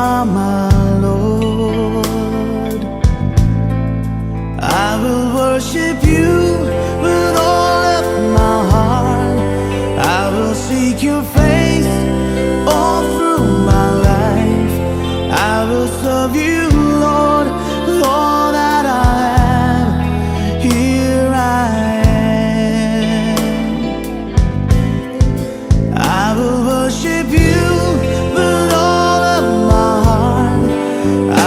are my Lord. I will worship you with all of my heart. I will seek your face all through my life. I will serve you, Lord, with all that I am. Here I am. I will worship you with all of my heart.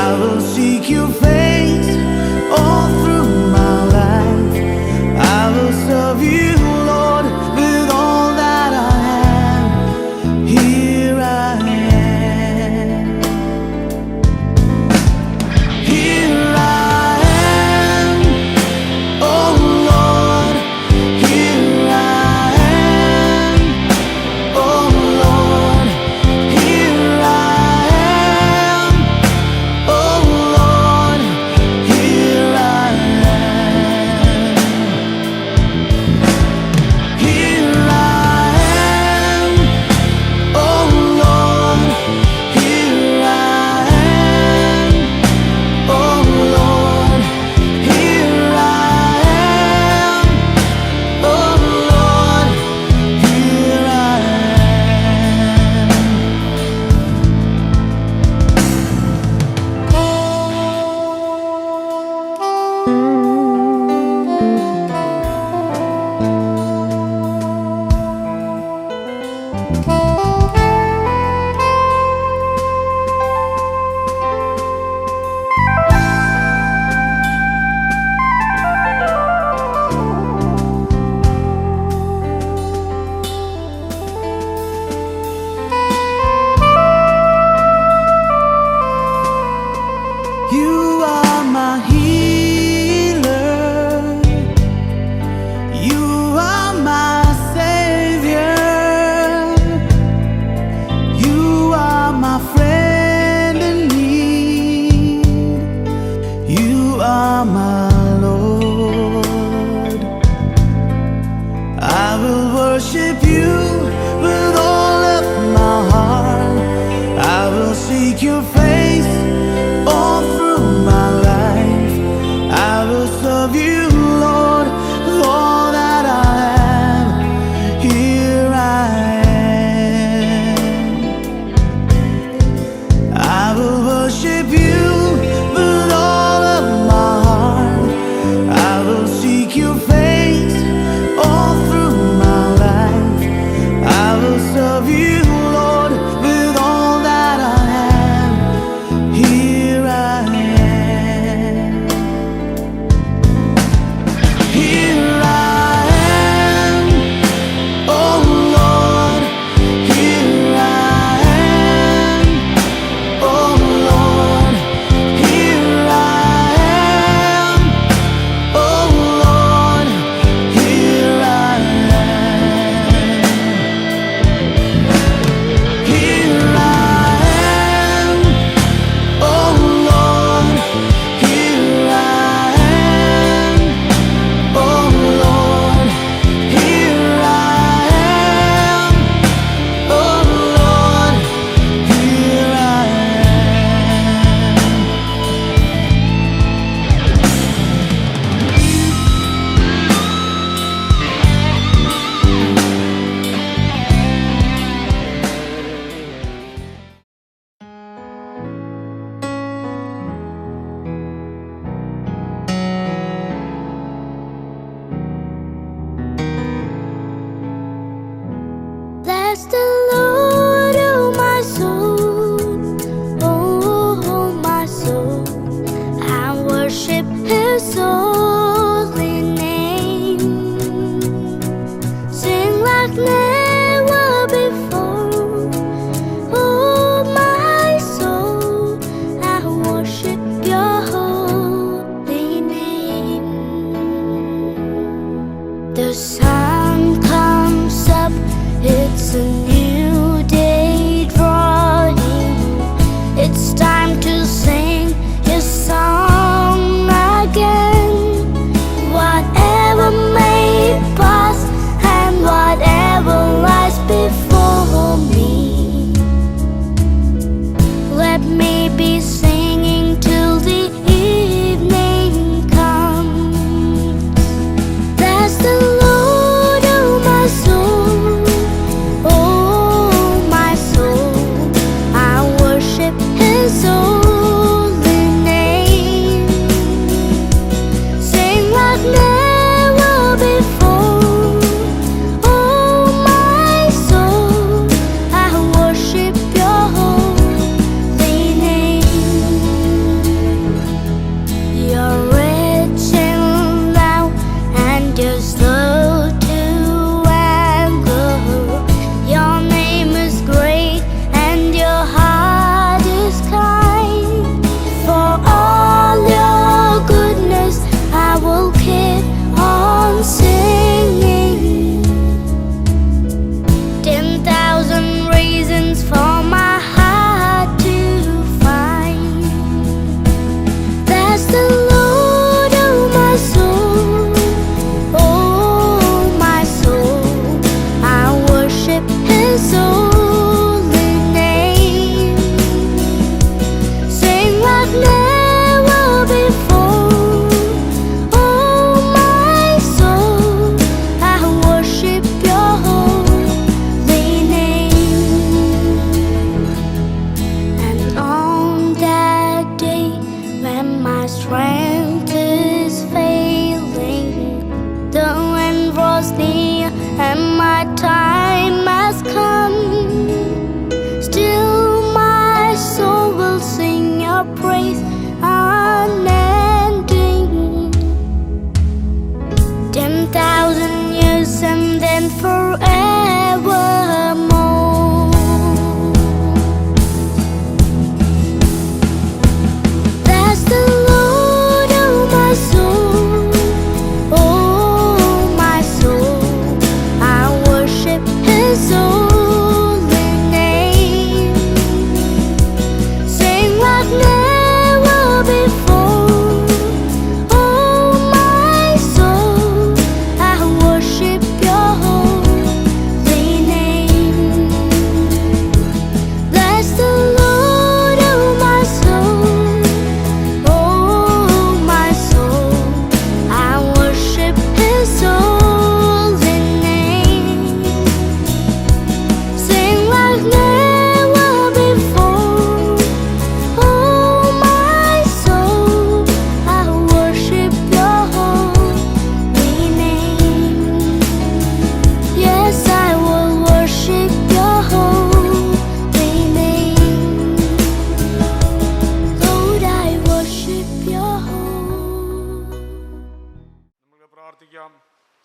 I will seek your face all through my life. I will serve you, Lord, with all that I am. Here I am. Here I am, oh Lord. Here I am, oh Lord. Here I am, oh Lord. Here I am. Here I am, oh Lord. Here I am, oh Lord. Here I am, oh Lord. Here I You are my healer. You are my savior. You are my friend in need. You are my Lord. I will worship you with all of my heart. I will seek your face all through my life. I will serve you, Lord, with all that I am. Here I am. I will worship you with all of my heart. I will seek your face all through my life. I will serve you, Lord, with all that I am. Here I am. Here I am, oh Lord. Here I am, oh Lord. Here I am, oh Lord. Here I am. Here I am, oh Lord. Here I am, oh Lord. Here I am, oh Lord. Here I Bless the Lord, oh my soul, oh my soul, and worship His holy name. Sing like never before, oh my soul, and worship Your holy name. The sun comes up, it's a new day drawing. It's time to sing His song again. Whatever may pass and whatever lies before me, let me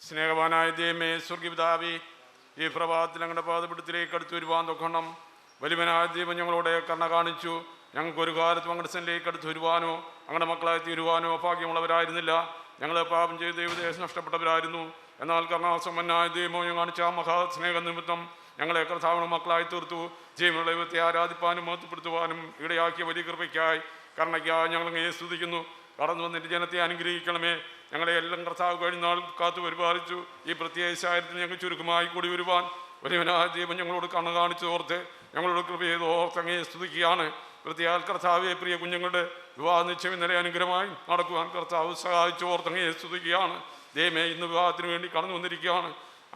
സ്നേഹവാനായ ദൈവമേ, സ്വർഗീയപിതാവേ, ഈ പ്രഭാതത്തിൽ ഞങ്ങളുടെ പാദപീഠത്തിലേക്ക് അടുത്ത് വരുവാൻ തൊക്കണം. വലിയവനായ ദൈവം ഞങ്ങളോട് കരുണ കാണിച്ചു. ഞങ്ങൾക്കൊരു കാലത്തും അങ്ങയുടെ സന്നിധിയിലേക്ക് അടുത്ത് വരുവാനോ അങ്ങയുടെ മക്കളായി തീരുവാനോ ഭാഗ്യമുള്ളവരായിരുന്നില്ല. ഞങ്ങൾ പാപം ചെയ്ത് ദൈവദേശം നഷ്ടപ്പെട്ടവരായിരുന്നു. എന്നാൽ കരുണാസമ്പന്നനായ ദൈവമോ ഞങ്ങൾ കാണിച്ച ആ മഹാസ്നേഹ നിമിത്തം ഞങ്ങളെ കർത്താവിന് മക്കളായി തീർത്തു. ജീവനുള്ള ദൈവത്തെ ആരാധിപ്പാനും മഹത്വപ്പെടുത്തുവാനും ഇടയാക്കിയ വലിയ കൃപയ്ക്കായി കരുണയ്ക്കായി ഞങ്ങൾ അങ്ങയെ സ്തുതിക്കുന്നു. കടന്നു വന്നിട്ട് ജനത്തെ അനുഗ്രഹിക്കണമേ. ഞങ്ങളെ എല്ലാം കർത്താവ് കഴിഞ്ഞാൽ കാത്തു പരിപാലിച്ചു. ഈ പ്രത്യേക സാഹചര്യത്തിൽ ഞങ്ങൾ ചുരുക്കമായി കൂടി വരുവാൻ വലിയവനായ ദൈവം ഞങ്ങളോട് കണ്ണു കാണിച്ചു ഓർത്ത് ഞങ്ങളോട് കൃപ ചെയ്ത് ഓർത്ത് അങ്ങയെ സ്തുതിക്കുകയാണ്. പ്രത്യേക കർത്താവെ, പ്രിയ കുഞ്ഞുങ്ങളുടെ വിവാഹ നിശ്ചയം ഇന്നലെ അനുഗ്രഹമായി നടക്കുവാൻ കർത്താവ് സഹായിച്ചു ഓർത്ത് അങ്ങയെ സ്തുതിക്കുകയാണ്. ദൈവമേ, ഇന്ന് വിവാഹത്തിന് വേണ്ടി കടന്നു വന്നിരിക്കുകയാണ്.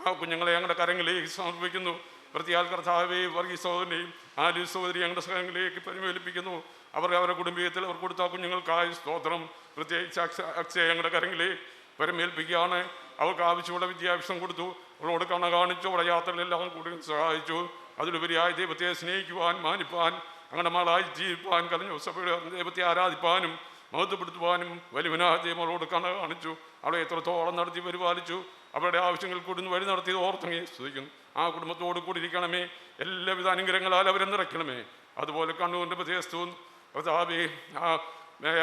ആ കുഞ്ഞുങ്ങളെ ഞങ്ങളുടെ കരങ്ങളിലേക്ക് സമർപ്പിക്കുന്നു. പ്രത്യേക കർത്താവെ, വർഗീസ് സഹോദരനെയും ആലി സഹോദരി ഞങ്ങളുടെ സഹങ്ങളിലേക്ക് പരിമേൽപ്പിക്കുന്നു. അവരുടെ കുടുംബത്തിൽ അവർ കൊടുത്ത കുഞ്ഞുങ്ങൾക്കായി സ്തോത്രം. പ്രത്യേകിച്ച് അക്ഷയ ഞങ്ങളുടെ കരങ്ങളിലേക്ക് പരിമേൽപ്പിക്കുകയാണ്. അവർക്ക് ആവശ്യമുള്ള വിദ്യാഭ്യാസം കൊടുത്തു. അവളോട് കണ്ണ കാണിച്ചു. അവരുടെ യാത്രകളെല്ലാം കൂടി സഹായിച്ചു. അതിലുപരിയായി ദൈവത്തെ സ്നേഹിക്കുവാൻ, മാനിപ്പാൻ, അങ്ങനെ മകളായി ജീവിപ്പാൻ, കലഞ്ഞ സഭയുടെ ദൈവത്തെ ആരാധിപ്പാനും മഹത്വപ്പെടുത്തുവാനും വലിയവനായ ദൈവം അവളോട് കണ്ണ കാണിച്ചു. അവളെ എത്രത്തോളം നടത്തി പരിപാലിച്ചു. അവരുടെ ആവശ്യങ്ങൾ കൂടുന്ന വഴി നടത്തിയത് ഓർത്തങ്ങി സ്തുതിക്കുന്നു. ആ കുടുംബത്തോട് കൂടി ഇരിക്കണമേ. എല്ലാവിധ അനുഗ്രഹങ്ങളാൽ അവരെ നിറയ്ക്കണമേ. അതുപോലെ കണ്ണൂരിൻ്റെ പ്രദേശത്തും കർത്താവേ,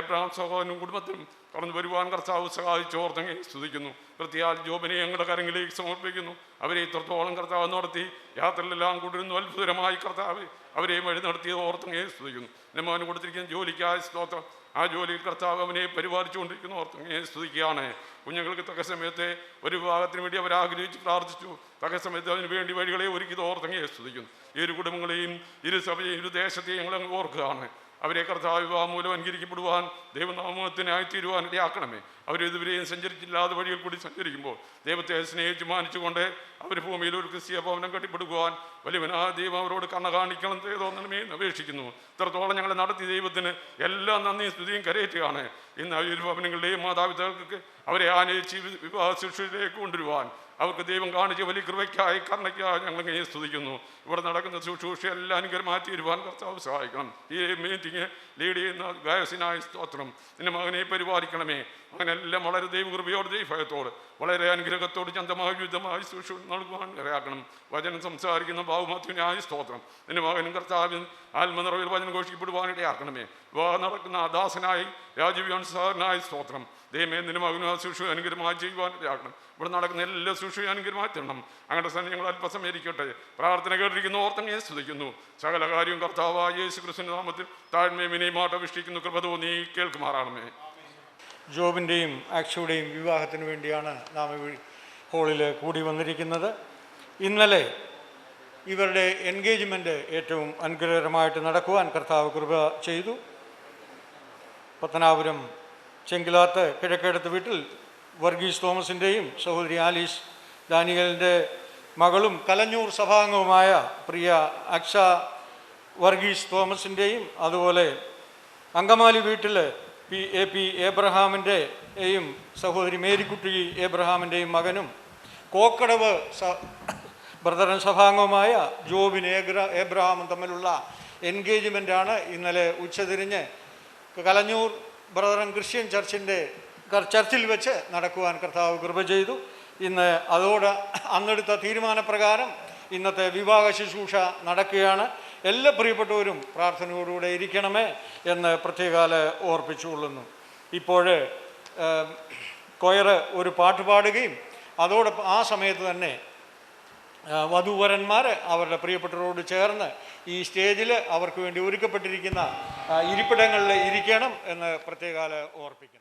എബ്രഹാം സഹോദരനും കുടുംബത്തിനും കടന്നു വരുവാൻ കർത്താവ് സഹായിച്ച് ഓർത്തങ്ങി സ്തുതിക്കുന്നു. പ്രത്യേക ജോബിനെ ഞങ്ങളുടെ കരങ്ങളിലേക്ക് സമർപ്പിക്കുന്നു. അവരെ ഇത്രത്തോളം കർത്താവ് നടത്തി യാത്രയിലെല്ലാം കൊണ്ടിരുന്നു. അത്ഭുതകരമായി കർത്താവ് അവരെയും വഴി നടത്തിയത് ഓർത്തങ്ങി സ്തുതിക്കുന്നു. എൻ്റെ മകന് കൊടുത്തിരിക്കുന്ന ജോലിക്കായ സ്തോത്രം. ആ ജോലിയിൽ കർത്താവ് അവനെ പരിപാലിച്ചുകൊണ്ടിരിക്കുന്നു ഓർത്തങ്ങി സ്തുതിക്കുകയാണ്. കുഞ്ഞുങ്ങൾക്ക് തക്ക സമയത്തെ ഒരു വിഭാഗത്തിന് വേണ്ടി അവർ ആഗ്രഹിച്ച് പ്രാർത്ഥിച്ചു. തക്ക സമയത്ത് അതിന് വേണ്ടി വഴികളെ ഒരുക്കിയത് ഓർത്തങ്ങി സ്തുതിക്കുന്നു. ഈ ഒരു കുടുംബങ്ങളെയും ഇരു സഭയെയും ഇരു ദേശത്തെയും ഞങ്ങളങ്ങ് ഓർക്കുകയാണ്. അവരെ കർത്താവ് വിവാഹം മൂലം അനുകരിക്കപ്പെടുവാൻ ദൈവനാമത്തിനായി തീരുവാൻ ഇടയാക്കണമേ. അവരിതുവരെയും സഞ്ചരിച്ചില്ലാതെ വഴിയിൽ കൂടി സഞ്ചരിക്കുമ്പോൾ ദൈവത്തെ സ്നേഹിച്ച് മാനിച്ചുകൊണ്ട് അവർ ഭൂമിയിൽ ഒരു ക്രിസ്തീയ ഭവനം കെട്ടിപ്പടുക്കുവാൻ വലിയവനാ ദൈവം അവരോട് കണ്ണ കാണിക്കണം തോന്നണമേ എന്ന് അപേക്ഷിക്കുന്നു. ഇത്രത്തോളം ഞങ്ങളെ നടത്തിയ ദൈവത്തിന് എല്ലാ നന്ദിയും സ്തുതിയും കരയേറ്റുകയാണ്. ഇന്ന് ഈ ഭവനങ്ങളുടെയും മാതാപിതാക്കൾക്ക് അവരെ ആനയിച്ച് വിവാഹ ശുശ്രൂഷയിലേക്ക് കൊണ്ടുവരുവാൻ അവർക്ക് ദൈവം കാണിച്ച വലിയ കൃപയ്ക്കായി കരുണയ്ക്കായി ഞങ്ങളിങ്ങനെ സ്തുതിക്കുന്നു. ഇവിടെ നടക്കുന്ന ശുശ്രൂഷയെല്ലാം അനുഗ്രഹമാറ്റി വരുവാൻ കർത്താവ് സഹായിക്കണം. ഈ മീറ്റിംഗ് ലീഡ് ചെയ്യുന്ന ഗായസിനായ സ്തോത്രം. നിന്റെ മകനെ പരിപാലിക്കണമേ. അങ്ങനെല്ലാം വളരെ ദൈവകൃപയോട് ദൈവഭയത്തോട് വളരെ അനുഗ്രഹത്തോട് ചന്തമായി യുദ്ധമായി ശുശ്രൂഷ നൽകുവാൻ ഇടയാക്കണം. വചനം സംസാരിക്കുന്ന ബാഹുമത്വനായ സ്തോത്രം. നിന്റെ മകനും കർത്താവിന് ആത്മനിറവിൽ വചനം ഘോഷിക്കപ്പെടുവാൻ ഇടയാക്കണമേ. വിവാഹം നടക്കുന്ന ദാസനായി രാജീവ്യാനുസാരനായ സ്തോത്രം. ദൈവമേ, നിന്റെ മകനും ആ ശുശ്രൂഷ അനുഗ്രഹമായി ചെയ്യുവാൻ ഇടയാക്കണം. ഇവിടെ നടക്കുന്ന എല്ലാ ശുശ്രൂഷയും അനുഗ്രഹമായി തരണം. അങ്ങയുടെ സന്നിധി ഞങ്ങൾ അല്പസമയം ഇരിക്കട്ടെ. പ്രാർത്ഥന കേട്ടിരിക്കുന്ന ഓർത്തങ്ങയെ സ്തുതിക്കുന്നു. സകല കാര്യവും കർത്താവായ യേശു ക്രിസ്തുവിന്റെ നാമത്തിൽ താഴ്മയും വിനയമായിട്ട് അഭിഷിക്കുന്നു. കൃപ തോന്നി കേൾക്കുമാറാണമേ. ജോബിൻ്റെയും അക്ഷയുടെയും വിവാഹത്തിന് വേണ്ടിയാണ് നാം ഹോളിൽ കൂടി വന്നിരിക്കുന്നത്. ഇന്നലെ ഇവരുടെ എൻഗേജ്മെൻറ്റ് ഏറ്റവും അനുഗ്രഹകരമായിട്ട് നടക്കുവാൻ കർത്താവ് കൃപ ചെയ്തു. പത്തനാപുരം ചെങ്കിലാത്ത് കിഴക്കേടത്ത് വീട്ടിൽ വർഗീസ് തോമസിൻ്റെയും സഹോദരി ആലീസ് ദാനിയലിൻ്റെ മകളും കലഞ്ഞൂർ സഭാംഗവുമായ പ്രിയ അക്ഷ വർഗീസ് തോമസിൻ്റെയും അതുപോലെ അങ്കമാലി വീട്ടിൽ പി ഏബ്രഹാമിൻ്റെയും സഹോദരി മേരിക്കുട്ടി ഏബ്രഹാമിൻ്റെയും മകനും കോക്കടവ് ബ്രദറൻ സഭാംഗവുമായ ജോബിൻ ഏബ്രഹാമും തമ്മിലുള്ള എൻഗേജ്മെൻ്റാണ് ഇന്നലെ ഉച്ചതിരിഞ്ഞ് കലഞ്ഞൂർ ബ്രദറൻ ക്രിസ്ത്യൻ ചർച്ചിൽ വെച്ച് നടക്കുവാൻ കർത്താവ് കൃപ ചെയ്തു. ഇന്ന് അതോട് അന്നെടുത്ത തീരുമാനപ്രകാരം ഇന്നത്തെ വിവാഹ ശുശ്രൂഷ നടക്കുകയാണ്. എല്ലാ പ്രിയപ്പെട്ടവരും പ്രാർത്ഥനയോടുകൂടെ ഇരിക്കണമേ എന്ന് പ്രത്യേകാല ഓർപ്പിച്ചുകൊള്ളുന്നു. ഇപ്പോൾ കൊയർ ഒരു പാട്ട് പാടുകയും അതോടൊപ്പം ആ സമയത്ത് തന്നെ വധൂവരന്മാർ അവരുടെ പ്രിയപ്പെട്ടവരോട് ചേർന്ന് ഈ സ്റ്റേജിൽ അവർക്ക് വേണ്ടി ഒരുക്കപ്പെട്ടിരിക്കുന്ന ഇരിപ്പിടങ്ങളിൽ ഇരിക്കണം എന്ന് പ്രത്യേകാല ഓർപ്പിക്കുന്നു.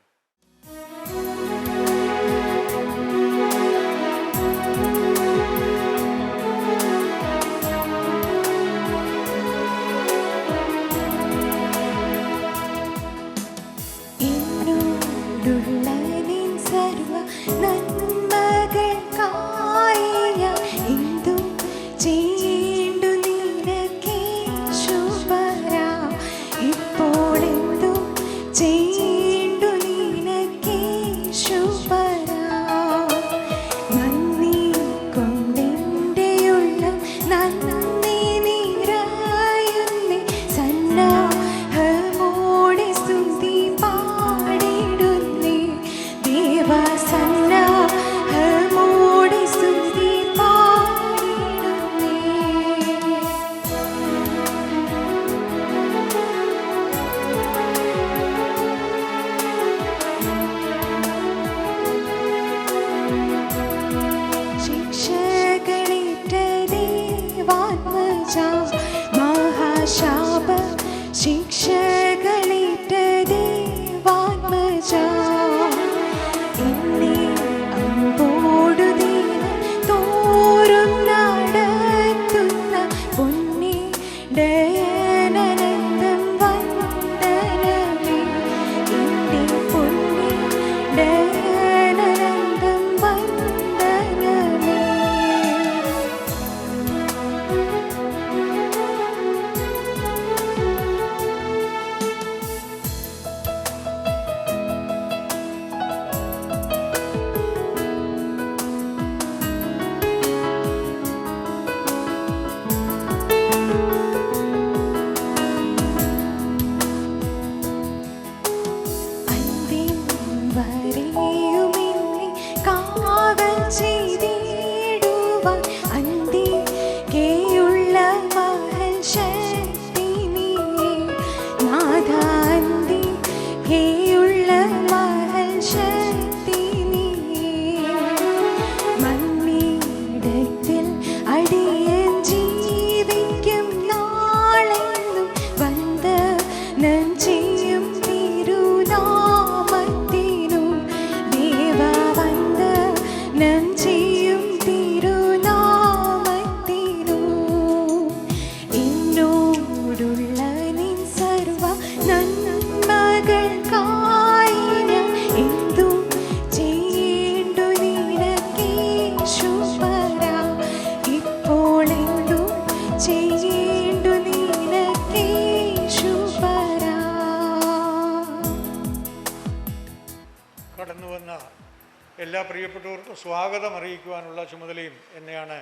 എല്ലാ പ്രിയപ്പെട്ടവർക്കും സ്വാഗതം അറിയിക്കുവാനുള്ള ചുമതലയും എന്നെയാണ്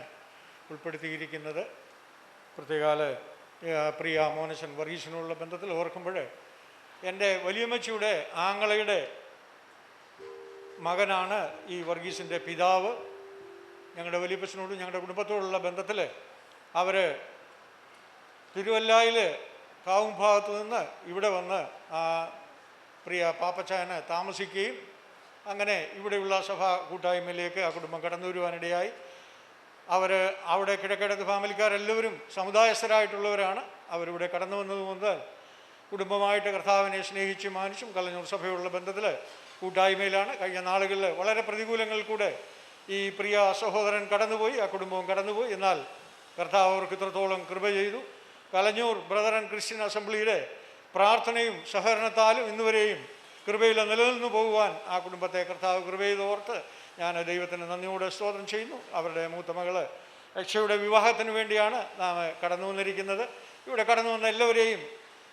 ഉൾപ്പെടുത്തിയിരിക്കുന്നത്. പ്രത്യേകാല പ്രിയ മോനച്ചൻ വർഗീസിനുള്ള ബന്ധത്തിൽ ഓർക്കുമ്പോൾ എൻ്റെ വലിയമ്മച്ചിയുടെ ആങ്ങളയുടെ മകനാണ് ഈ വർഗീസിൻ്റെ പിതാവ്. ഞങ്ങളുടെ വലിയപ്പച്ചനോടും ഞങ്ങളുടെ കുടുംബത്തോടുള്ള ബന്ധത്തിൽ അവർ തിരുവല്ലായിൽ കാവും ഭാഗത്ത് നിന്ന് ഇവിടെ വന്ന് പ്രിയ പാപ്പച്ചായന് താമസിക്കുകയും അങ്ങനെ ഇവിടെയുള്ള സഭാ കൂട്ടായ്മയിലേക്ക് ആ കുടുംബം കടന്നു വരുവാനിടയായി. അവിടെ കിഴക്കിഴക്ക് ഫാമിലിക്കാരെല്ലാവരും സമുദായസ്ഥരായിട്ടുള്ളവരാണ്. അവരിവിടെ കടന്നു വന്നത് മുതൽ കുടുംബമായിട്ട് കർത്താവിനെ സ്നേഹിച്ച് മാനിച്ചും കലഞ്ഞൂർ സഭയുള്ള ബന്ധത്തിൽ കൂട്ടായ്മയിലാണ്. കഴിഞ്ഞ നാളുകളിൽ വളരെ പ്രതികൂലങ്ങളിൽ കൂടെ ഈ പ്രിയ സഹോദരൻ കടന്നുപോയി, ആ കുടുംബവും കടന്നുപോയി. എന്നാൽ കർത്താവ് അവർക്ക് ഇത്രത്തോളം കൃപ ചെയ്തു. കലഞ്ഞൂർ ബ്രദർ ആൻഡ് ക്രിസ്ത്യൻ അസംബ്ലിയുടെ പ്രാർത്ഥനയും സഹകരണത്താലും ഇന്നുവരെയും കൃപയിൽ നിലനിന്നു പോകുവാൻ ആ കുടുംബത്തെ കർത്താവ് കൃപ ചെയ്തോർത്ത് ഞാൻ ദൈവത്തിന് നന്ദിയോടെ സ്തോത്രം ചെയ്യുന്നു. അവരുടെ മൂത്ത മകള് രക്ഷയുടെ വിവാഹത്തിന് വേണ്ടിയാണ് നാം കടന്നു വന്നിരിക്കുന്നത്. ഇവിടെ കടന്നു വന്ന എല്ലാവരെയും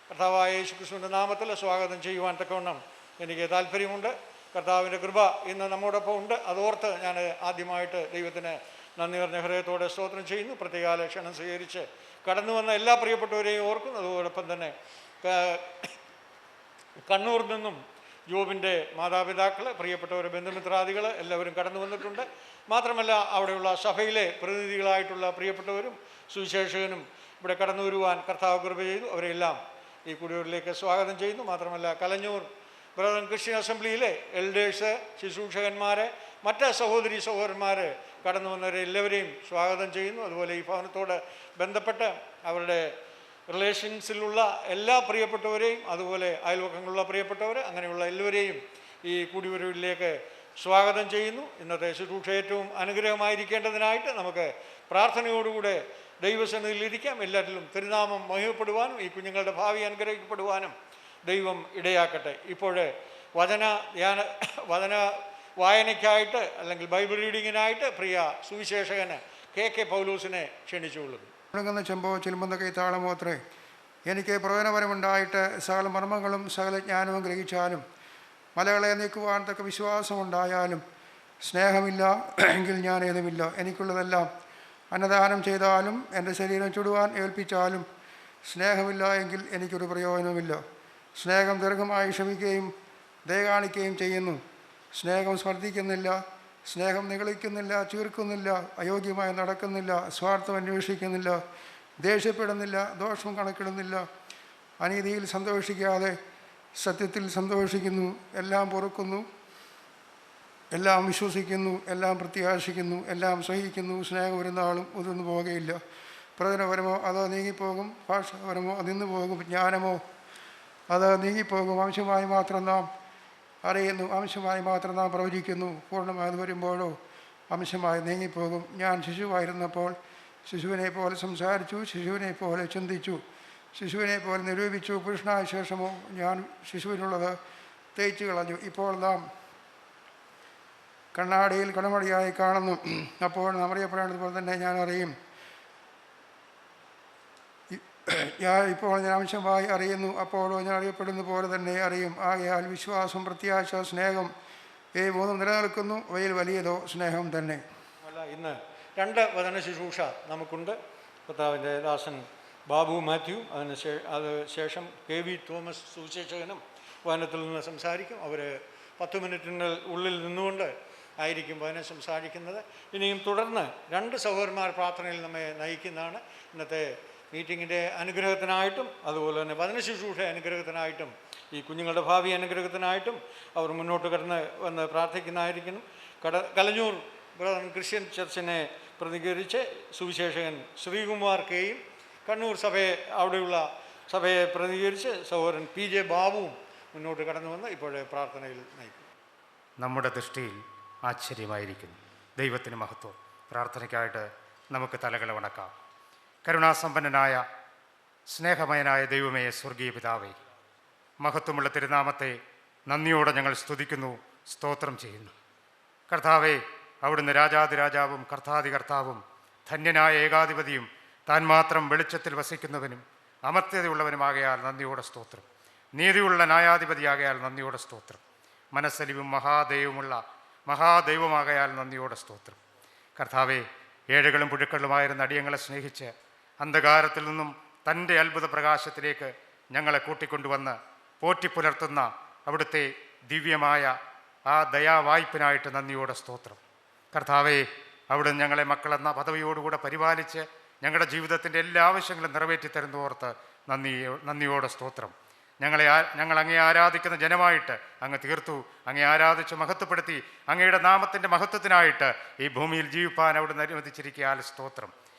കർത്താവായ യേശുക്രിസ്തുവിൻ്റെ നാമത്തിൽ സ്വാഗതം ചെയ്യുവാൻ തക്കവണ്ണം എനിക്ക് താല്പര്യമുണ്ട്. കർത്താവിൻ്റെ കൃപ ഇന്ന് നമ്മോടൊപ്പം ഉണ്ട്. അതോർത്ത് ഞാൻ ആദ്യമായിട്ട് ദൈവത്തിന് നന്ദി പറഞ്ഞ ഹൃദയത്തോടെ സ്തോത്രം ചെയ്യുന്നു. പ്രത്യേകാല ക്ഷണം സ്വീകരിച്ച് കടന്നു വന്ന എല്ലാ പ്രിയപ്പെട്ടവരെയും ഓർക്കുന്നു. അതോടൊപ്പം തന്നെ കണ്ണൂരിൽ നിന്നും ജോബിൻ്റെ മാതാപിതാക്കൾ, പ്രിയപ്പെട്ടവരെ ബന്ധുമിത്രാദികൾ എല്ലാവരും കടന്നു വന്നിട്ടുണ്ട്. മാത്രമല്ല അവിടെയുള്ള സഭയിലെ പ്രതിനിധികളായിട്ടുള്ള പ്രിയപ്പെട്ടവരും സുവിശേഷകനും ഇവിടെ കടന്നു വരുവാൻ കർത്താവ് കൃപ ചെയ്തു. അവരെല്ലാം ഈ കുടിയൂരിലേക്ക് സ്വാഗതം ചെയ്യുന്നു. മാത്രമല്ല കലഞ്ഞൂർ ബ്രദർ ക്രിസ്ത്യൻ അസംബ്ലിയിലെ എൽഡേഴ്സ്, ശുശ്രൂഷകന്മാരെ, മറ്റ് സഹോദരി സഹോദരന്മാർ കടന്നു വന്നവരെ എല്ലാവരെയും സ്വാഗതം ചെയ്യുന്നു. അതുപോലെ ഈ ഭവനത്തോട് ബന്ധപ്പെട്ട് അവരുടെ റിലേഷൻസിലുള്ള എല്ലാ പ്രിയപ്പെട്ടവരെയും, അതുപോലെ അയൽവക്കങ്ങളുള്ള പ്രിയപ്പെട്ടവർ, അങ്ങനെയുള്ള എല്ലാവരെയും ഈ കൂടിവരവിലേക്ക് സ്വാഗതം ചെയ്യുന്നു. ഇന്നത്തെ ശുശ്രൂഷ ഏറ്റവും അനുഗ്രഹമായിരിക്കേണ്ടതിനായിട്ട് നമുക്ക് പ്രാർത്ഥനയോടുകൂടെ ദൈവസന്നിധിയിൽ ഇരിക്കാം. എല്ലാറ്റിലും തിരുനാമം മഹിമപ്പെടുവാനും ഈ കുഞ്ഞുങ്ങളുടെ ഭാവി അനുഗ്രഹിക്കപ്പെടുവാനും ദൈവം ഇടയാക്കട്ടെ. ഇപ്പോൾ വചന വായനയ്ക്കായിട്ട് അല്ലെങ്കിൽ ബൈബിൾ റീഡിങ്ങിനായിട്ട് പ്രിയ സുവിശേഷകന് KK പൗലോസിനെ ക്ഷണിച്ചുകൊള്ളുന്നു. തുടങ്ങുന്ന ചെമ്പോ ചിലുമ്പുന്ന കൈത്താളമോത്രേ എനിക്ക് പ്രയോജനപരമുണ്ടായിട്ട് സകല മർമ്മങ്ങളും സകല ജ്ഞാനവും ഗ്രഹിച്ചാലും മലകളെ നീക്കുവാൻ തക്ക വിശ്വാസമുണ്ടായാലും സ്നേഹമില്ല എങ്കിൽ ഞാൻ ഏതുമില്ല. എനിക്കുള്ളതെല്ലാം അന്നദാനം ചെയ്താലും എൻ്റെ ശരീരം ചുടുവാൻ ഏൽപ്പിച്ചാലും സ്നേഹമില്ല എങ്കിൽ എനിക്കൊരു പ്രയോജനവുമില്ല. സ്നേഹം ദീർഘമായി ക്ഷമിക്കുകയും ദയ കാണിക്കുകയും ചെയ്യുന്നു. സ്നേഹം സ്പർദ്ധിക്കുന്നില്ല, സ്നേഹം നിഗളിക്കുന്നില്ല, ചീർക്കുന്നില്ല, അയോഗ്യമായി നടക്കുന്നില്ല, സ്വാർത്ഥം അന്വേഷിക്കുന്നില്ല, ദേഷ്യപ്പെടുന്നില്ല, ദോഷം കണക്കിടുന്നില്ല, അനീതിയിൽ സന്തോഷിക്കാതെ സത്യത്തിൽ സന്തോഷിക്കുന്നു, എല്ലാം പൊറുക്കുന്നു, എല്ലാം വിശ്വസിക്കുന്നു, എല്ലാം പ്രത്യാശിക്കുന്നു, എല്ലാം സഹിക്കുന്നു. സ്നേഹം ഒരു നാളും ഉതിർന്നു പോകുകയില്ല. പ്രവചനപരമോ അത് നീങ്ങിപ്പോകും, ഭാഷാപരമോ അത് നിന്നു പോകും, ജ്ഞാനമോ അത് നീങ്ങിപ്പോകും. അംശമായി മാത്രം നാം അറിയുന്നു, അംശമായി മാത്രം നാം പ്രവചിക്കുന്നു. പൂർണ്ണമായത് വരുമ്പോഴോ അംശമായി നീങ്ങിപ്പോകും. ഞാൻ ശിശുവായിരുന്നപ്പോൾ ശിശുവിനെ പോലെ സംസാരിച്ചു, ശിശുവിനെ പോലെ ചിന്തിച്ചു, ശിശുവിനെ പോലെ നിരൂപിച്ചു. പുരുഷനായ ശേഷമോ ഞാൻ ശിശുവിനുള്ളത് തേച്ചു കളഞ്ഞു. ഇപ്പോൾ നാം കണ്ണാടിയിൽ കടമടിയായി കാണുന്നു, അപ്പോൾ നാം അറിയപ്പെടേണ്ടതുപോലെ തന്നെ ഞാൻ അറിയും. ഇപ്പോൾ ഞാൻ അംശമായി അറിയുന്നു, അപ്പോഴോ ഞാൻ അറിയപ്പെടുന്ന പോലെ തന്നെ അറിയും. ആകയാൽ വിശ്വാസം, പ്രത്യാശ, സ്നേഹം ഈ മൂന്നും നിലനിൽക്കുന്നു. അവയിൽ വലിയതോ സ്നേഹം തന്നെ. അല്ല, ഇന്ന് 2 വചന ശുശ്രൂഷ നമുക്കുണ്ട്. കർത്താവിൻ്റെ ദാസൻ ബാബു മാത്യു, അത് ശേഷം KV തോമസ് സുവിശേഷകനും വചനത്തിൽ നിന്ന് സംസാരിക്കും. അവർ 10 മിനിറ്റിന് ഉള്ളിൽ നിന്നുകൊണ്ട് ആയിരിക്കും വചനം സംസാരിക്കുന്നത്. ഇനിയും തുടർന്ന് 2 സഹോദരന്മാർ പ്രാർത്ഥനയിൽ നമ്മെ നയിക്കുന്നതാണ്. ഇന്നത്തെ മീറ്റിങ്ങിൻ്റെ അനുഗ്രഹത്തിനായിട്ടും അതുപോലെ തന്നെ വചന ശുശ്രൂഷ അനുഗ്രഹത്തിനായിട്ടും ഈ കുഞ്ഞുങ്ങളുടെ ഭാവി അനുഗ്രഹത്തിനായിട്ടും അവർ മുന്നോട്ട് കടന്ന് വന്ന് പ്രാർത്ഥിക്കുന്നതായിരിക്കണം. കലഞ്ഞൂർ ബ്രദർ ക്രിസ്ത്യൻ ചർച്ചിനെ പ്രതികരിച്ച് സുവിശേഷകൻ ശ്രീകുമാർ കെയും, കണ്ണൂർ അവിടെയുള്ള സഭയെ പ്രതികരിച്ച് സഹോദരൻ PJ ബാബുവും മുന്നോട്ട് കടന്നു വന്ന് ഇപ്പോഴേ പ്രാർത്ഥനയിൽ നയിക്കും. നമ്മുടെ ദൃഷ്ടിയിൽ ആശ്ചര്യമായിരിക്കുന്നു. ദൈവത്തിന് മഹത്വം. പ്രാർത്ഥനയ്ക്കായിട്ട് നമുക്ക് തലകളെ വണക്കാം. കരുണാസമ്പന്നനായ സ്നേഹമയനായ ദൈവമേ, സ്വർഗീയ പിതാവേ, മഹത്വമുള്ള തിരുനാമത്തെ നന്ദിയോടെ ഞങ്ങൾ സ്തുതിക്കുന്നു, സ്തോത്രം ചെയ്യുന്നു. കർത്താവേ, അവിടുന്ന് രാജാതിരാജാവും കർത്താതികർത്താവും ധന്യനായ ഏകാധിപതിയും താൻ മാത്രം വെളിച്ചത്തിൽ വസിക്കുന്നവനും അമർത്യതയുള്ളവനുമാകയാൽ നന്ദിയോടെ സ്തോത്രം. നീതിയുള്ള ന്യായാധിപതിയാകയാൽ നന്ദിയോടെ സ്തോത്രം. മനസ്സലിവും മഹാദയവുമുള്ള മഹാദൈവമാകയാൽ നന്ദിയോടെ സ്തോത്രം. കർത്താവെ, ഏഴുകളും പുഴുക്കളുമായിരുന്ന അടിയങ്ങളെ സ്നേഹിച്ച് അന്ധകാരത്തിൽ നിന്നും തൻ്റെ അത്ഭുത പ്രകാശത്തിലേക്ക് ഞങ്ങളെ കൂട്ടിക്കൊണ്ടുവന്ന് പോറ്റിപ്പുലർത്തുന്ന അവിടുത്തെ ദിവ്യമായ ആ ദയാവായ്പിനായിട്ട് നന്ദിയോടെ സ്തോത്രം. കർത്താവെ, അവിടുന്ന് ഞങ്ങളെ മക്കളെന്ന പദവിയോടുകൂടെ പരിപാലിച്ച് ഞങ്ങളുടെ ജീവിതത്തിൻ്റെ എല്ലാ ആവശ്യങ്ങളും നിറവേറ്റിത്തരുന്നോർത്ത് നന്ദിയോടെ സ്തോത്രം. ഞങ്ങൾ അങ്ങേ ആരാധിക്കുന്ന ജനമായിട്ട് അങ്ങ് തീർത്തു. അങ്ങേ ആരാധിച്ച് മഹത്വപ്പെടുത്തി അങ്ങയുടെ നാമത്തിൻ്റെ മഹത്വത്തിനായിട്ട് ഈ ഭൂമിയിൽ ജീവിപ്പാൻ അവിടുന്ന് അനുവദിച്ചിരിക്കാൻ സ്തോത്രം.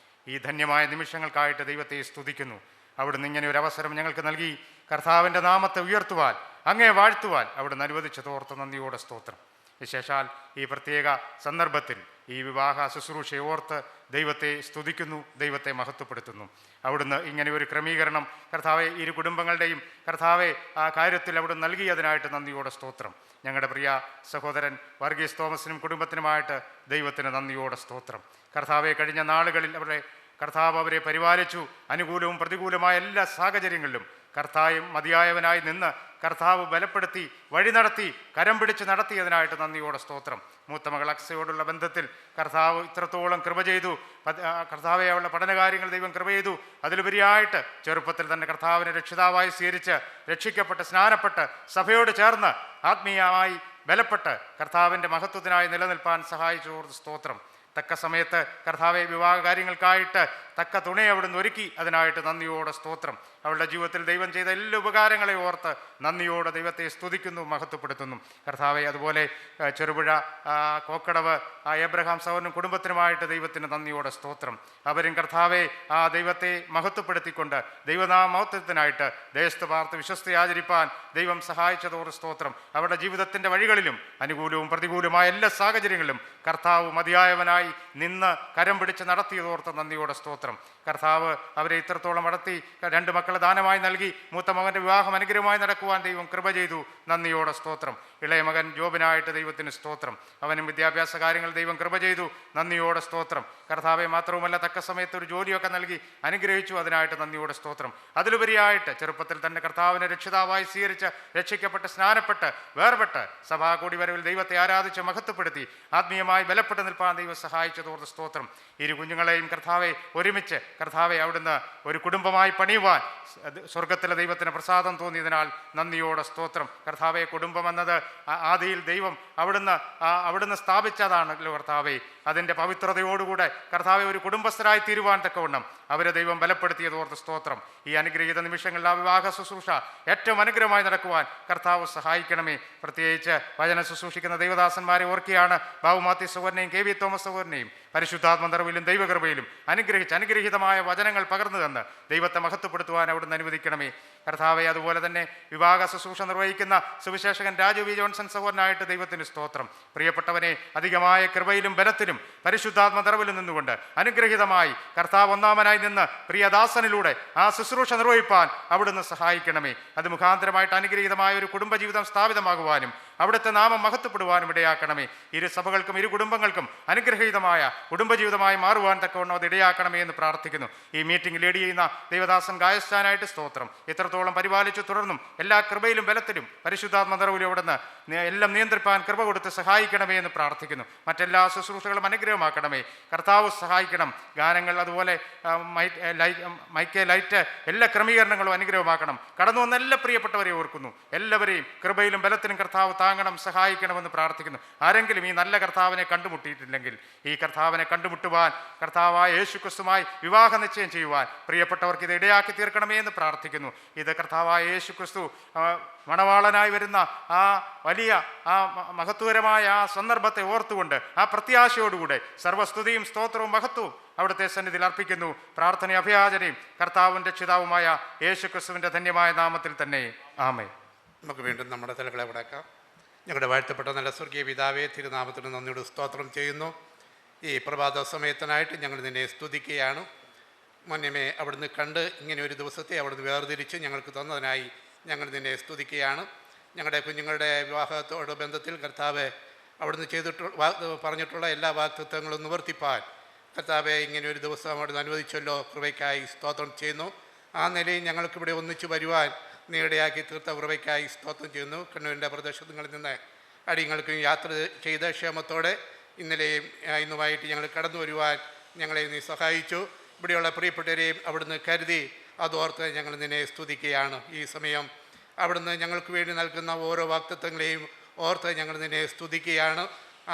ഈ ധന്യമായ നിമിഷങ്ങൾക്കായിട്ട് ദൈവത്തെ സ്തുതിക്കുന്നു. അവിടുന്ന് ഇങ്ങനെ ഒരു അവസരം ഞങ്ങൾക്ക് നൽകി കർത്താവിൻ്റെ നാമത്തെ ഉയർത്തുവാൻ, അങ്ങേ വാഴ്ത്തുവാൻ അവിടുന്ന് അനുവദിച്ചതോർത്ത് നന്ദിയോടെ സ്തോത്രം. വിശേഷാൽ ഈ പ്രത്യേക സന്ദർഭത്തിൽ ഈ വിവാഹ ശുശ്രൂഷയെ ഓർത്ത് ദൈവത്തെ സ്തുതിക്കുന്നു, ദൈവത്തെ മഹത്വപ്പെടുത്തുന്നു. അവിടുന്ന് ഇങ്ങനെ ഒരു ക്രമീകരണം കർത്താവെ ഇരു കുടുംബങ്ങളുടെയും കർത്താവെ ആ കാര്യത്തിൽ അവിടുന്ന് നൽകിയതിനായിട്ട് നന്ദിയോടെ സ്തോത്രം. ഞങ്ങളുടെ പ്രിയ സഹോദരൻ വർഗീസ് തോമസിനും കുടുംബത്തിനുമായിട്ട് ദൈവത്തിന് നന്ദിയോടെ സ്തോത്രം. കർത്താവെ, കഴിഞ്ഞ നാളുകളിൽ കർത്താവ് അവരെ പരിപാലിച്ചു. അനുകൂലവും പ്രതികൂലമായ എല്ലാ സാഹചര്യങ്ങളിലും കർത്താവും മതിയായവനായി നിന്ന് കർത്താവ് ബലപ്പെടുത്തി വഴി നടത്തി കരം പിടിച്ച് നടത്തിയതിനായിട്ട് നന്ദിയോടെ സ്തോത്രം. മൂത്ത മകൾ അക്സയോടുള്ള ബന്ധത്തിൽ കർത്താവ് ഇത്രത്തോളം കൃപ ചെയ്തു. കർത്താവെ, അവളുടെ പഠനകാര്യങ്ങൾ ദൈവം കൃപ ചെയ്തു. അതിലുപരിയായിട്ട് ചെറുപ്പത്തിൽ തന്നെ കർത്താവിനെ രക്ഷിതാവായി സ്വീകരിച്ച് രക്ഷിക്കപ്പെട്ട് സ്നാനപ്പെട്ട് സഭയോട് ചേർന്ന് ആത്മീയമായി ബലപ്പെട്ട് കർത്താവിൻ്റെ മഹത്വത്തിനായി നിലനിൽപ്പാൻ സഹായിച്ചോർത്ത് സ്തോത്രം. തക്ക സമയത്ത് കർത്താവെ വിവാഹ കാര്യങ്ങൾക്കായിട്ട് തക്ക തുണയെ അവിടുന്ന് ഒരുക്കി. അതിനായിട്ട് നന്ദിയോടെ സ്തോത്രം. അവളുടെ ജീവിതത്തിൽ ദൈവം ചെയ്ത എല്ലാ ഉപകാരങ്ങളെ ഓർത്ത് നന്ദിയോടെ ദൈവത്തെ സ്തുതിക്കുന്നു, മഹത്വപ്പെടുത്തുന്നു. കർത്താവെ, അതുപോലെ ചെറുപുഴ കോക്കടവ് എബ്രഹാം സഹോദരനും കുടുംബത്തിനുമായിട്ട് ദൈവത്തിന് നന്ദിയോടെ സ്തോത്രം. അവരും കർത്താവെ ആ ദൈവത്തെ മഹത്വപ്പെടുത്തിക്കൊണ്ട് ദൈവനാമഹത്വത്തിനായിട്ട് ദേശത്ത് പാർത്ത് വിശ്വസ്തയാചരിപ്പാൻ ദൈവം സഹായിച്ചതോട് സ്തോത്രം. അവരുടെ ജീവിതത്തിൻ്റെ വഴികളിലും അനുകൂലവും പ്രതികൂലമായ എല്ലാ സാഹചര്യങ്ങളിലും കർത്താവ് മതിയായവനായി നിന്ന് കരം പിടിച്ച് നടത്തിയതോർത്ത് നന്ദിയോടെ സ്തോത്രം. കർത്താവ് അവരെ ഇത്രത്തോളം നടത്തി 2 മക്കളെ ദാനമായി നൽകി. മൂത്ത മകൻ്റെ വിവാഹം അനുഗ്രഹമായി നടക്കുവാൻ ദൈവം കൃപ ചെയ്തു. നന്ദിയോടെ സ്തോത്രം. ഇളയ മകൻ ജോബിനായിട്ട് ദൈവത്തിന് സ്തോത്രം. അവനും വിദ്യാഭ്യാസ കാര്യങ്ങൾ ദൈവം കൃപ ചെയ്തു. നന്ദിയോടെ സ്തോത്രം. കർത്താവെ, മാത്രവുമല്ല തക്ക സമയത്ത് ഒരു ജോലിയൊക്കെ നൽകി അനുഗ്രഹിച്ചു. അതിനായിട്ട് നന്ദിയോടെ സ്തോത്രം. അതിലുപരിയായിട്ട് ചെറുപ്പത്തിൽ തന്നെ കർത്താവിനെ രക്ഷിതാവായി സ്വീകരിച്ച് രക്ഷിക്കപ്പെട്ട് സ്നാനപ്പെട്ട് വേർപെട്ട് സഭാ കൂടി വരവിൽ ദൈവത്തെ ആരാധിച്ച് മഹത്വപ്പെടുത്തി ആത്മീയമായി ബലപ്പെട്ട് നിൽപ്പാൻ ദൈവം സഹായിച്ചതോർത്ത് സ്തോത്രം. ഇരു കുഞ്ഞുങ്ങളെയും കർത്താവെ ഒരുമിച്ച് കർത്താവെ അവിടുന്ന് ഒരു കുടുംബമായി പണിയുവാൻ സ്വർഗത്തിലെ ദൈവത്തിന് പ്രസാദം തോന്നിയതിനാൽ നന്ദിയോടെ സ്തോത്രം. കർത്താവെ, കുടുംബം എന്നത് ആദിയിൽ ദൈവം അവിടുന്ന് സ്ഥാപിച്ചതാണല്ലോ കർത്താവെ. അതിൻ്റെ പവിത്രതയോടുകൂടെ കർത്താവെ ഒരു കുടുംബസ്ഥരായി തീരുവാൻ തക്കവണ്ണം അവരെ ദൈവം ബലപ്പെടുത്തിയതോർത്ത് സ്തോത്രം. ഈ അനുഗ്രഹീത നിമിഷങ്ങളിൽ ആ വിവാഹ ശുശ്രൂഷ ഏറ്റവും അനുഗ്രഹമായി നടക്കുവാൻ കർത്താവ് സഹായിക്കണമേ. പ്രത്യേകിച്ച് വചന ശുശ്രൂഷിക്കുന്ന ദൈവദാസന്മാരെ ഓർക്കുകയാണ്. ബാബുമാത്തി സഹോദരനെയും കെ വി തോമസ് സഹോദരനെയും പരിശുദ്ധാത്മ നിറവിലും ദൈവകൃപയിലും അനുഗ്രഹിതമായ വചനങ്ങൾ പകർന്നു തന്ന് ദൈവത്തെ മഹത്വപ്പെടുത്തുവാൻ അവിടുന്ന് അനുവദിക്കണമേ കർത്താവെ. അതുപോലെ തന്നെ വിവാഹ ശുശ്രൂഷ നിർവഹിക്കുന്ന സുവിശേഷകൻ രാജു വി ജോൺസൺ സഹോദരനായിട്ട് ദൈവത്തിന് സ്തോത്രം. പ്രിയപ്പെട്ടവനെ, അധികമായ കൃപയിലും ബലത്തിലും പരിശുദ്ധാത്മ നിറവിലും നിന്നുകൊണ്ട് അനുഗ്രഹീതമായി കർത്താവ് ഒന്നാമനായി നിന്ന് പ്രിയദാസനിലൂടെ ആ ശുശ്രൂഷ നിർവഹിപ്പാൻ അവിടുന്ന് സഹായിക്കണമേ. അത് മുഖാന്തരമായിട്ട് അനുഗ്രഹീതമായ ഒരു കുടുംബജീവിതം സ്ഥാപിതമാകുവാനും അവിടുത്തെ നാമം മഹത്വപ്പെടുവാനും ഇടയാക്കണമേ. ഇരു സഭകൾക്കും ഇരു കുടുംബങ്ങൾക്കും അനുഗ്രഹീതമായ കുടുംബജീവിതമായി മാറുവാൻ തക്കവണ്ണം അത് ഇടയാക്കണമേ എന്ന് പ്രാർത്ഥിക്കുന്നു. ഈ മീറ്റിംഗ് ലീഡ് ചെയ്യുന്ന ദൈവദാസൻ ഗായസ്ഥാനായിട്ട് സ്തോത്രം. ഇത്രത്തോളം പരിപാലിച്ചു തുടർന്നും എല്ലാ കൃപയിലും ബലത്തിലും പരിശുദ്ധാത്മ നിറവിലും അവിടുന്ന് എല്ലാം നിയന്ത്രിപ്പാൻ കൃപ കൊടുത്ത് സഹായിക്കണമേ എന്ന് പ്രാർത്ഥിക്കുന്നു. മറ്റെല്ലാ ശുശ്രൂഷകളും അനുഗ്രഹമാക്കണമേ. കർത്താവ് സഹായിക്കണം. ഗാനങ്ങൾ അതുപോലെ മൈക്ക് ലൈറ്റ് എല്ലാ ക്രമീകരണങ്ങളും അനുഗ്രഹമാക്കണം. കടന്നു വന്ന എല്ലാ പ്രിയപ്പെട്ടവരെ ഓർക്കുന്നു. എല്ലാവരെയും കൃപയിലും ബലത്തിലും കർത്താവ് താങ്ങണം, സഹായിക്കണമെന്ന് പ്രാർത്ഥിക്കുന്നു. ആരെങ്കിലും ഈ നല്ല കർത്താവിനെ കണ്ടുമുട്ടിയിട്ടില്ലെങ്കിൽ ഈ കർത്താവിനെ കണ്ടുമുട്ടുവാൻ കർത്താവായ യേശു ക്രിസ്തുമായി വിവാഹ നിശ്ചയം ചെയ്യുവാൻ പ്രിയപ്പെട്ടവർക്ക് ഇത് ഇടയാക്കി തീർക്കണമേ എന്ന് പ്രാർത്ഥിക്കുന്നു. ഇത് കർത്താവായ യേശു ക്രിസ്തു മണവാളനായി വരുന്ന ആ വലിയ ആ മഹത്വകരമായ ആ സന്ദർഭത്തെ ഓർത്തുകൊണ്ട് ആ പ്രത്യാശയോടുകൂടെ സർവസ്തുതിയും സ്തോത്രവും മഹത്വവും അവിടുത്തെ സന്നിധിയിൽ അർപ്പിക്കുന്നു. പ്രാർത്ഥനയും അഭയാചനയും കർത്താവും രക്ഷിതാവുമായ യേശു ക്രിസ്തുവിൻ്റെ ധന്യമായ നാമത്തിൽ തന്നെ ആമേൻ. നമുക്ക് വീണ്ടും നമ്മുടെ തലകളെ വടക്കാം. ഞങ്ങളുടെ വാഴ്ത്തപ്പെട്ട നല്ല സ്വർഗീയ പിതാവേ, തിരുനാമത്തിന് നന്ദിയോട് സ്തോത്രം ചെയ്യുന്നു. ഈ പ്രഭാത സമയത്തിനായിട്ട് ഞങ്ങൾ നിന്നെ സ്തുതിക്കുകയാണ്. മുന്നമേ അവിടുന്ന് കണ്ട് ഇങ്ങനെ ഒരു ദിവസത്തെ അവിടുന്ന് വേർതിരിച്ച് ഞങ്ങൾക്ക് തന്നതിനായി ഞങ്ങൾ നിന്നെ സ്തുതിക്കുകയാണ്. ഞങ്ങളുടെ കുഞ്ഞുങ്ങളുടെ വിവാഹത്തോട് ബന്ധത്തിൽ കർത്താവ് അവിടുന്ന് പറഞ്ഞിട്ടുള്ള എല്ലാ വാഗ്ദത്തങ്ങളും നിവർത്തിപ്പാൻ കർത്താവെ ഇങ്ങനെ ഒരു ദിവസം അവിടുന്ന് അനുവദിച്ചല്ലോ. കൃപയ്ക്കായി സ്തോത്രം ചെയ്യുന്നു. ആ നിലയിൽ ഞങ്ങൾക്കിവിടെ ഒന്നിച്ചു വരുവാൻ നീ ഇടയാക്കി തീർത്ത കൃപയ്ക്കായി സ്തോത്രം ചെയ്യുന്നു. കണ്ണൂരിൻ്റെ പ്രദേശങ്ങളിൽ നിന്ന് അടിയങ്ങൾക്കും യാത്ര ചെയ്ത് ക്ഷേമത്തോടെ ഇന്നലെയും ഇന്നുമായിട്ട് ഞങ്ങൾ കടന്നു വരുവാൻ ഞങ്ങളെ നീ സഹായിച്ചു. ഇവിടെയുള്ള പ്രിയപ്പെട്ടവരെയും അവിടുന്ന് കരുതി അതോർത്ത് ഞങ്ങൾ നിന്നെ സ്തുതിക്കുകയാണ്. ഈ സമയം അവിടുന്ന് ഞങ്ങൾക്ക് വേണ്ടി നൽകുന്ന ഓരോ വാഗ്ദത്തങ്ങളെയും ഓർത്ത് ഞങ്ങൾ നിന്നെ സ്തുതിക്കുകയാണ്.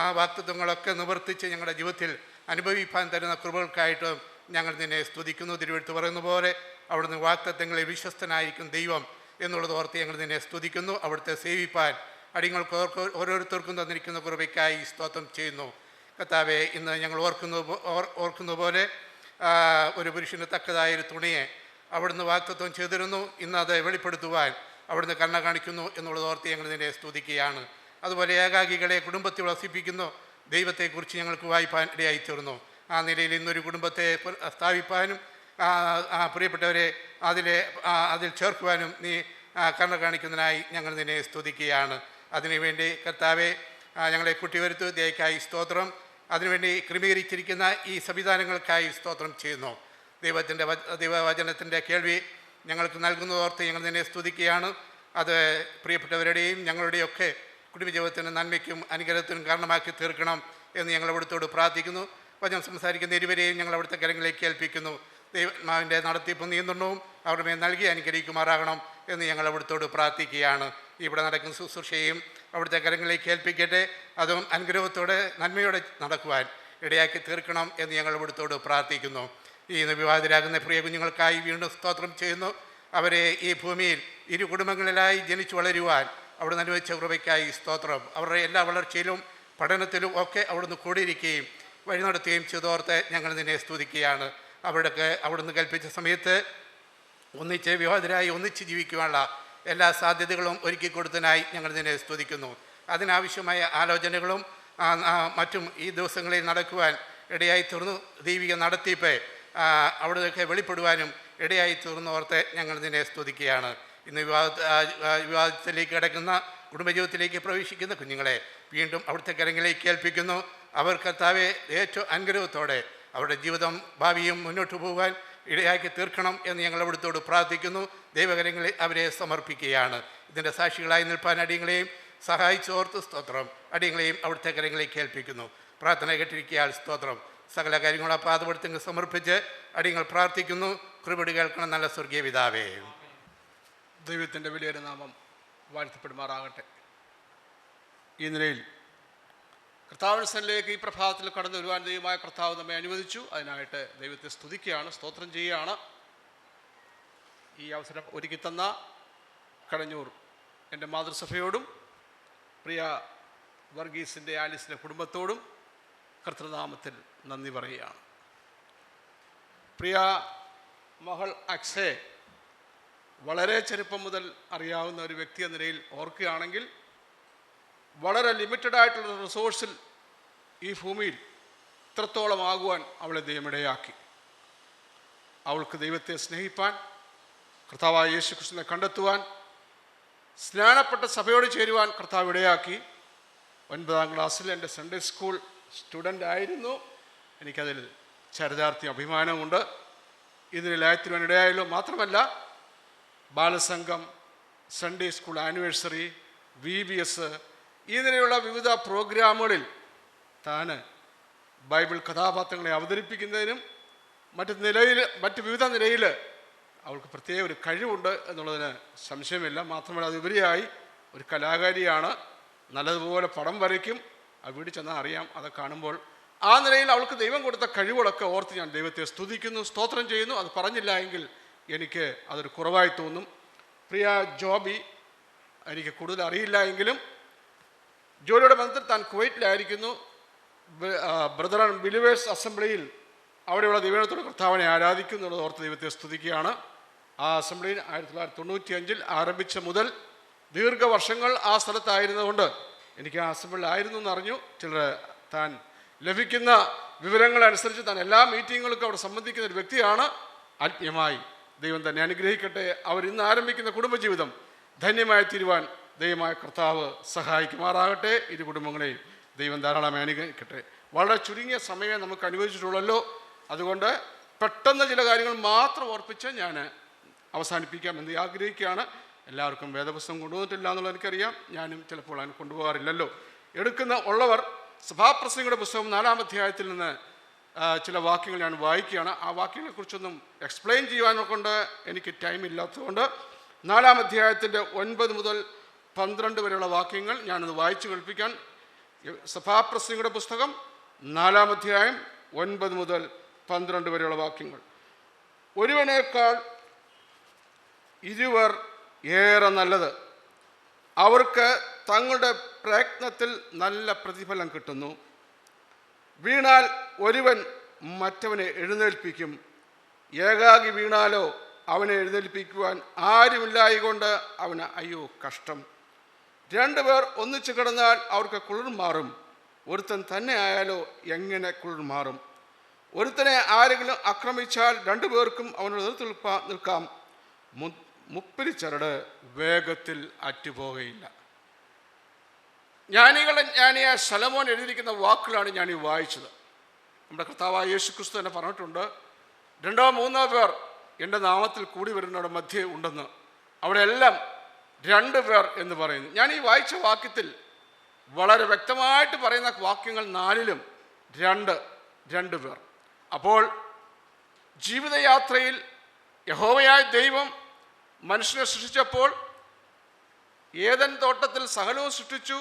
ആ വാഗ്ദത്തങ്ങളൊക്കെ നിവർത്തിച്ച് ഞങ്ങളുടെ ജീവിതത്തിൽ അനുഭവിപ്പാൻ തരുന്ന കൃപകൾക്കായിട്ടും ഞങ്ങൾ നിന്നെ സ്തുതിക്കുന്നു. തിരുവെഴുത്ത് പറയുന്ന പോലെ അവിടുന്ന് വാഗ്ദത്തങ്ങളിൽ വിശ്വസ്തനായിരിക്കും ദൈവം എന്നുള്ളത് ഓർത്ത് ഞങ്ങൾ നിന്നെ സ്തുതിക്കുന്നു. അവിടുത്തെ സേവിപ്പാൻ അടിയങ്ങൾക്ക് ഓരോരുത്തർക്കും തന്നിരിക്കുന്ന കൃപയ്ക്കായി സ്തോത്രം ചെയ്യുന്നു. കർത്താവേ, ഇന്ന് ഞങ്ങൾ ഓർക്കുന്ന പോലെ ഒരു പുരുഷന് തക്കതായൊരു തുണിയെ അവിടുന്ന് വാഗ്ദത്തം ചെയ്തിരുന്നു. ഇന്ന് അത് വെളിപ്പെടുത്തുവാൻ അവിടുന്ന് കരുണ കാണിക്കുന്നു എന്നുള്ളത് ഓർത്ത് ഞങ്ങൾ നിന്നെ സ്തുതിക്കുകയാണ്. അതുപോലെ ഏകാഗികളെ കുടുംബത്തിൽ വസിപ്പിക്കുന്നു ദൈവത്തെക്കുറിച്ച് ഞങ്ങൾക്ക് വായിപ്പാൻ ഇടയായിത്തീർന്നു. ആ നിലയിൽ ഇന്നൊരു കുടുംബത്തെ സ്ഥാപിപ്പാനും പ്രിയപ്പെട്ടവരെ അതിൽ ചേർക്കുവാനും നീ കരുണ കാണിക്കുന്നതിനായി ഞങ്ങൾ നിന്നെ സ്തുതിക്കുകയാണ്. അതിനുവേണ്ടി കർത്താവെ ഞങ്ങളെ കൂട്ടിവരുത്തു ദയക്കായി സ്തോത്രം. അതിനുവേണ്ടി ക്രമീകരിച്ചിരിക്കുന്ന ഈ സംവിധാനങ്ങൾക്കായി സ്തോത്രം ചെയ്യുന്നു. ദൈവവചനത്തിൻ്റെ കേൾവി ഞങ്ങൾക്ക് നൽകുന്നതോർത്ത് ഞങ്ങൾ നിന്നെ സ്തുതിക്കുകയാണ്. അത് പ്രിയപ്പെട്ടവരുടെയും ഞങ്ങളുടെയൊക്കെ കുടുംബജീവിതത്തിന് നന്മയ്ക്കും അനുഗ്രഹത്തിനും കാരണമാക്കി തീർക്കണം എന്ന് ഞങ്ങൾ അവിടുത്തോട് പ്രാർത്ഥിക്കുന്നു. വചനം സംസാരിക്കുന്ന ഇരുവരെയും ഞങ്ങൾ അവിടുത്തെ കരങ്ങളിലേക്ക് ഏൽപ്പിക്കുന്നു. ദൈവമാവിൻ്റെ നടത്തിപ്പും നിയന്ത്രണവും അവരുടെ മേൽ നൽകി അനുഗ്രഹിക്കുമാറാകണം എന്ന് ഞങ്ങൾ അവിടുത്തോട് പ്രാർത്ഥിക്കുകയാണ്. ഇവിടെ നടക്കുന്ന ശുശ്രൂഷയും അവിടുത്തെ കരങ്ങളിലേക്ക് ഏൽപ്പിക്കട്ടെ. അതും അനുഗ്രഹത്തോടെ നന്മയോടെ നടക്കുവാൻ ഇടയാക്കി തീർക്കണം എന്ന് ഞങ്ങൾ അവിടുത്തോട് പ്രാർത്ഥിക്കുന്നു. ഈ വിവാഹിതരാകുന്ന പ്രിയ കുഞ്ഞുങ്ങൾക്കായി വീണ്ടും സ്തോത്രം ചെയ്യുന്നു. അവരെ ഈ ഭൂമിയിൽ ഇരു കുടുംബങ്ങളിലായി ജനിച്ചു വളരുവാൻ അവിടുന്ന് അനുവദിച്ച കൃപയ്ക്കായി സ്തോത്രം. അവരുടെ എല്ലാ വളർച്ചയിലും പഠനത്തിലും ഒക്കെ അവിടുന്ന് കൂടിയിരിക്കുകയും വഴി നടത്തുകയും ചെയ്തോർത്ത് ഞങ്ങൾ നിന്നെ സ്തുതിക്കുകയാണ്. അവിടുന്ന് കൽപ്പിച്ച സമയത്ത് ഒന്നിച്ച് വിവാഹിതരായി ഒന്നിച്ച് ജീവിക്കുവാനുള്ള എല്ലാ സാധ്യതകളും ഒരുക്കി കൊടുത്തതിനായി ഞങ്ങൾ നിന്നെ സ്തുതിക്കുന്നു. അതിനാവശ്യമായ ആലോചനകളും മറ്റും ഈ ദിവസങ്ങളിൽ നടക്കുവാൻ ഇടയായി തീർന്നു. ദൈവിക നടത്തിപ്പ് അവിടുന്നൊക്കെ വെളിപ്പെടുവാനും ഇടയായി തീർന്നോർത്ത് ഞങ്ങൾ നിന്നെ സ്തുതിക്കുകയാണ്. ഇന്ന് വിവാഹത്തിലേക്ക് കിടക്കുന്ന കുടുംബജീവിതത്തിലേക്ക് പ്രവേശിക്കുന്ന കുഞ്ഞുങ്ങളെ വീണ്ടും അവിടുത്തെ കരങ്ങളിലേക്ക് ഏൽപ്പിക്കുന്നു. അവർ കർത്താവെ ഏറ്റവും അനുഗ്രഹത്തോടെ അവരുടെ ജീവിതം ഭാവിയും മുന്നോട്ട് പോകാൻ ഇടയാക്കി തീർക്കണം എന്ന് ഞങ്ങൾ അവിടുത്തോട് പ്രാർത്ഥിക്കുന്നു. ദൈവകരങ്ങളിൽ അവരെ സമർപ്പിക്കുകയാണ്. ഇതിൻ്റെ സാക്ഷികളായി നിൽപ്പാൻ അടിയങ്ങളെയും സഹായിച്ചോർത്ത് സ്തോത്രം. അടിയങ്ങളെയും അവിടുത്തെ കരങ്ങളിലേക്ക് ഏൽപ്പിക്കുന്നു. പ്രാർത്ഥന കേട്ടിരിക്കാൻ സ്തോത്രം. സകല കാര്യങ്ങളും ആ പാദപടുത്തങ്ങൾ സമർപ്പിച്ച് അടിയങ്ങൾ പ്രാർത്ഥിക്കുന്നു. കൃപടി കേൾക്കണം നല്ല സ്വർഗീയ പിതാവേ. ദൈവത്തിൻ്റെ വലിയൊരു നാമം വാഴ്ത്തപ്പെടുമാറാകട്ടെ. ഈ നിലയിൽ കർത്താവിൻ്റെ സന്നിധിയിലേക്ക് ഈ പ്രഭാതത്തിൽ കടന്നു വരുവാൻ ദൈവമായ കർത്താവ് നമ്മെ അനുവദിച്ചു. അതിനായിട്ട് ദൈവത്തെ സ്തുതിക്കുകയാണ്, സ്തോത്രം ചെയ്യുകയാണ്. ഈ അവസരം ഒരുക്കി തന്ന കടഞ്ഞൂർ എൻ്റെ മാതൃസഭയോടും പ്രിയ വർഗീസിൻ്റെ ആലിസിൻ്റെ കുടുംബത്തോടും കർത്തൃനാമത്തിൽ നന്ദി പറയുകയാണ്. പ്രിയ മകൾ അക്സയെ വളരെ ചെറുപ്പം മുതൽ അറിയാവുന്ന ഒരു വ്യക്തി എന്ന നിലയിൽ ഓർക്കുകയാണെങ്കിൽ വളരെ ലിമിറ്റഡായിട്ടുള്ള റിസോഴ്സിൽ ഈ ഭൂമിയിൽ ഇത്രത്തോളം ആകുവാൻ അവളെ ദൈവമിടയാക്കി. അവൾക്ക് ദൈവത്തെ സ്നേഹിപ്പാൻ, കർത്താവായ യേശു ക്രിസ്തുവിനെ കണ്ടെത്തുവാൻ, സ്നാനപ്പെട്ട സഭയോട് ചേരുവാൻ കർത്താവ് ഇടയാക്കി. 9ാം ക്ലാസ്സിൽ എൻ്റെ സൺഡേ സ്കൂൾ സ്റ്റുഡൻ്റ് ആയിരുന്നു. എനിക്കതിൽ ചരിതാർത്ഥ്യം അഭിമാനമുണ്ട്. ഇതിലായിത്തീരുവാൻ ഇടയായല്ലോ. മാത്രമല്ല Balasangham, Sunday school anniversary, VBS ഈ നിലയിലുള്ള വിവിധ പ്രോഗ്രാമുകളിൽ താൻ ബൈബിൾ കഥാപാത്രങ്ങളെ അവതരിപ്പിക്കുന്നതിനും മറ്റ് വിവിധ നിലയിൽ അവൾക്ക് പ്രത്യേക ഒരു കഴിവുണ്ട് എന്നുള്ളതിന് സംശയമില്ല. മാത്രമല്ല അതുപരിയായി ഒരു കലാകാരിയാണ്. നല്ലതുപോലെ പടം വരയ്ക്കും. ആ വീട്ടിൽ ചെന്നാൽ അറിയാം അത് കാണുമ്പോൾ. ആ നിലയിൽ അവൾക്ക് ദൈവം കൊടുത്ത കഴിവുകളൊക്കെ ഓർത്ത് ഞാൻ ദൈവത്തെ സ്തുതിക്കുന്നു, സ്തോത്രം ചെയ്യുന്നു. അത് പറഞ്ഞില്ല എങ്കിൽ എനിക്ക് അതൊരു കുറവായി തോന്നും. പ്രിയ ജോബി, എനിക്ക് കൂടുതൽ അറിയില്ല എങ്കിലും ജോലിയുടെ ബന്ധത്തിൽ താൻ കുവൈറ്റിലായിരിക്കുന്നു. ബ്രദർ ആൻഡ് ബിലീവേഴ്സ് അസംബ്ലിയിൽ അവിടെയുള്ള ദൈവത്തോട് കർത്താവിനെ ആരാധിക്കും എന്നുള്ളത് ഓർത്ത് ദൈവത്തെ സ്തുതിക്കുകയാണ്. ആ അസംബ്ലിയിൽ 1995 ആരംഭിച്ച മുതൽ ദീർഘവർഷങ്ങൾ ആ സ്ഥലത്തായിരുന്നതുകൊണ്ട് എനിക്ക് ആ അസംബ്ലിയിലായിരുന്നു എന്നറിഞ്ഞു. ചിലർ താൻ ലഭിക്കുന്ന വിവരങ്ങളനുസരിച്ച് താൻ എല്ലാ മീറ്റിങ്ങുകൾക്കും അവിടെ സംബന്ധിക്കുന്ന ഒരു വ്യക്തിയാണ്. ആത്മീയമായി ദൈവം തന്നെ അനുഗ്രഹിക്കട്ടെ. അവർ ഇന്ന് ആരംഭിക്കുന്ന കുടുംബജീവിതം ധന്യമായി തീരുവാൻ ദൈവമായ കർത്താവ് സഹായിക്കുമാറാകട്ടെ. ഇരു കുടുംബങ്ങളെയും ദൈവം ധാരാളമായി അനുഗ്രഹിക്കട്ടെ. വളരെ ചുരുങ്ങിയ സമയമേ നമുക്ക് അനുവദിച്ചിട്ടുള്ളല്ലോ. അതുകൊണ്ട് പെട്ടെന്ന് ചില കാര്യങ്ങൾ മാത്രം ഓർപ്പിച്ച് ഞാൻ അവസാനിപ്പിക്കാമെന്ന് ആഗ്രഹിക്കുകയാണ്. എല്ലാവർക്കും വേദപുസ്തകം കൊണ്ടുവന്നിട്ടില്ല എന്നുള്ളത് എനിക്കറിയാം. ഞാനും ചിലപ്പോൾ അതിന് കൊണ്ടുപോകാറില്ലല്ലോ. ഉള്ളവർ സഭാപ്രസംഗിയുടെ പുസ്തകം 4-ാം അധ്യായത്തിൽ നിന്ന് ചില വാക്യങ്ങൾ ഞാൻ വായിക്കുകയാണ്. ആ വാക്യങ്ങളെക്കുറിച്ചൊന്നും എക്സ്പ്ലെയിൻ ചെയ്യാനെ കൊണ്ട് എനിക്ക് ടൈം ഇല്ലാത്തതുകൊണ്ട് 4-ാം അധ്യായത്തിൻ്റെ 9 മുതൽ 12 വരെയുള്ള വാക്യങ്ങൾ ഞാനത് വായിച്ചു കേൾപ്പിക്കാൻ. സഭാപ്രസംഗിയുടെ പുസ്തകം 4-ാം അധ്യായം 9 മുതൽ 12 വരെയുള്ള വാക്യങ്ങൾ. ഒരുവനേക്കാൾ ഇരുവർ ഏറെ നല്ലത്, അവർക്ക് തങ്ങളുടെ പ്രയത്നത്തിൽ നല്ല പ്രതിഫലം കിട്ടുന്നു. വീണാൽ ഒരുവൻ മറ്റവനെ എഴുന്നേൽപ്പിക്കും, ഏകാകി വീണാലോ അവനെ എഴുന്നേൽപ്പിക്കുവാൻ ആരുമില്ലായകൊണ്ട് അവന് അയ്യോ കഷ്ടം. 2 പേർ ഒന്നിച്ചു കിടന്നാൽ അവർക്ക് കുളിർ മാറും, ഒരുത്തൻ തന്നെ ആയാലോ എങ്ങനെ കുളിർ മാറും? ഒരുത്തനെ ആരെങ്കിലും ആക്രമിച്ചാൽ 2 പേർക്കും അവനോട് എതിർത്ത് നിൽക്കാം. മുപ്പിരി ചരട് വേഗത്തിൽ അറ്റുപോകയില്ല. ജ്ഞാനിയായ ശലോമോൻ എഴുതിയിരിക്കുന്ന വാക്കുകളാണ് ഞാൻ ഈ വായിച്ചത്. നമ്മുടെ കർത്താവായ യേശു ക്രിസ്തു തന്നെ പറഞ്ഞിട്ടുണ്ട്, 2-3 പേർ എൻ്റെ നാമത്തിൽ കൂടി വരുന്നവരുടെ മധ്യേ ഉണ്ടെന്ന്. അവിടെ എല്ലാം 2 പേർ എന്ന് പറയുന്നു. ഞാൻ ഈ വായിച്ച വാക്യത്തിൽ വളരെ വ്യക്തമായിട്ട് പറയുന്ന വാക്യങ്ങൾ 4-ലും 2 പേർ. അപ്പോൾ ജീവിതയാത്രയിൽ യഹോവയായ ദൈവം മനുഷ്യനെ സൃഷ്ടിച്ചപ്പോൾ ഏദൻ തോട്ടത്തിൽ സകലവും സൃഷ്ടിച്ചു.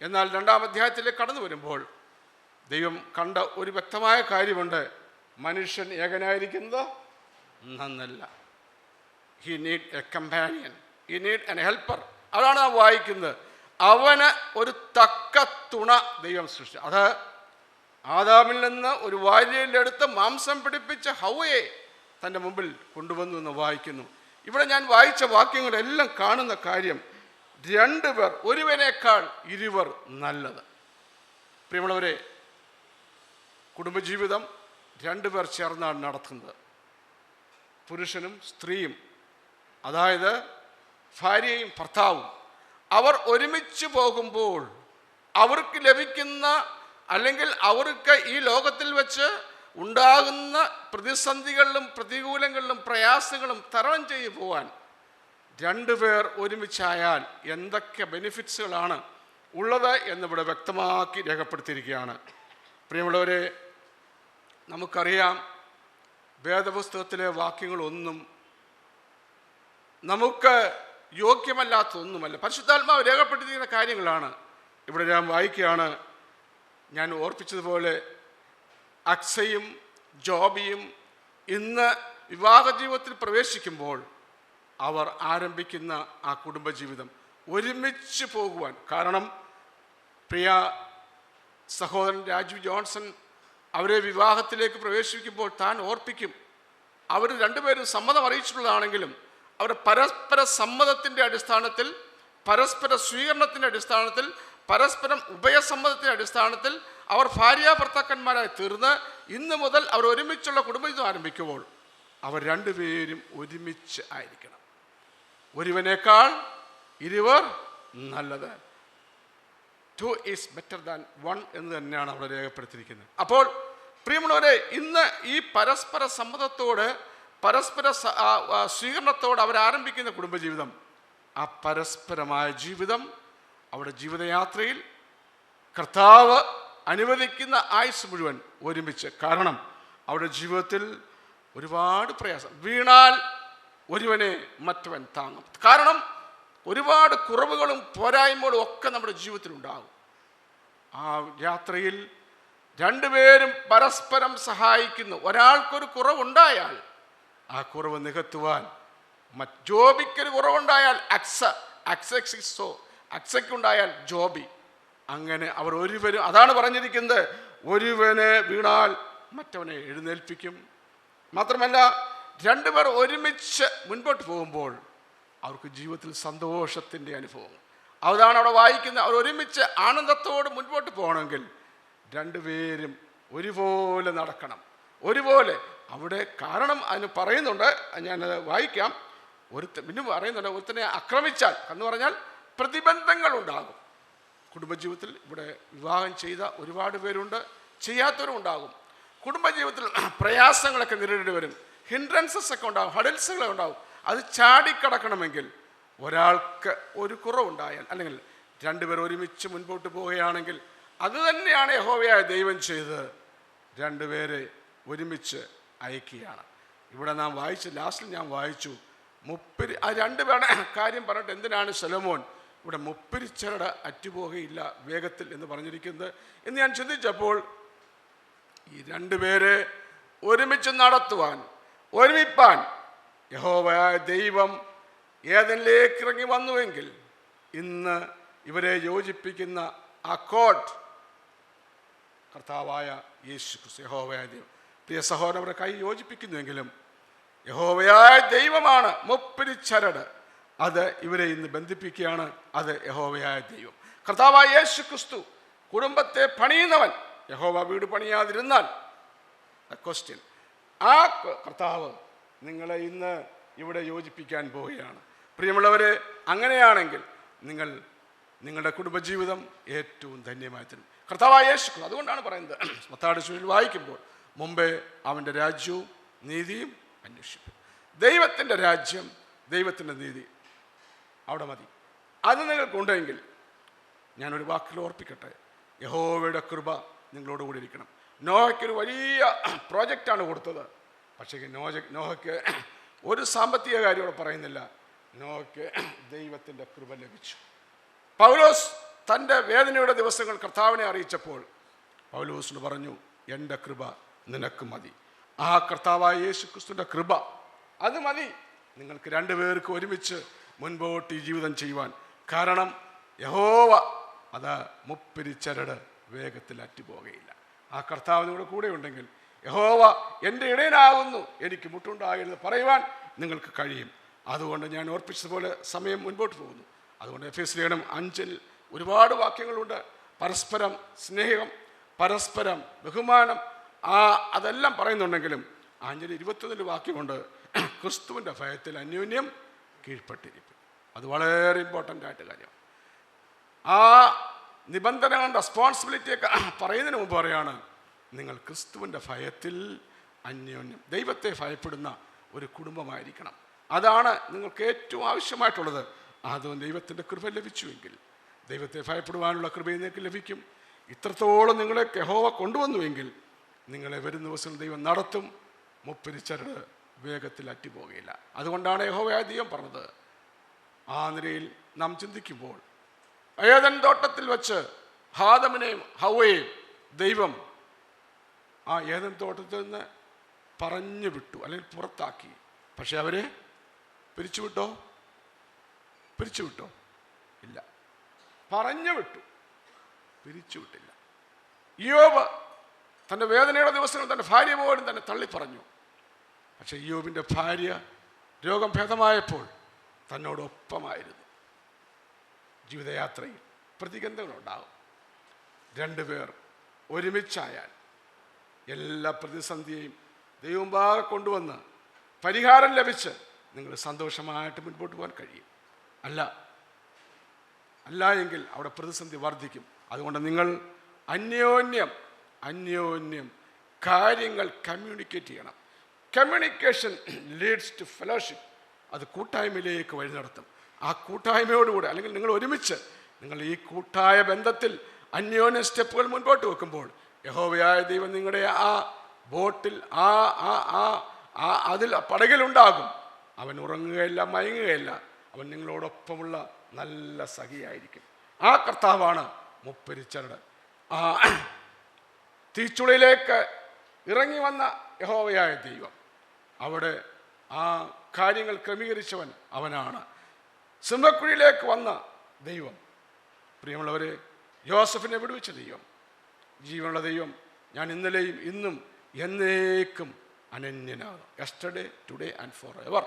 എന്നാൽ 2-ാം അധ്യായത്തിലേക്ക് കടന്നു വരുമ്പോൾ ദൈവം കണ്ട ഒരു വ്യക്തമായ കാര്യമുണ്ട്, മനുഷ്യൻ ഏകനായിരിക്കുന്നത് നന്നല്ല. He need A companion, he need N helper. അതാണ് നാം വായിക്കുന്നത്. അവന് ഒരു തക്ക തുണ ദൈവം സൃഷ്ടിച്ചു. അത് ആദാമിൽ നിന്ന് ഒരു വാരിയെടുത്ത് മാംസം പിടിപ്പിച്ച ഹവ്വയെ തൻ്റെ മുമ്പിൽ കൊണ്ടുവന്നു എന്ന് വായിക്കുന്നു. ഇവിടെ ഞാൻ വായിച്ച വാക്യങ്ങളെല്ലാം കാണുന്ന കാര്യം 2 പേർ, ഒരുവനേക്കാൾ ഇരുവർ നല്ലത്. പ്രിയമുള്ളവരെ, കുടുംബജീവിതം 2 പേർ ചേർന്നാണ് നടത്തുന്നത്. പുരുഷനും സ്ത്രീയും, അതായത് ഭാര്യയും ഭർത്താവും. അവർ ഒരുമിച്ച് പോകുമ്പോൾ അവർക്ക് ലഭിക്കുന്ന, അല്ലെങ്കിൽ അവർക്ക് ഈ ലോകത്തിൽ വെച്ച് ഉണ്ടാകുന്ന പ്രതിസന്ധികളിലും പ്രതികൂലങ്ങളിലും പ്രയാസങ്ങളും തരണം ചെയ്തു പോകാൻ 2 പേർ ഒരുമിച്ചായാൽ എന്തൊക്കെ ബെനിഫിറ്റ്സുകളാണ് ഉള്ളത് എന്നിവിടെ വ്യക്തമാക്കി രേഖപ്പെടുത്തിയിരിക്കുകയാണ്. പ്രിയമുള്ളവരെ, നമുക്കറിയാം വേദപുസ്തകത്തിലെ വാക്യങ്ങളൊന്നും നമുക്ക് യോഗ്യമല്ലാത്തതൊന്നുമല്ല. പരിശുദ്ധാത്മാവ് രേഖപ്പെടുത്തിയിരിക്കുന്ന കാര്യങ്ങളാണ്. ഇവിടെ ഞാൻ വായിക്കുകയാണ്. ഞാൻ ഓർപ്പിച്ചതുപോലെ അക്സയും ജോബിയും ഇന്ന് വിവാഹ ജീവിതത്തിൽ പ്രവേശിക്കുമ്പോൾ അവർ ആരംഭിക്കുന്ന ആ കുടുംബജീവിതം ഒരുമിച്ച് പോകുവാൻ കാരണം, പ്രിയ സഹോദരൻ രാജീവ് ജോൺസൺ അവരെ വിവാഹത്തിലേക്ക് പ്രവേശിക്കുമ്പോൾ താൻ ഓർപ്പിക്കും, അവർ 2 പേരും സമ്മതം അറിയിച്ചിട്ടുള്ളതാണെങ്കിലും അവർ പരസ്പര സമ്മതത്തിൻ്റെ അടിസ്ഥാനത്തിൽ, പരസ്പര സ്വീകരണത്തിൻ്റെ അടിസ്ഥാനത്തിൽ, പരസ്പരം ഉഭയസമ്മതത്തിൻ്റെ അടിസ്ഥാനത്തിൽ അവർ ഭാര്യ ഭർത്താക്കന്മാരായി തീർന്ന് ഇന്ന് മുതൽ അവർ ഒരുമിച്ചുള്ള കുടുംബജീവിതം ആരംഭിക്കുമ്പോൾ അവർ 2 പേരും ഒരുമിച്ച് ആയിരിക്കണം. ഒരുവനേക്കാൾ ഇരുവർ നല്ലത്. 2 is better than 1 എന്ന് തന്നെയാണ് അവിടെ രേഖപ്പെടുത്തിയിരിക്കുന്നത്. അപ്പോൾ പ്രിയമുള്ളവരെ, ഇന്ന് ഈ പരസ്പര സമ്മതത്തോട്, പരസ്പര സ്വീകരണത്തോട് അവരാരംഭിക്കുന്ന കുടുംബജീവിതം, ആ പരസ്പരമായ ജീവിതം അവിടെ ജീവിതയാത്രയിൽ കർത്താവ് അനുവദിക്കുന്ന ആയുസ് മുഴുവൻ ഒരുമിച്ച്. കാരണം അവരുടെ ജീവിതത്തിൽ ഒരുപാട് പ്രയാസം, വീണാൽ ഒരുവനെ മറ്റവൻ താങ്ങും. കാരണം ഒരുപാട് കുറവുകളും പോരായ്മകളും ഒക്കെ നമ്മുടെ ജീവിതത്തിലുണ്ടാകും. ആ യാത്രയിൽ 2 പേരും പരസ്പരം സഹായിക്കുന്നു. ഒരാൾക്കൊരു കുറവുണ്ടായാൽ ആ കുറവ് നികത്തുവാൻ ജോബിക്കൊരു കുറവുണ്ടായാൽ അക്സയ്ക്കുണ്ടായാൽ ജോബി, അങ്ങനെ അവർ ഒരുവരും, അതാണ് പറഞ്ഞിരിക്കുന്നത്, ഒരുവനെ വീണാൽ മറ്റവനെ എഴുന്നേൽപ്പിക്കും. മാത്രമല്ല 2 പേർ ഒരുമിച്ച് മുൻപോട്ട് പോകുമ്പോൾ അവർക്ക് ജീവിതത്തിൽ സന്തോഷത്തിൻ്റെ അനുഭവം, അതാണ് അവിടെ വായിക്കുന്നത്. അവർ ഒരുമിച്ച് ആനന്ദത്തോട് മുൻപോട്ട് പോകണമെങ്കിൽ 2 പേരും ഒരുപോലെ നടക്കണം, ഒരുപോലെ. അവിടെ കാരണം അതിന് പറയുന്നുണ്ട്, ഞാനത് വായിക്കാം. പിന്നെ പറയുന്നുണ്ട്, ഒരുത്തനെ ആക്രമിച്ചാൽ എന്ന് പറഞ്ഞാൽ പ്രതിബന്ധങ്ങൾ ഉണ്ടാകും കുടുംബജീവിതത്തിൽ. ഇവിടെ വിവാഹം ചെയ്ത ഒരുപാട് പേരുണ്ട്, ചെയ്യാത്തവരും ഉണ്ടാകും. കുടുംബജീവിതത്തിൽ പ്രയാസങ്ങളൊക്കെ നേരിടേണ്ടി വരും, ഹിൻഡ്രൻസസ് ഒക്കെ ഉണ്ടാകും, ഹഡിൽസുകളൊക്കെ ഉണ്ടാകും. അത് ചാടിക്കടക്കണമെങ്കിൽ ഒരാൾക്ക് ഒരു കുറവുണ്ടായാൽ, അല്ലെങ്കിൽ രണ്ടുപേർ ഒരുമിച്ച് മുൻപോട്ട് പോവുകയാണെങ്കിൽ അത് തന്നെയാണ് യഹോവയായ ദൈവം ചെയ്തത്. രണ്ടുപേരെ ഒരുമിച്ച് അയക്കുകയാണ്. ഇവിടെ നാം വായിച്ചു, ലാസ്റ്റിൽ ഞാൻ വായിച്ചു, ആ രണ്ടുപേരുടെ കാര്യം പറഞ്ഞിട്ട് എന്തിനാണ് ശലോമോൻ ഇവിടെ മുപ്പിരിച്ചരട് അറ്റുപോകയില്ല വേഗത്തിൽ എന്ന് പറഞ്ഞിരിക്കുന്നത് എന്ന് ഞാൻ ചിന്തിച്ചപ്പോൾ, ഈ രണ്ടുപേരെ ഒരുമിച്ച് നടത്തുവാൻ, ഒരുമിപ്പാൻ യഹോവയായ ദൈവം ഏദനിലേക്ക് ഇറങ്ങി വന്നുവെങ്കിൽ ഇന്ന് ഇവരെ യോജിപ്പിക്കുന്ന ആ കോഡ് കർത്താവായ യേശു ക്രിസ്തു, യഹോവയായ ദൈവം. പ്രിയ സഹോദരൻ, അവരുടെ കൈ യോജിപ്പിക്കുന്നുവെങ്കിലും യഹോവയായ ദൈവമാണ് മുപ്പിരിച്ചരട്. അത് ഇവരെ ഇന്ന് ബന്ധിപ്പിക്കുകയാണ്. അത് യഹോവയായ ദൈവം. കർത്താവായ യേശു ക്രിസ്തു കുടുംബത്തെ പണിയുന്നവൻ. യഹോവ വീട് പണിയാതിരുന്നാൽ ക്വസ്റ്റ്യൻ, ആ കർത്താവ് നിങ്ങളെ ഇന്ന് ഇവിടെ യോജിപ്പിക്കാൻ പോവുകയാണ്. പ്രിയമുള്ളവരെ, അങ്ങനെയാണെങ്കിൽ നിങ്ങളുടെ കുടുംബജീവിതം ഏറ്റവും ധന്യമായി തരും കർത്താവായ യേശു. അതുകൊണ്ടാണ് പറയുന്നത്, മത്തായിയുടെ സുവിശേഷം വായിക്കുമ്പോൾ, മുമ്പേ അവൻ്റെ രാജ്യവും നീതിയും അന്വേഷിക്കും. ദൈവത്തിൻ്റെ രാജ്യം, ദൈവത്തിൻ്റെ നീതി അവിടെ മതി. അത് നിങ്ങൾക്കുണ്ടെങ്കിൽ ഞാനൊരു വാക്കിൽ ഓർപ്പിക്കട്ടെ, യഹോവയുടെ കൃപ നിങ്ങളോട് കൂടി ഇരിക്കണം. നോഹയ്ക്കൊരു വലിയ പ്രോജക്റ്റാണ് കൊടുത്തത്. പക്ഷേ നോഹയ്ക്ക് ഒരു സാമ്പത്തിക കാര്യം ഇവിടെ പറയുന്നില്ല. നോഹയ്ക്ക് ദൈവത്തിൻ്റെ കൃപ ലഭിച്ചു. പൗലോസ് തൻ്റെ വേദനയുടെ ദിവസങ്ങൾ കർത്താവിനെ അറിയിച്ചപ്പോൾ പൗലോസിന് പറഞ്ഞു, എൻ്റെ കൃപ നിനക്ക് മതി. ആ കർത്താവായ യേശു ക്രിസ്തുവിൻ്റെ കൃപ അത് മതി നിങ്ങൾക്ക് രണ്ടുപേർക്ക് ഒരുമിച്ച് മുൻപോട്ട് ഈ ജീവിതം ചെയ്യുവാൻ. കാരണം യഹോവ അത് മുപ്പിരിച്ചരട് വേഗത്തിൽ അറ്റുപോകുകയില്ല. ആ കർത്താവ് നിങ്ങളുടെ കൂടെ ഉണ്ടെങ്കിൽ, യഹോവ എൻ്റെ ഇടയനാകുന്നു, എനിക്ക് മുട്ടുണ്ടാകരുത് പറയുവാൻ നിങ്ങൾക്ക് കഴിയും. അതുകൊണ്ട് ഞാൻ ഓർപ്പിച്ചതുപോലെ സമയം മുൻപോട്ട് പോകുന്നു. അതുകൊണ്ട് എഫേസ്യ ലേഖനം 5 ഒരുപാട് വാക്യങ്ങളുണ്ട്. പരസ്പരം സ്നേഹം, പരസ്പരം ബഹുമാനം, അതെല്ലാം പറയുന്നുണ്ടെങ്കിലും 5:21 വാക്യമുണ്ട്, ക്രിസ്തുവിൻ്റെ ഭയത്തിൽ അന്യോന്യം കീഴ്പ്പെട്ടിരിക്കും. അത് വളരെ ഇമ്പോർട്ടൻ്റ് ആയിട്ട് കാര്യം. ആ നിബന്ധനകളുടെ റെസ്പോൺസിബിലിറ്റിയൊക്കെ പറയുന്നതിന് മുമ്പ് പറയാണ്, നിങ്ങൾ ക്രിസ്തുവിൻ്റെ ഭയത്തിൽ അന്യോന്യം, ദൈവത്തെ ഭയപ്പെടുന്ന ഒരു കുടുംബമായിരിക്കണം. അതാണ് നിങ്ങൾക്ക് ഏറ്റവും ആവശ്യമായിട്ടുള്ളത്. അതും ദൈവത്തിൻ്റെ കൃപ ലഭിച്ചുവെങ്കിൽ, ദൈവത്തെ ഭയപ്പെടുവാനുള്ള കൃപ നിങ്ങൾക്ക് ലഭിക്കും. ഇത്രത്തോളം നിങ്ങളെ യഹോവ കൊണ്ടുവന്നുവെങ്കിൽ നിങ്ങളെ വരും ദിവസം ദൈവം നടത്തും. മുപ്പിരിച്ചരട് വേഗത്തിൽ അറ്റുപോകുകയില്ല. അതുകൊണ്ടാണ് യഹോവയായ ദൈവം പറഞ്ഞത്. ആ നിലയിൽ നാം ചിന്തിക്കുമ്പോൾ, ഏദൻ തോട്ടത്തിൽ വെച്ച് ആദമിനെയും ഹവ്വയെയും ദൈവം ആ ഏദൻ തോട്ടത്തിൽ നിന്ന് പറഞ്ഞു വിട്ടു, അല്ലെങ്കിൽ പുറത്താക്കി. പക്ഷെ അവരെ പിരിച്ചുവിട്ടോ? ഇല്ല. പറഞ്ഞു വിട്ടു, പിരിച്ചുവിട്ടില്ല. ഇയ്യോബ് തൻ്റെ വേദനയുടെ ദിവസങ്ങൾ തൻ്റെ ഭാര്യ പോലും തന്നെ തള്ളിപ്പറഞ്ഞു. പക്ഷെ ഇയ്യോബിൻ്റെ ഭാര്യ രോഗം ഭേദമായപ്പോൾ തന്നോടൊപ്പമായിരുന്നു. ജീവിതയാത്രയിൽ പ്രതിബന്ധങ്ങളുണ്ടാകും. രണ്ടുപേർ ഒരുമിച്ചായാൽ എല്ലാ പ്രതിസന്ധിയെയും ദൈവമുമ്പാകെ കൊണ്ടുവന്ന് പരിഹാരം ലഭിച്ച് നിങ്ങൾ സന്തോഷമായിട്ട് മുൻപോട്ട് പോകാൻ കഴിയും. അല്ല എങ്കിൽ അവിടെ പ്രതിസന്ധി വർദ്ധിക്കും. അതുകൊണ്ട് നിങ്ങൾ അന്യോന്യം കാര്യങ്ങൾ കമ്മ്യൂണിക്കേറ്റ് ചെയ്യണം. Communication leads to fellowship. അത് കൂട്ടായ്മയിലേക്ക് വഴി നടത്തും. ആ കൂട്ടായ്മയോടുകൂടി, അല്ലെങ്കിൽ നിങ്ങൾ ഒരുമിച്ച് നിങ്ങൾ ഈ കൂട്ടായ ബന്ധത്തിൽ അന്യോന്യ സ്റ്റെപ്പുകൾ മുൻപോട്ട് വെക്കുമ്പോൾ യഹോവയായ ദൈവം നിങ്ങളുടെ ആ ബോട്ടിൽ അതിൽ പടകിലുണ്ടാകും. അവൻ ഉറങ്ങുകയില്ല, മയങ്ങുകയില്ല. അവൻ നിങ്ങളോടൊപ്പമുള്ള നല്ല സഖിയായിരിക്കും. ആ കർത്താവാണ് മുപ്പിരിച്ചരട്. ആ തീച്ചുളയിലേക്ക് ഇറങ്ങി വന്ന യഹോവയായ ദൈവം, അവിടെ ആ കാര്യങ്ങൾ ക്രമീകരിച്ചവൻ അവനാണ്. സിംഹക്കുഴിയിലേക്ക് വന്ന ദൈവം, പ്രിയമുള്ളവരെ, യോസഫിനെ വിടുവിച്ച ദൈവം, ജീവനുള്ള ദൈവം, ഞാൻ ഇന്നലെയും ഇന്നും എന്നേക്കും അനന്യനാണ്. Yesterday, today and for ever.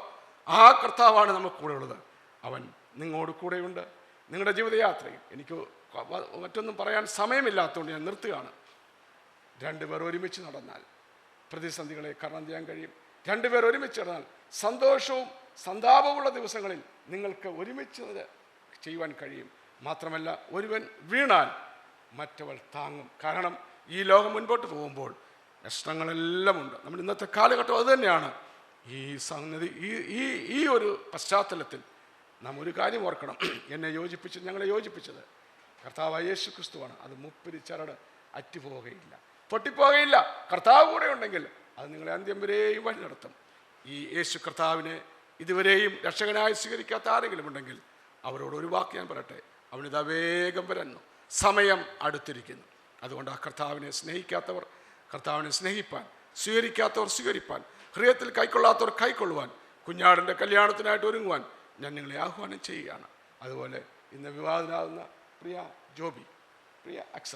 ആ കർത്താവാണ് നമുക്ക് കൂടെ ഉള്ളത്. അവൻ നിങ്ങളോട് കൂടെയുണ്ട്. നിങ്ങളുടെ ജീവിതയാത്രയിൽ എനിക്ക് മറ്റൊന്നും പറയാൻ സമയമില്ലാത്തതുകൊണ്ട് ഞാൻ നിർത്തുകയാണ്. രണ്ടുപേർ ഒരുമിച്ച് നടന്നാൽ പ്രതിസന്ധികളെ തരണം ചെയ്യാൻ കഴിയും. രണ്ടുപേർ ഒരുമിച്ച് നടന്നാൽ സന്തോഷവും സന്താപമുള്ള ദിവസങ്ങളിൽ നിങ്ങൾക്ക് ഒരുമിച്ച് ചെയ്യുവാൻ കഴിയും. മാത്രമല്ല, ഒരുവൻ വീണാൽ മറ്റവൾ താങ്ങും. കാരണം ഈ ലോകം മുൻപോട്ട് പോകുമ്പോൾ നഷ്ടങ്ങളെല്ലാം ഉണ്ട്. നമ്മൾ ഇന്നത്തെ കാലഘട്ടം അതുതന്നെയാണ്. ഈ സംഗതി ഈ ഒരു പശ്ചാത്തലത്തിൽ നാം ഒരു കാര്യം ഓർക്കണം, എന്നെ യോജിപ്പിച്ചത്, ഞങ്ങളെ യോജിപ്പിച്ചത് കർത്താവായ യേശു ക്രിസ്തുവാണ്. അത് മുപ്പിരി ചരട് അറ്റുപോവുകയില്ല, പൊട്ടിപ്പോവുകയില്ല. കർത്താവ് കൂടെ ഉണ്ടെങ്കിൽ അത് നിങ്ങളെ അന്ത്യം വരെയും വഴി നടത്തും. ഈ യേശു കർത്താവിനെ ഇതുവരെയും രക്ഷകനായി സ്വീകരിക്കാത്ത ആരെങ്കിലും ഉണ്ടെങ്കിൽ അവരോട് ഒരു വാക്ക് ഞാൻ പറയട്ടെ, അവനിതാ വേഗം വരുന്നു, സമയം അടുത്തിരിക്കുന്നു. അതുകൊണ്ട് ആ കർത്താവിനെ സ്നേഹിക്കാത്തവർ കർത്താവിനെ സ്നേഹിപ്പാൻ, സ്വീകരിക്കാത്തവർ സ്വീകരിപ്പാൻ, ഹൃദയത്തിൽ കൈക്കൊള്ളാത്തവർ കൈക്കൊള്ളുവാൻ, കുഞ്ഞാടിൻ്റെ കല്യാണത്തിനായിട്ട് ഒരുങ്ങുവാൻ ഞാൻ നിങ്ങളെ ആഹ്വാനം ചെയ്യുകയാണ്. അതുപോലെ ഇന്ന് വിവാഹിതനാകുന്ന പ്രിയ ജോബി, പ്രിയ അക്സ,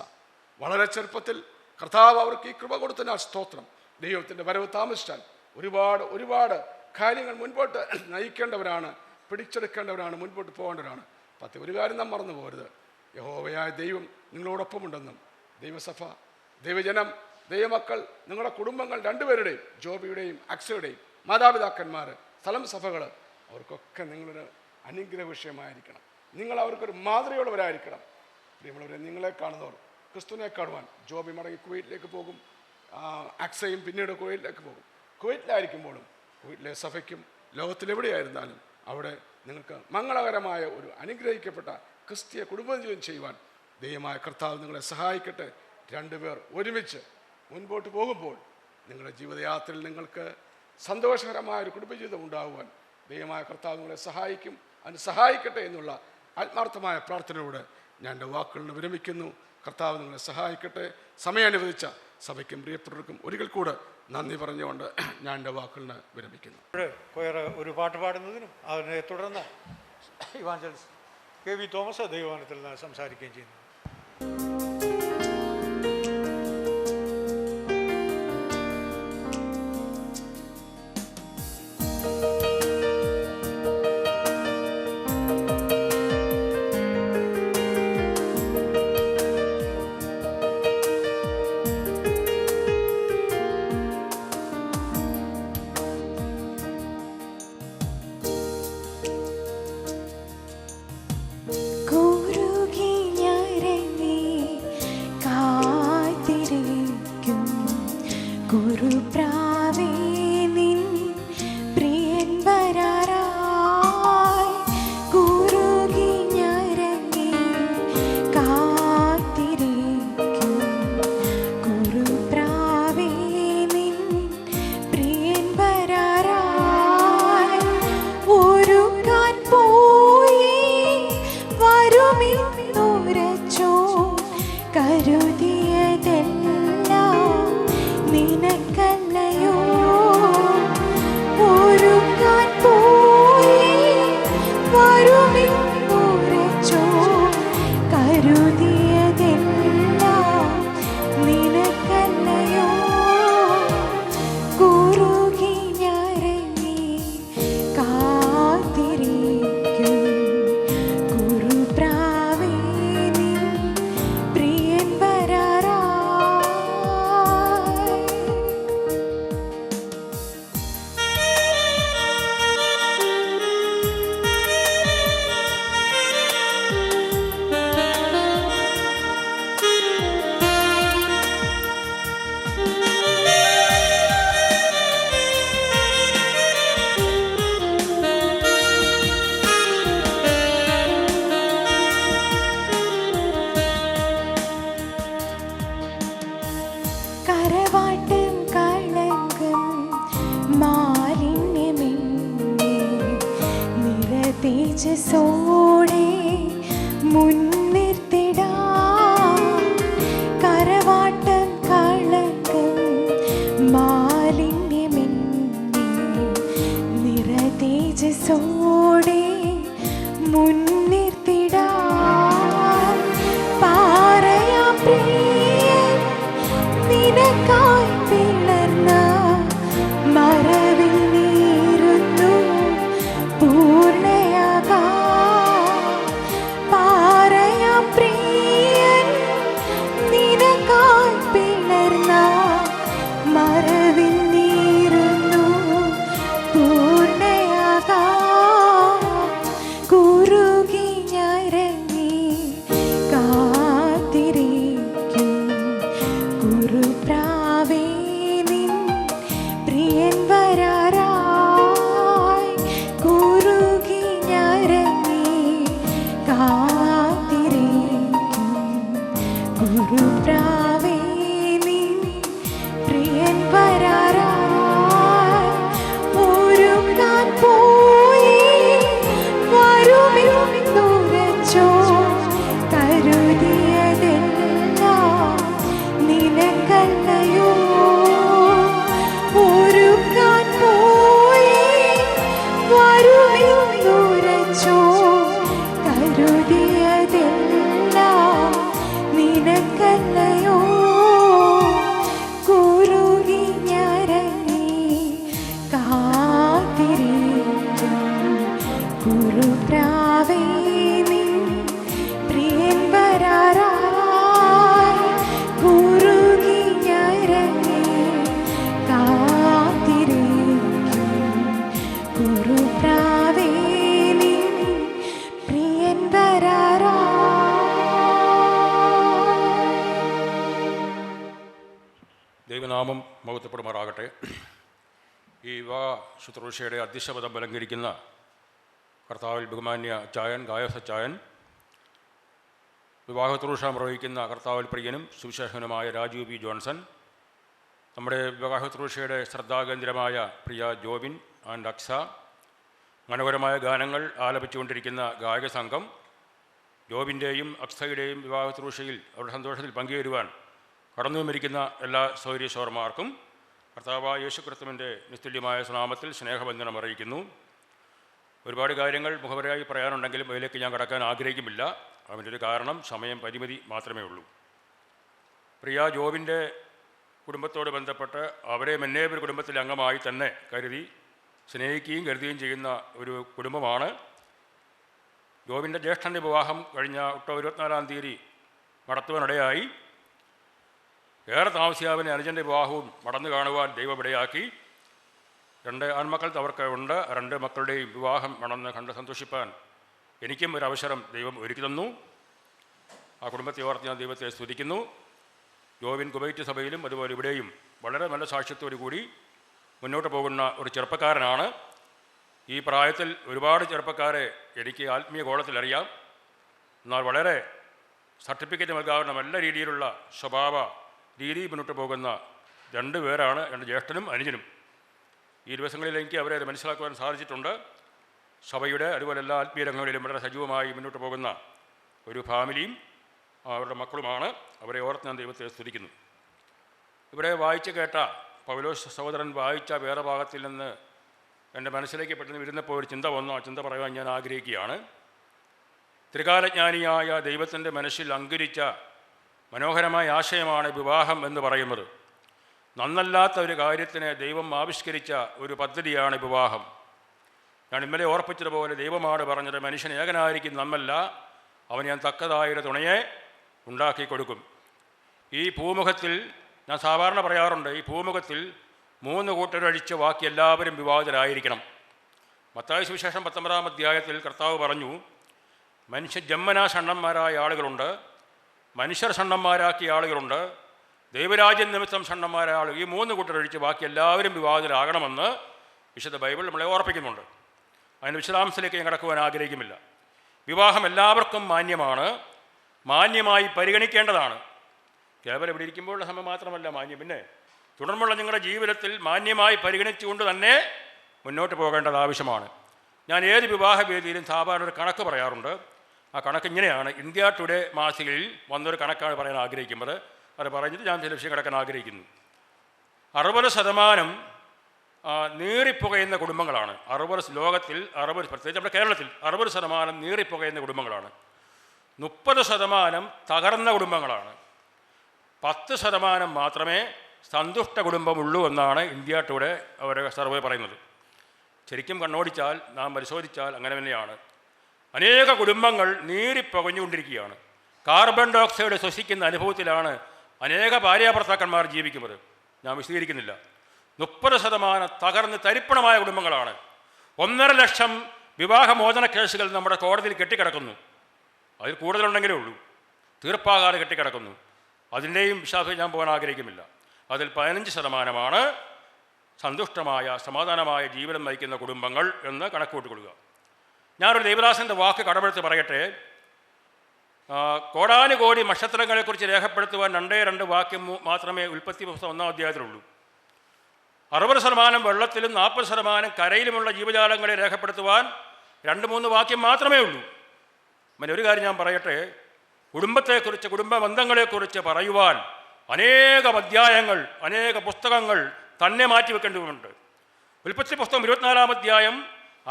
വളരെ ചെറുപ്പത്തിൽ കർത്താവ് അവർക്ക് ഈ കൃപ കൊടുത്തതിനാൽ സ്തോത്രം. ദൈവത്തിൻ്റെ വരവ് താമസിച്ചാൽ ഒരുപാട് കാര്യങ്ങൾ മുൻപോട്ട് നയിക്കേണ്ടവരാണ്, പിടിച്ചെടുക്കേണ്ടവരാണ്, മുൻപോട്ട് പോകേണ്ടവരാണ്. ഒരു കാര്യം നാം മറന്നു പോകരുത്, യഹോവയായ ദൈവം നിങ്ങളോടൊപ്പമുണ്ടെന്നും ദൈവസഭ, ദൈവജനം, ദൈവമക്കൾ, നിങ്ങളുടെ കുടുംബങ്ങൾ രണ്ടുപേരുടെയും, ജോബിയുടെയും അക്സയുടെയും മാതാപിതാക്കന്മാർ, സ്ഥലം സഭകൾ, അവർക്കൊക്കെ നിങ്ങളൊരു അനുഗ്രഹ വിഷയമായിരിക്കണം. നിങ്ങൾ അവർക്കൊരു മാതൃകയുള്ളവരായിരിക്കണം. പ്രിയമുള്ളവരെ, നിങ്ങളെ കാണുന്നവർ ക്രിസ്തുവിനെ കാണുവാൻ ജോബി മടങ്ങി കുവൈറ്റിലേക്ക് പോകും, അക്സയും പിന്നീട് കുവൈറ്റിലേക്ക് പോകും. കുവൈറ്റിലായിരിക്കുമ്പോഴും കുവൈറ്റിലെ സഭയ്ക്കും ലോകത്തിലെവിടെയായിരുന്നാലും അവിടെ നിങ്ങൾക്ക് മംഗളകരമായ ഒരു അനുഗ്രഹിക്കപ്പെട്ട ക്രിസ്തീയ കുടുംബജീവൻ ചെയ്യുവാൻ ദൈവമായ കർത്താവ് നിങ്ങളെ സഹായിക്കട്ടെ. രണ്ടുപേർ ഒരുമിച്ച് മുൻപോട്ട് പോകുമ്പോൾ നിങ്ങളുടെ ജീവിതയാത്രയിൽ നിങ്ങൾക്ക് സന്തോഷകരമായൊരു കുടുംബജീവിതം ഉണ്ടാകുവാൻ ദൈവമായ കർത്താവ് നിങ്ങളെ സഹായിക്കും. അതിന് സഹായിക്കട്ടെ എന്നുള്ള ആത്മാർത്ഥമായ പ്രാർത്ഥനയോടെ ഞാൻ എൻ്റെ വാക്കുകളിൽ വിരമിക്കുന്നു. കർത്താവ് നിങ്ങളെ സഹായിക്കട്ടെ. സമയം അനുവദിച്ച സഭയ്ക്കും പ്രിയപ്പെട്ടവർക്കും ഒരിക്കൽ കൂടെ നന്ദി പറഞ്ഞുകൊണ്ട് ഞാൻ എൻ്റെ വാക്കുകളിന് വിരമിക്കുന്നു. ഒരു പാട്ട് പാടുന്നതിനും അതിനെ തുടർന്ന് ഇവാഞ്ചലിസ്റ്റ് KV തോമസ് ദൈവവചനത്തിൽ നിന്ന് സംസാരിക്കുകയും ചെയ്യുന്നു. തേജസ്സോടെ മുൻനിർത്തിടാം കരവാട്ടം കളങ്കം മാലിന്യമെന്നെ നിറ തേജസ്സോടെ മുൻനിർത്തിടാം പാറയാം പ്രിയൻ നിനക്കായി പിളർന്ന മറവിൽ നീറുന്നു പൂർണ്ണയാകാം പാറയാം തിരുനാമം മഹത്വപ്പെടുമാറാകട്ടെ. ഈ വിവാഹ ശുശ്രൂഷയുടെ അധ്യക്ഷപദം അലങ്കരിക്കുന്ന കർത്താവിൽ ബഹുമാന്യ അച്ചായൻ ഗായസ് അച്ചായൻ, വിവാഹ ശുശ്രൂഷ നിർവഹിക്കുന്ന കർത്താവിൽ പ്രിയനും സുവിശേഷകനുമായ രാജീവ് പി ജോൺസൺ, നമ്മുടെ വിവാഹ ശുശ്രൂഷയുടെ ശ്രദ്ധാകേന്ദ്രമായ പ്രിയ ജോബിൻ ആൻഡ് അക്സ, മനോഹരമായ ഗാനങ്ങൾ ആലപിച്ചുകൊണ്ടിരിക്കുന്ന ഗായക സംഘം, ജോബിൻ്റെയും അക്സയുടെയും വിവാഹ ശുശ്രൂഷയിൽ അവരുടെ സന്തോഷത്തിൽ പങ്കുചേരുവാൻ കടന്നുവന്നിരിക്കുന്ന എല്ലാ സൗര്യശോർമാർക്കും കർത്താവായ യേശുക്രിസ്തുവിൻ്റെ നിസ്തുല്യമായ നാമത്തിൽ സ്നേഹവന്ദനം അറിയിക്കുന്നു. ഒരുപാട് കാര്യങ്ങൾ മുഖവരായി പറയാനുണ്ടെങ്കിലും അതിലേക്ക് ഞാൻ കടക്കാൻ ആഗ്രഹിക്കുന്നില്ല. അതിൻ്റെ ഒരു കാരണം സമയം പരിമിതി മാത്രമേ ഉള്ളൂ. പ്രിയ ജോബിൻ്റെ കുടുംബത്തോട് ബന്ധപ്പെട്ട് അവരെ ഒരു കുടുംബത്തിലെ അംഗമായി തന്നെ കരുതി സ്നേഹിക്കുകയും കരുതുകയും ചെയ്യുന്ന ഒരു കുടുംബമാണ്. ജോബിൻ്റെ ജ്യേഷ്ഠൻ്റെ വിവാഹം കഴിഞ്ഞ ഒക്ടോബർ 24-ാം തീയതി നടത്തുവാനിടയായി. ഏറെ താമസിയാവിനെ അനുജൻ്റെ വിവാഹവും നടന്നു കാണുവാൻ ദൈവം ഇടയാക്കി. 2 ആൺമക്കൾ അവർക്ക് ഉണ്ട്. 2 മക്കളുടെയും വിവാഹം നടന്ന് കണ്ട് സന്തോഷിപ്പാൻ എനിക്കും ഒരു അവസരം ദൈവം ഒരുക്കി തന്നു. ആ കുടുംബത്തെ ഓർത്ത് ഞാൻ ദൈവത്തെ സ്തുതിക്കുന്നു. ജോബിൻ കുവൈറ്റ് സഭയിലും അതുപോലെ ഇവിടെയും വളരെ നല്ല സാക്ഷ്യത്തോടു കൂടി മുന്നോട്ട് പോകുന്ന ഒരു ചെറുപ്പക്കാരനാണ്. ഈ പ്രായത്തിൽ ഒരുപാട് ചെറുപ്പക്കാരെ എനിക്ക് ആത്മീയ ഗോളത്തിൽ അറിയാം. എന്നാൽ വളരെ സർട്ടിഫിക്കറ്റ് നൽകാവുന്ന നല്ല രീതിയിലുള്ള സ്വഭാവ രീതി മുന്നോട്ട് പോകുന്ന 2 പേരാണ്, 2 ജ്യേഷ്ഠനും അനുജനും. ഈ ദിവസങ്ങളിൽ എനിക്ക് അവരെ മനസ്സിലാക്കുവാൻ സാധിച്ചിട്ടുണ്ട്. സഭയുടെ അതുപോലെ എല്ലാ ആത്മീയ രംഗങ്ങളിലും വളരെ സജീവമായി മുന്നോട്ട് പോകുന്ന ഒരു ഫാമിലിയും അവരുടെ മക്കളുമാണ്. അവരെ ഓർത്ത് ഞാൻ ദൈവത്തെ സ്തുതിക്കുന്നു. ഇവിടെ വായിച്ച് കേട്ട പൗലോസ് സഹോദരൻ വായിച്ച വേറെ ഭാഗത്തിൽ നിന്ന് എൻ്റെ മനസ്സിലേക്ക് പെട്ടെന്ന് വരുന്നപ്പോൾ ഒരു ചിന്ത വന്നു. ആ ചിന്ത പറയാൻ ഞാൻ ആഗ്രഹിക്കുകയാണ്. ത്രികാലജ്ഞാനിയായ ദൈവത്തിൻ്റെ മനസ്സിൽ അങ്കുരിച്ച മനോഹരമായ ആശയമാണ് വിവാഹം എന്ന് പറയുന്നത്. നന്നല്ലാത്ത ഒരു കാര്യത്തിന് ദൈവം ആവിഷ്കരിച്ച ഒരു പദ്ധതിയാണ് വിവാഹം. ഞാൻ ഇന്നലെ ഓർപ്പിച്ചതുപോലെ ദൈവമാണ് പറഞ്ഞത്, മനുഷ്യൻ ഏകനായിരിക്കും നമ്മല്ല, അവൻ ഞാൻ തക്കതായൊരു തുണയെ ഉണ്ടാക്കി കൊടുക്കും. ഈ ഭൂമുഖത്തിൽ ഞാൻ സാധാരണ പറയാറുണ്ട്, ഈ ഭൂമുഖത്തിൽ 3 കൂട്ടരൊഴിച്ച് ബാക്കി എല്ലാവരും വിവാഹിതരായിരിക്കണം. മത്തായി സുവിശേഷം 19-ാം അധ്യായത്തിൽ കർത്താവ് പറഞ്ഞു, മനുഷ്യ ജന്മനാ ഷണ്ണന്മാരായ ആളുകളുണ്ട്, മനുഷ്യർ ഷണ്ണന്മാരാക്കിയ ആളുകളുണ്ട്, ദൈവരാജ്യം നിമിത്തം ഷണ്ണന്മാരായ ആളുകൾ. ഈ 3 കൂട്ടരൊഴിച്ച് ബാക്കി എല്ലാവരും വിവാഹിതരാകണമെന്ന് വിശുദ്ധ ബൈബിൾ നമ്മളെ ഓർപ്പിക്കുന്നുണ്ട്. അതിന് വിശദാംശത്തിലേക്ക് ഞാൻ കടക്കുവാൻ ആഗ്രഹിക്കുന്നില്ല. വിവാഹം എല്ലാവർക്കും മാന്യമാണ്, മാന്യമായി പരിഗണിക്കേണ്ടതാണ്. കേവലം ഇവിടെ ഇരിക്കുമ്പോഴുള്ള സമയം മാത്രമല്ല മാന്യം, പിന്നെ തുടർന്നുള്ള നിങ്ങളുടെ ജീവിതത്തിൽ മാന്യമായി പരിഗണിച്ചുകൊണ്ട് തന്നെ മുന്നോട്ട് പോകേണ്ടത് ആവശ്യമാണ്. ഞാൻ ഏത് വിവാഹ വേദിയിലും സാധാരണ ഒരു കണക്ക് പറയാറുണ്ട്. ആ കണക്ക് ഇങ്ങനെയാണ്. ഇന്ത്യ ടുഡേ മാസികയിൽ വന്നൊരു കണക്കാണ് പറയാൻ ആഗ്രഹിക്കുന്നത്. അത് പറഞ്ഞിട്ട് ഞാൻ ചില വിഷയം കിടക്കാൻ ആഗ്രഹിക്കുന്നു. 60% നീറിപ്പുകയുന്ന കുടുംബങ്ങളാണ്. ലോകത്തിൽ 60, പ്രത്യേകിച്ച് നമ്മുടെ കേരളത്തിൽ 60% നീറിപ്പുകയുന്ന കുടുംബങ്ങളാണ്. 30% തകർന്ന കുടുംബങ്ങളാണ്. 10% മാത്രമേ സന്തുഷ്ട കുടുംബമുള്ളൂ എന്നാണ് ഇന്ത്യ ടുഡേ അവരുടെ സർവേ പറയുന്നത്. ശരിക്കും കണ്ണോടിച്ചാൽ, നാം പരിശോധിച്ചാൽ അങ്ങനെ തന്നെയാണ്. അനേക കുടുംബങ്ങൾ നീറിപ്പുകഞ്ഞുകൊണ്ടിരിക്കുകയാണ്. കാർബൺ ഡയോക്സൈഡ് ശ്വസിക്കുന്ന അനുഭവത്തിലാണ് അനേക ഭാര്യാഭർത്താക്കന്മാർ ജീവിക്കുന്നത്. ഞാൻ വിശദീകരിക്കുന്നില്ല. 30% തകർന്ന് തരിപ്പണമായ കുടുംബങ്ങളാണ്. 1.5 ലക്ഷം വിവാഹമോചന കേസുകൾ നമ്മുടെ കോടതിയിൽ കെട്ടിക്കിടക്കുന്നു. അതിൽ കൂടുതലുണ്ടെങ്കിലേ ഉള്ളൂ, തീർപ്പാകാതെ കെട്ടിക്കിടക്കുന്നു. അതിൻ്റെയും വിശ്വാസം ഞാൻ പോകാൻ ആഗ്രഹിക്കുന്നില്ല. അതിൽ 15% സന്തുഷ്ടമായ സമാധാനമായ ജീവിതം നയിക്കുന്ന കുടുംബങ്ങൾ എന്ന് കണക്കുകൂട്ടി കൊടുക്കുക. ഞാനൊരു ദേവദാസൻ്റെ വാക്ക് കടമെടുത്ത് പറയട്ടെ. കോടാനുകോടി നക്ഷത്രങ്ങളെക്കുറിച്ച് രേഖപ്പെടുത്തുവാൻ 2 വാക്യം മാത്രമേ ഉൽപ്പത്തി പുസ്തകം 1-ാം അധ്യായത്തിലുള്ളൂ. 60% വെള്ളത്തിലും 40% കരയിലുമുള്ള ജീവജാലങ്ങളെ രേഖപ്പെടുത്തുവാൻ 2-3 വാക്യം മാത്രമേ ഉള്ളൂ. പിന്നെ ഒരു കാര്യം ഞാൻ പറയട്ടെ, കുടുംബത്തെക്കുറിച്ച്, കുടുംബ ബന്ധങ്ങളെക്കുറിച്ച് പറയുവാൻ അനേകം അധ്യായങ്ങൾ, അനേക പുസ്തകങ്ങൾ തന്നെ മാറ്റിവെക്കേണ്ടതുണ്ട്. ഉൽപ്പത്തി പുസ്തകം 24-ാം അധ്യായം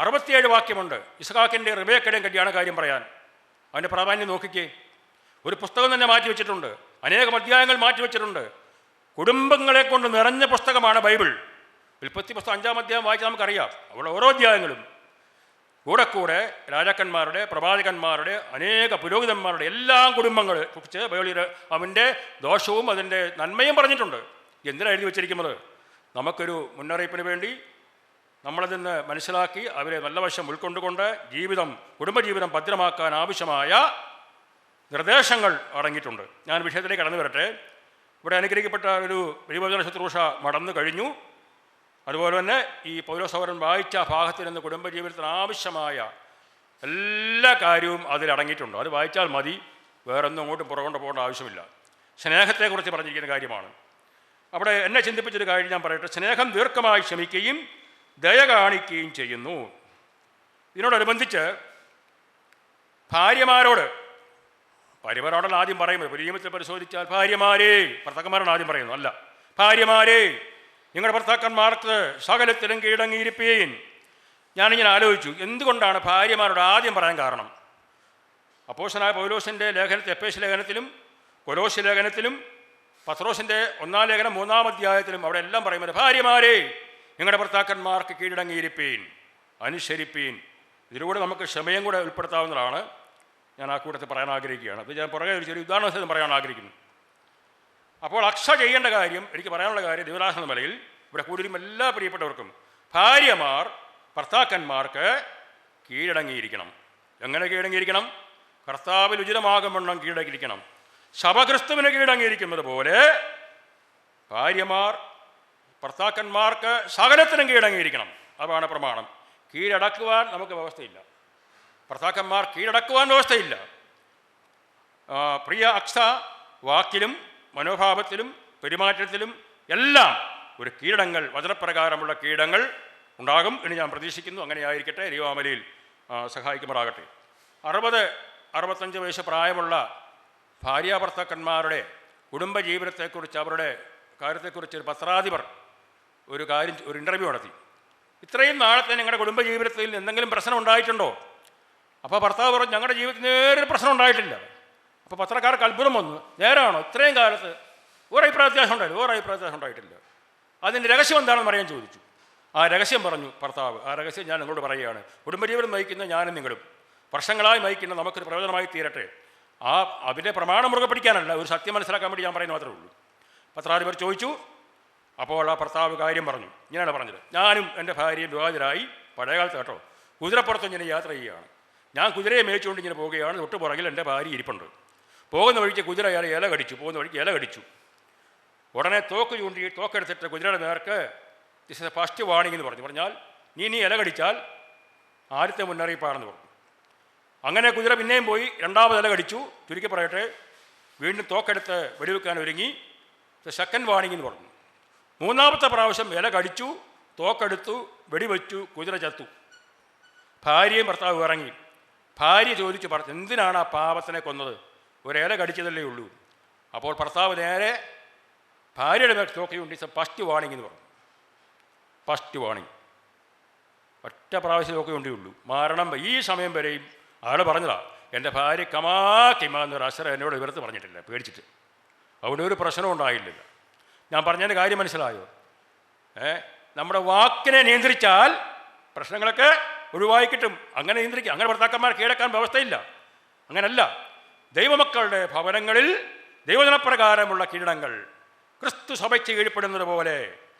67 വാക്യമുണ്ട്. ഇസ്ഹാക്കിൻ്റെ റിബേക്കയുടെയും കല്യാണ കാര്യം പറയാൻ. അതിൻ്റെ പ്രാധാന്യം നോക്കിക്കേ. ഒരു പുസ്തകം തന്നെ മാറ്റിവെച്ചിട്ടുണ്ട്, അനേകം അധ്യായങ്ങൾ മാറ്റിവെച്ചിട്ടുണ്ട്. കുടുംബങ്ങളെ കൊണ്ട് നിറഞ്ഞ പുസ്തകമാണ് ബൈബിൾ. ഉൽപ്പത്തി പുസ്തകം 5-ാം അധ്യായം വായിച്ചാൽ നമുക്കറിയാം. അവിടെ ഓരോ അധ്യായങ്ങളും കൂടെ രാജാക്കന്മാരുടെ, പ്രവാചകന്മാരുടെ, അനേക പുരോഹിതന്മാരുടെ എല്ലാ കുടുംബങ്ങളെ കുറിച്ച് ബൈബിളിൽ അവൻ്റെ ദോഷവും അതിൻ്റെ നന്മയും പറഞ്ഞിട്ടുണ്ട്. എന്തിനാണ് എഴുതി വച്ചിരിക്കുന്നത്? നമുക്കൊരു മുന്നറിയിപ്പിന് വേണ്ടി, നമ്മളതിന്ന് മനസ്സിലാക്കി അവരെ നല്ല വശം ഉൾക്കൊണ്ടുകൊണ്ട് കുടുംബജീവിതം ഭദ്രമാക്കാൻ ആവശ്യമായ നിർദ്ദേശങ്ങൾ അടങ്ങിയിട്ടുണ്ട്. ഞാൻ വിഷയത്തിലേക്ക് കടന്നു വരട്ടെ. ഇവിടെ അനുഗ്രഹിക്കപ്പെട്ട ഒരു ദൈവവചന ശുശ്രൂഷ നടന്നു കഴിഞ്ഞു. അതുപോലെ തന്നെ ഈ പൗലോസവരൻ വായിച്ച ഭാഗത്തിൽ നിന്ന് കുടുംബജീവിതത്തിന് ആവശ്യമായ എല്ലാ കാര്യവും അതിലടങ്ങിയിട്ടുണ്ട്. അത് വായിച്ചാൽ മതി, വേറൊന്നും അങ്ങോട്ടും പുറകൊണ്ടു പോകേണ്ട ആവശ്യമില്ല. സ്നേഹത്തെക്കുറിച്ച് പറഞ്ഞിരിക്കുന്ന കാര്യമാണ്. അവിടെ എന്നെ ചിന്തിപ്പിച്ചൊരു കാര്യം ഞാൻ പറയട്ടെ. സ്നേഹം ദീർഘമായി ക്ഷമിക്കുകയും ദയ കാണിക്കുകയും ചെയ്യുന്നു. ഇതിനോടനുബന്ധിച്ച് ഭാര്യമാരോടല്ല ആദ്യം പറയുന്നത്. നിയമത്തിൽ പരിശോധിച്ചാൽ ഭാര്യമാരേ, ഭർത്താക്കന്മാരാണ് ആദ്യം പറയുന്നത്, അല്ല. ഭാര്യമാരേ, നിങ്ങളുടെ ഭർത്താക്കന്മാർക്ക് സകലത്തിലും കീഴടങ്ങിയിരിപ്പീൻ. ഞാനിങ്ങനെ ആലോചിച്ചു, എന്തുകൊണ്ടാണ് ഭാര്യമാരോട് ആദ്യം പറയാൻ കാരണം? അപ്പോസ്തലനായ പൗലോസിൻ്റെ ലേഖനത്തിൽ, എഫേസ്യ ലേഖനത്തിലും കൊലോസ്യ ലേഖനത്തിലും പത്രോസിൻ്റെ 1-ാം ലേഖനം 3-ാം അധ്യായത്തിലും അവിടെ എല്ലാം പറയുന്നത് ഭാര്യമാരേ, നിങ്ങളുടെ ഭർത്താക്കന്മാർക്ക് കീഴടങ്ങിയിരിപ്പീൻ, അനുസരിപ്പീൻ. ഇതിലൂടെ നമുക്ക് ക്ഷമയും കൂടെ ഉൾപ്പെടുത്താവുന്നതാണ്. ഞാൻ ആ കൂട്ടത്തിൽ പറയാൻ ആഗ്രഹിക്കുകയാണ്. അത് ഞാൻ പുറകെ ഒരു ചെറിയ ഉദാഹരണത്തിന് പറയാൻ ആഗ്രഹിക്കുന്നു. അപ്പോൾ അക്ഷ ചെയ്യേണ്ട കാര്യം, എനിക്ക് പറയാനുള്ള കാര്യം, ദൈവദാസൻ എന്ന നിലയിൽ ഇവിടെ കൂടുതലും എല്ലാ പ്രിയപ്പെട്ടവർക്കും ഭാര്യമാർ ഭർത്താക്കന്മാർക്ക് കീഴടങ്ങിയിരിക്കണം. എങ്ങനെ കീഴടങ്ങിയിരിക്കണം? കർത്താവിൽ ഉചിതമാകുമെണ്ണം കീഴടങ്ങിയിരിക്കണം. സഭ ക്രിസ്തുവിന് കീഴടങ്ങിയിരിക്കുന്നത് പോലെ ഭാര്യമാർ ഭർത്താക്കന്മാർക്ക് സകലത്തിനും കീഴടങ്ങിയിരിക്കണം. അതാണ് പ്രമാണം. കീഴടക്കുവാൻ നമുക്ക് വ്യവസ്ഥയില്ല. ഭർത്താക്കന്മാർ കീഴടക്കുവാൻ വ്യവസ്ഥയില്ല. പ്രിയ അക്സ വാക്കിലും മനോഭാവത്തിലും പെരുമാറ്റത്തിലും എല്ലാം ഒരു കീഴടങ്ങൾ, വചനപ്രകാരമുള്ള കീഴടങ്ങൾ ഉണ്ടാകും എന്ന് ഞാൻ പ്രതീക്ഷിക്കുന്നു. അങ്ങനെ ആയിരിക്കട്ടെ. ദൈവാമലയിൽ സഹായിക്കുമാറാകട്ടെ. 60-65 വയസ്സ് പ്രായമുള്ള ഭാര്യാഭർത്താക്കന്മാരുടെ കുടുംബജീവിതത്തെക്കുറിച്ച്, അവരുടെ കാര്യത്തെക്കുറിച്ച് ഒരു പത്രാധിപർ ഒരു ഇൻ്റർവ്യൂ നടത്തി. ഇത്രയും നാളത്തെ നിങ്ങളുടെ കുടുംബജീവിതത്തിൽ എന്തെങ്കിലും പ്രശ്നം ഉണ്ടായിട്ടുണ്ടോ? അപ്പോൾ ഭർത്താവ് പറഞ്ഞു, ഞങ്ങളുടെ ജീവിതത്തിൽ നേരെ പ്രശ്നം ഉണ്ടായിട്ടില്ല. അപ്പോൾ പത്രക്കാർക്ക് അത്ഭുതം വന്നു. നേരാണോ? ഇത്രയും കാലത്ത് ഒരഭിപ്രായ വ്യത്യാസം ഉണ്ടായിട്ടില്ല. അതിൻ്റെ രഹസ്യം എന്താണെന്ന് അറിയാൻ ചോദിച്ചു. ആ രഹസ്യം പറഞ്ഞു ഭർത്താവ്. ആ രഹസ്യം ഞാൻ നിങ്ങളോട് പറയുകയാണ്. കുടുംബജീവിതം നയിക്കുന്ന ഞാനും നിങ്ങളും വർഷങ്ങളായി നയിക്കുന്ന നമുക്കൊരു പ്രയോജനമായി തീരട്ടെ. അതിൻ്റെ പ്രമാണം മുറുകെ പിടിക്കാനല്ല, ഒരു സത്യം മനസ്സിലാക്കാൻ വേണ്ടി ഞാൻ പറയുന്നത് മാത്രമേ ഉള്ളൂ. പത്രാധിപർ ചോദിച്ചു. അപ്പോൾ ആ ഭർത്താവ് കാര്യം പറഞ്ഞു. ഇങ്ങനെയാണ് പറഞ്ഞത്: ഞാനും എൻ്റെ ഭാര്യയും വിവാഹിതരായി, പഴയകാലത്ത് കേട്ടോ, കുതിരപ്പുറത്ത് ഇങ്ങനെ യാത്ര ചെയ്യുകയാണ്. ഞാൻ കുതിരയെ മേയിച്ചുകൊണ്ട് ഇങ്ങനെ പോവുകയാണ്. തൊട്ട് പുറകിൽ എൻ്റെ ഭാര്യ ഇരിപ്പുണ്ട്. പോകുന്ന വഴിക്ക് കുതിര ഇല കടിച്ചു. ഉടനെ തോക്ക് ചൂണ്ടി തോക്കെടുത്തിട്ട് കുതിരയുടെ നേർക്ക് ദിസ് ഇസ് ഫസ്റ്റ് വാർണിംഗ് എന്ന് പറഞ്ഞാൽ നീ ഇല കടിച്ചാൽ ആദ്യത്തെ മുന്നറിയിപ്പാണെന്ന് പറഞ്ഞു. അങ്ങനെ കുതിര പിന്നെയും പോയി 2ാമത് ഇല കടിച്ചു. ചുരുക്കി പറയട്ടെ, വീണ്ടും തോക്കെടുത്ത് വെടിവെക്കാൻ ഒരുങ്ങി. സെക്കൻഡ് വാർണിംഗ് എന്ന് പറഞ്ഞു. 3ാമത്തെ പ്രാവശ്യം ഇല കടിച്ചു, തോക്കെടുത്തു, വെടിവെച്ചു, കുതിര ചത്തു. ഭാര്യയും ഭർത്താവ് ഇറങ്ങി. ഭാര്യ ചോദിച്ചു, എന്തിനാണ് ആ പാപത്തിനെ കൊന്നത്? ഒരില കടിച്ചതല്ലേ ഉള്ളൂ. അപ്പോൾ ഭർത്താവ് നേരെ ഭാര്യയുടെ മേൽ തോക്കിയുണ്ട്. ഫസ്റ്റ് വാർണിംഗ് എന്ന് പറഞ്ഞു. ഫസ്റ്റ് വാർണിംഗ്, ഒറ്റ പ്രാവശ്യം തോക്കിയുണ്ടേ ഉള്ളൂ. മരണം ഈ സമയം വരെയും അയാൾ പറഞ്ഞതാ, എൻ്റെ ഭാര്യ കമാ എന്നൊരു അക്ഷരം എന്നോട് ഇവരത്ത് പറഞ്ഞിട്ടില്ല, പേടിച്ചിട്ട്. അവിടെ ഒരു പ്രശ്നവും ഉണ്ടായില്ല. ഞാൻ പറഞ്ഞതിൻ്റെ കാര്യം മനസ്സിലായോ? നമ്മുടെ വാക്കിനെ നിയന്ത്രിച്ചാൽ പ്രശ്നങ്ങളൊക്കെ ഒഴിവായി കിട്ടും. അങ്ങനെ നിയന്ത്രിക്കുക. അങ്ങനെ ഭർത്താക്കന്മാർ കീഴടക്കാൻ വ്യവസ്ഥയില്ല. അങ്ങനല്ല. ദൈവമക്കളുടെ ഭവനങ്ങളിൽ ദൈവജനപ്രകാരമുള്ള കീഴടങ്ങൾ ക്രിസ്തു സഭയ്ക്ക് കീഴ്പ്പെടുന്നത് പോലെ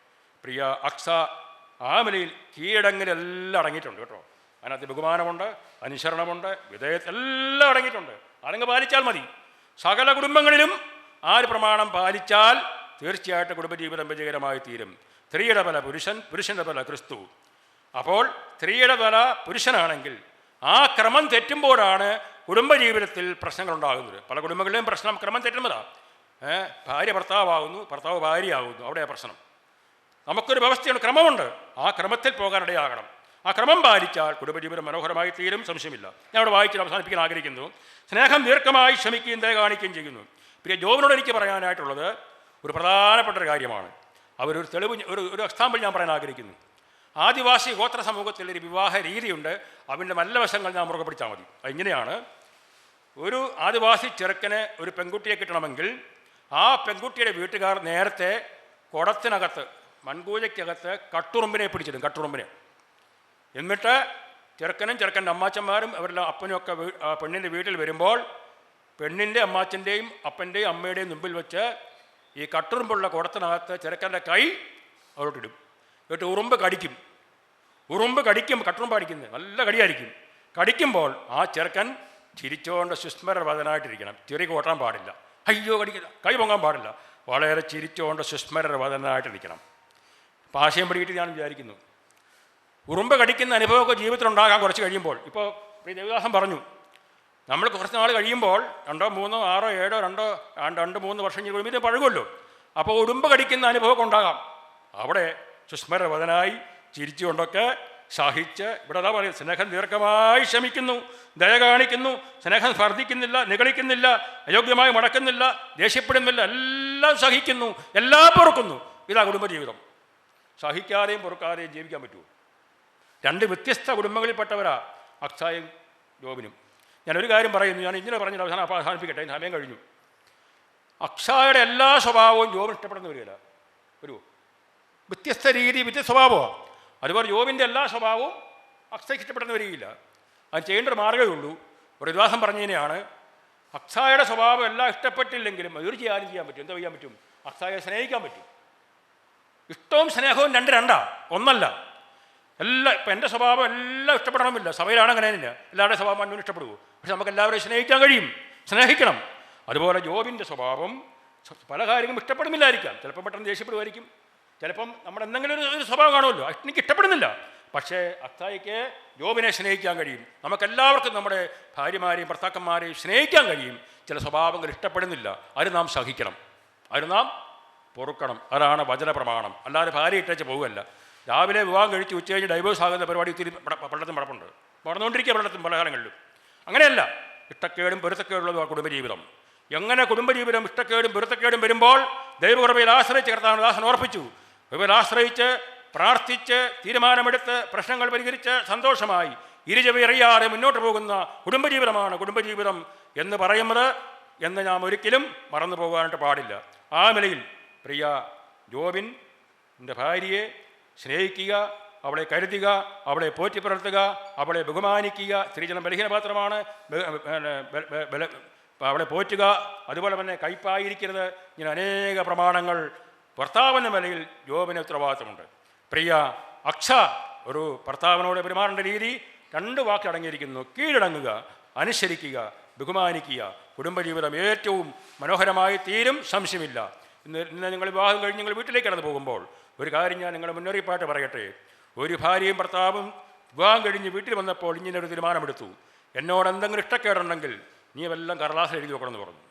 പ്രിയ അക്സ ആമലയിൽ കീഴടങ്ങലെല്ലാം അടങ്ങിയിട്ടുണ്ട് കേട്ടോ. അതിനകത്ത് ബഹുമാനമുണ്ട്, അനുസരണമുണ്ട്, വിധേയത്തെല്ലാം അടങ്ങിയിട്ടുണ്ട്. അതങ്ങ് പാലിച്ചാൽ മതി. സകല കുടുംബങ്ങളിലും ആ ഒരു പ്രമാണം പാലിച്ചാൽ തീർച്ചയായിട്ടും കുടുംബജീവിതം വിജയകരമായി തീരും. സ്ത്രീയുടെ തല പുരുഷൻ, പുരുഷൻ്റെ തല ക്രിസ്തു. അപ്പോൾ സ്ത്രീയുടെ തല പുരുഷനാണെങ്കിൽ ആ ക്രമം തെറ്റുമ്പോഴാണ് കുടുംബജീവിതത്തിൽ പ്രശ്നങ്ങളുണ്ടാകുന്നത്. പല കുടുംബങ്ങളിലെയും പ്രശ്നം ക്രമം തെറ്റുന്നതാണ്. ഭാര്യ ഭർത്താവാകുന്നു, ഭർത്താവ് ഭാര്യയാകുന്നു, അവിടെയാണ് പ്രശ്നം. നമുക്കൊരു വ്യവസ്ഥയുണ്ട്, ക്രമമുണ്ട്. ആ ക്രമത്തിൽ പോകാനിടയാകണം. ആ ക്രമം പാലിച്ചാൽ കുടുംബജീവിതം മനോഹരമായി തീരും, സംശയമില്ല. ഞാൻ അവിടെ വായിച്ചിട്ട് അവസാനിപ്പിക്കാൻ ആഗ്രഹിക്കുന്നു. സ്നേഹം ദീർഘമായി ക്ഷമിക്കുകയും ദയ കാണിക്കുകയും ചെയ്യുന്നു. പിന്നെ ജോബിനോട് എനിക്ക് പറയാനായിട്ടുള്ളത് ഒരു പ്രധാനപ്പെട്ട ഒരു കാര്യമാണ്. അവരൊരു തെളിവ്, ഒരു എക്സാമ്പിൾ ഞാൻ പറയാൻ ആഗ്രഹിക്കുന്നു. ആദിവാസി ഗോത്ര സമൂഹത്തിൽ ഒരു വിവാഹ രീതിയുണ്ട്. അതിൻ്റെ നല്ല വശങ്ങൾ ഞാൻ മുറുകെ പിടിച്ചാൽ മതി. അതിങ്ങനെയാണ്: ഒരു ആദിവാസി ചെറുക്കന് ഒരു പെൺകുട്ടിയെ കിട്ടണമെങ്കിൽ ആ പെൺകുട്ടിയുടെ വീട്ടുകാർ നേരത്തെ കുടത്തിനകത്ത്, മൺകൂജയ്ക്കകത്ത് കട്ടുറുമ്പിനെ പിടിച്ചിടും, കട്ടുറുമ്പിനെ. എന്നിട്ട് ചെറുക്കനും ചെറുക്കൻ്റെ അമ്മാച്ചന്മാരും അവരുടെ അപ്പനും ഒക്കെ പെണ്ണിൻ്റെ വീട്ടിൽ വരുമ്പോൾ പെണ്ണിൻ്റെ അമ്മാച്ചൻ്റെയും അപ്പൻ്റെയും അമ്മയുടെയും മുമ്പിൽ വെച്ച് ഈ കട്ടുറുമ്പുള്ള കുടത്തിനകത്ത് ചെറുക്കൻ്റെ കൈ അവരോട്ടിടും. എന്നിട്ട് ഉറുമ്പ് കടിക്കും. കട്ടുറുമ്പ് കടിക്കുന്നത് നല്ല കടിയായിരിക്കും. കടിക്കുമ്പോൾ ആ ചെറുക്കൻ ചിരിച്ചോണ്ട് സുസ്മരവദനായിട്ടിരിക്കണം. ചെറിയ ഓട്ടാൻ പാടില്ല, അയ്യോ കടിക്കില്ല, കൈ പൊങ്ങാൻ പാടില്ല. വളരെ ചിരിച്ചുകൊണ്ട് സുസ്മരവദനായിട്ട് നിൽക്കണം. അപ്പോൾ ആശയം പിടികിട്ടി ഞാൻ വിചാരിക്കുന്നു. ഉറുമ്പ് കടിക്കുന്ന അനുഭവമൊക്കെ ജീവിതത്തിലുണ്ടാകാൻ കുറച്ച് കഴിയുമ്പോൾ, ഇപ്പോൾ ദേവദാസൻ പറഞ്ഞു, നമ്മൾ കുറച്ച് നാൾ കഴിയുമ്പോൾ 2, 3, 6, 7, 2, 3 വർഷം കഴിയുമ്പോൾ ഇത് പഴകുമല്ലോ. അപ്പോൾ ഉറുമ്പ് കടിക്കുന്ന അനുഭവമൊക്കെ ഉണ്ടാകാം. അവിടെ സുസ്മരവദനായി ചിരിച്ചുകൊണ്ടൊക്കെ സഹിച്ച്, ഇവിടെ അതാ പറയും, സ്നേഹം ദീർഘമായി ക്ഷമിക്കുന്നു, ദയ കാണിക്കുന്നു, സ്നേഹം സ്പർദ്ധിക്കുന്നില്ല, നിഗളിക്കുന്നില്ല, അയോഗ്യമായി മടക്കുന്നില്ല, ദേഷ്യപ്പെടുന്നില്ല, എല്ലാം സഹിക്കുന്നു, എല്ലാം പൊറുക്കുന്നു. ഇതാ കുടുംബജീവിതം. സഹിക്കാതെയും പൊറുക്കാതെയും ജീവിക്കാൻ പറ്റുമോ? 2 വ്യത്യസ്ത കുടുംബങ്ങളിൽപ്പെട്ടവരാ അക്സായും ജോബിനും. ഞാനൊരു കാര്യം പറയുന്നു, ഞാൻ ഇങ്ങനെ പറഞ്ഞിട്ട് അവസാനിപ്പിക്കട്ടെ, സമയം കഴിഞ്ഞു. അക്സായുടെ എല്ലാ സ്വഭാവവും ജോബിന് ഇഷ്ടപ്പെടുന്ന വരികയില്ല. ഒരു വ്യത്യസ്ത രീതി, വ്യത്യസ്ത സ്വഭാവമാണ്. അതുപോലെ ജോബിൻ്റെ എല്ലാ സ്വഭാവവും അക്സയ്ക്ക് ഇഷ്ടപ്പെടുന്ന വരികയില്ല. അത് ചെയ്യേണ്ട ഒരു മാർഗ്ഗമേ ഉള്ളൂ. ഒരു വിശ്വാസം പറഞ്ഞതിനെയാണ്, അക്സായുടെ സ്വഭാവം എല്ലാം ഇഷ്ടപ്പെട്ടില്ലെങ്കിലും തീർച്ചയായും ചെയ്യാൻ പറ്റും. എന്താ ചെയ്യാൻ പറ്റും? അക്സായെ സ്നേഹിക്കാൻ പറ്റും. ഇഷ്ടവും സ്നേഹവും 2 ഒന്നല്ല. എല്ലാം ഇപ്പം എൻ്റെ സ്വഭാവം എല്ലാം ഇഷ്ടപ്പെടണമില്ല. സഭയിലാണ് അങ്ങനെ തന്നെ, എല്ലാവരുടെ സ്വഭാവം അന്യോന്യം ഇഷ്ടപ്പെടുമോ? പക്ഷെ നമുക്ക് എല്ലാവരെയും സ്നേഹിക്കാൻ കഴിയും, സ്നേഹിക്കണം. അതുപോലെ ജോബിൻ്റെ സ്വഭാവം പല കാര്യങ്ങളും ഇഷ്ടപ്പെടുന്നില്ലായിരിക്കാം. ചിലപ്പം പെട്ടെന്ന് ദേഷ്യപ്പെടുമായിരിക്കും, ചിലപ്പം നമ്മുടെ എന്തെങ്കിലും ഒരു സ്വഭാവം കാണുമല്ലോ, എനിക്ക് ഇഷ്ടപ്പെടുന്നില്ല. പക്ഷേ അക്സായിക്ക് ജോബിനെ സ്നേഹിക്കാൻ കഴിയും. നമുക്കെല്ലാവർക്കും നമ്മുടെ ഭാര്യമാരെയും ഭർത്താക്കന്മാരെയും സ്നേഹിക്കാൻ കഴിയും. ചില സ്വഭാവങ്ങൾ ഇഷ്ടപ്പെടുന്നില്ല, അത് നാം സഹിക്കണം, അത് നാം പൊറുക്കണം. അതാണ് വചനപ്രമാണം. അല്ലാതെ ഭാര്യ ഇട്ടേച്ച് പോകുകയല്ല. രാവിലെ വിവാഹം കഴിച്ച് ഉച്ച കഴിഞ്ഞ് ഡൈവേഴ്സ് ആകുന്ന പരിപാടി ഒത്തിരി പലയിടത്തും നടപ്പുണ്ട്, നടന്നുകൊണ്ടിരിക്കുക പലയിടത്തും പല കാലങ്ങളിലും. അങ്ങനെയല്ല, ഇഷ്ടക്കേടും പൊരുത്തക്കേടുള്ളത് ആ കുടുംബജീവിതം. എങ്ങനെ കുടുംബജീവിതം ഇഷ്ടക്കേടും പൊരുത്തക്കേടും വരുമ്പോൾ ദൈവകൃപയിൽ ആശ്രയിച്ച് കർത്താവിനെ ദാസൻ ഓർപ്പിച്ചു, ദൈവത്തിൽ ആശ്രയിച്ച് പ്രാർത്ഥിച്ച് തീരുമാനമെടുത്ത് പ്രശ്നങ്ങൾ പരിഹരിച്ച് സന്തോഷമായി ഇരുചെവിയറിയാതെ മുന്നോട്ട് പോകുന്ന കുടുംബജീവിതമാണ് കുടുംബജീവിതം എന്ന് പറയുന്നത് എന്ന് നാം ഒരിക്കലും മറന്നു പോകാനായിട്ട് പാടില്ല. ആ നിലയിൽ പ്രിയ ജോബിൻ എൻ്റെ ഭാര്യയെ സ്നേഹിക്കുക, അവളെ കരുതുക, അവളെ പോറ്റിപ്പുലർത്തുക, അവളെ ബഹുമാനിക്കുക. സ്ത്രീജനം ബലഹീനപാത്രമാണ്, അവളെ പോറ്റുക. അതുപോലെ തന്നെ കയ്പായിരിക്കരുത്. ഇങ്ങനെ അനേക പ്രമാണങ്ങൾ ഭർത്താവെന്ന നിലയിൽ ജോബിന് ഉത്തരവാദിത്തമുണ്ട്. പ്രിയ അക്ഷ ഒരു ഭർത്താവിനോട് പെരുമാറേണ്ട രീതി 2 വാക്ക് അടങ്ങിയിരിക്കുന്നു: കീഴടങ്ങുക, അനുസരിക്കുക, ബഹുമാനിക്കുക. കുടുംബജീവിതം ഏറ്റവും മനോഹരമായി തീരും, സംശയമില്ല. ഇന്ന് നിങ്ങൾ വിവാഹം കഴിഞ്ഞ് നിങ്ങൾ വീട്ടിലേക്ക് കടന്നു പോകുമ്പോൾ ഒരു കാര്യം ഞാൻ നിങ്ങളുടെ മുന്നറിയിപ്പായിട്ട് പറയട്ടെ. ഒരു ഭാര്യയും ഭർത്താവും വിവാഹം കഴിഞ്ഞ് വീട്ടിൽ വന്നപ്പോൾ ഇങ്ങനൊരു തീരുമാനമെടുത്തു, എന്നോട് എന്തെങ്കിലും ഇഷ്ടക്കേടുണ്ടെങ്കിൽ നീ വല്ലതും കടലാസിൽ എഴുതി വെക്കണമെന്ന് പറഞ്ഞു.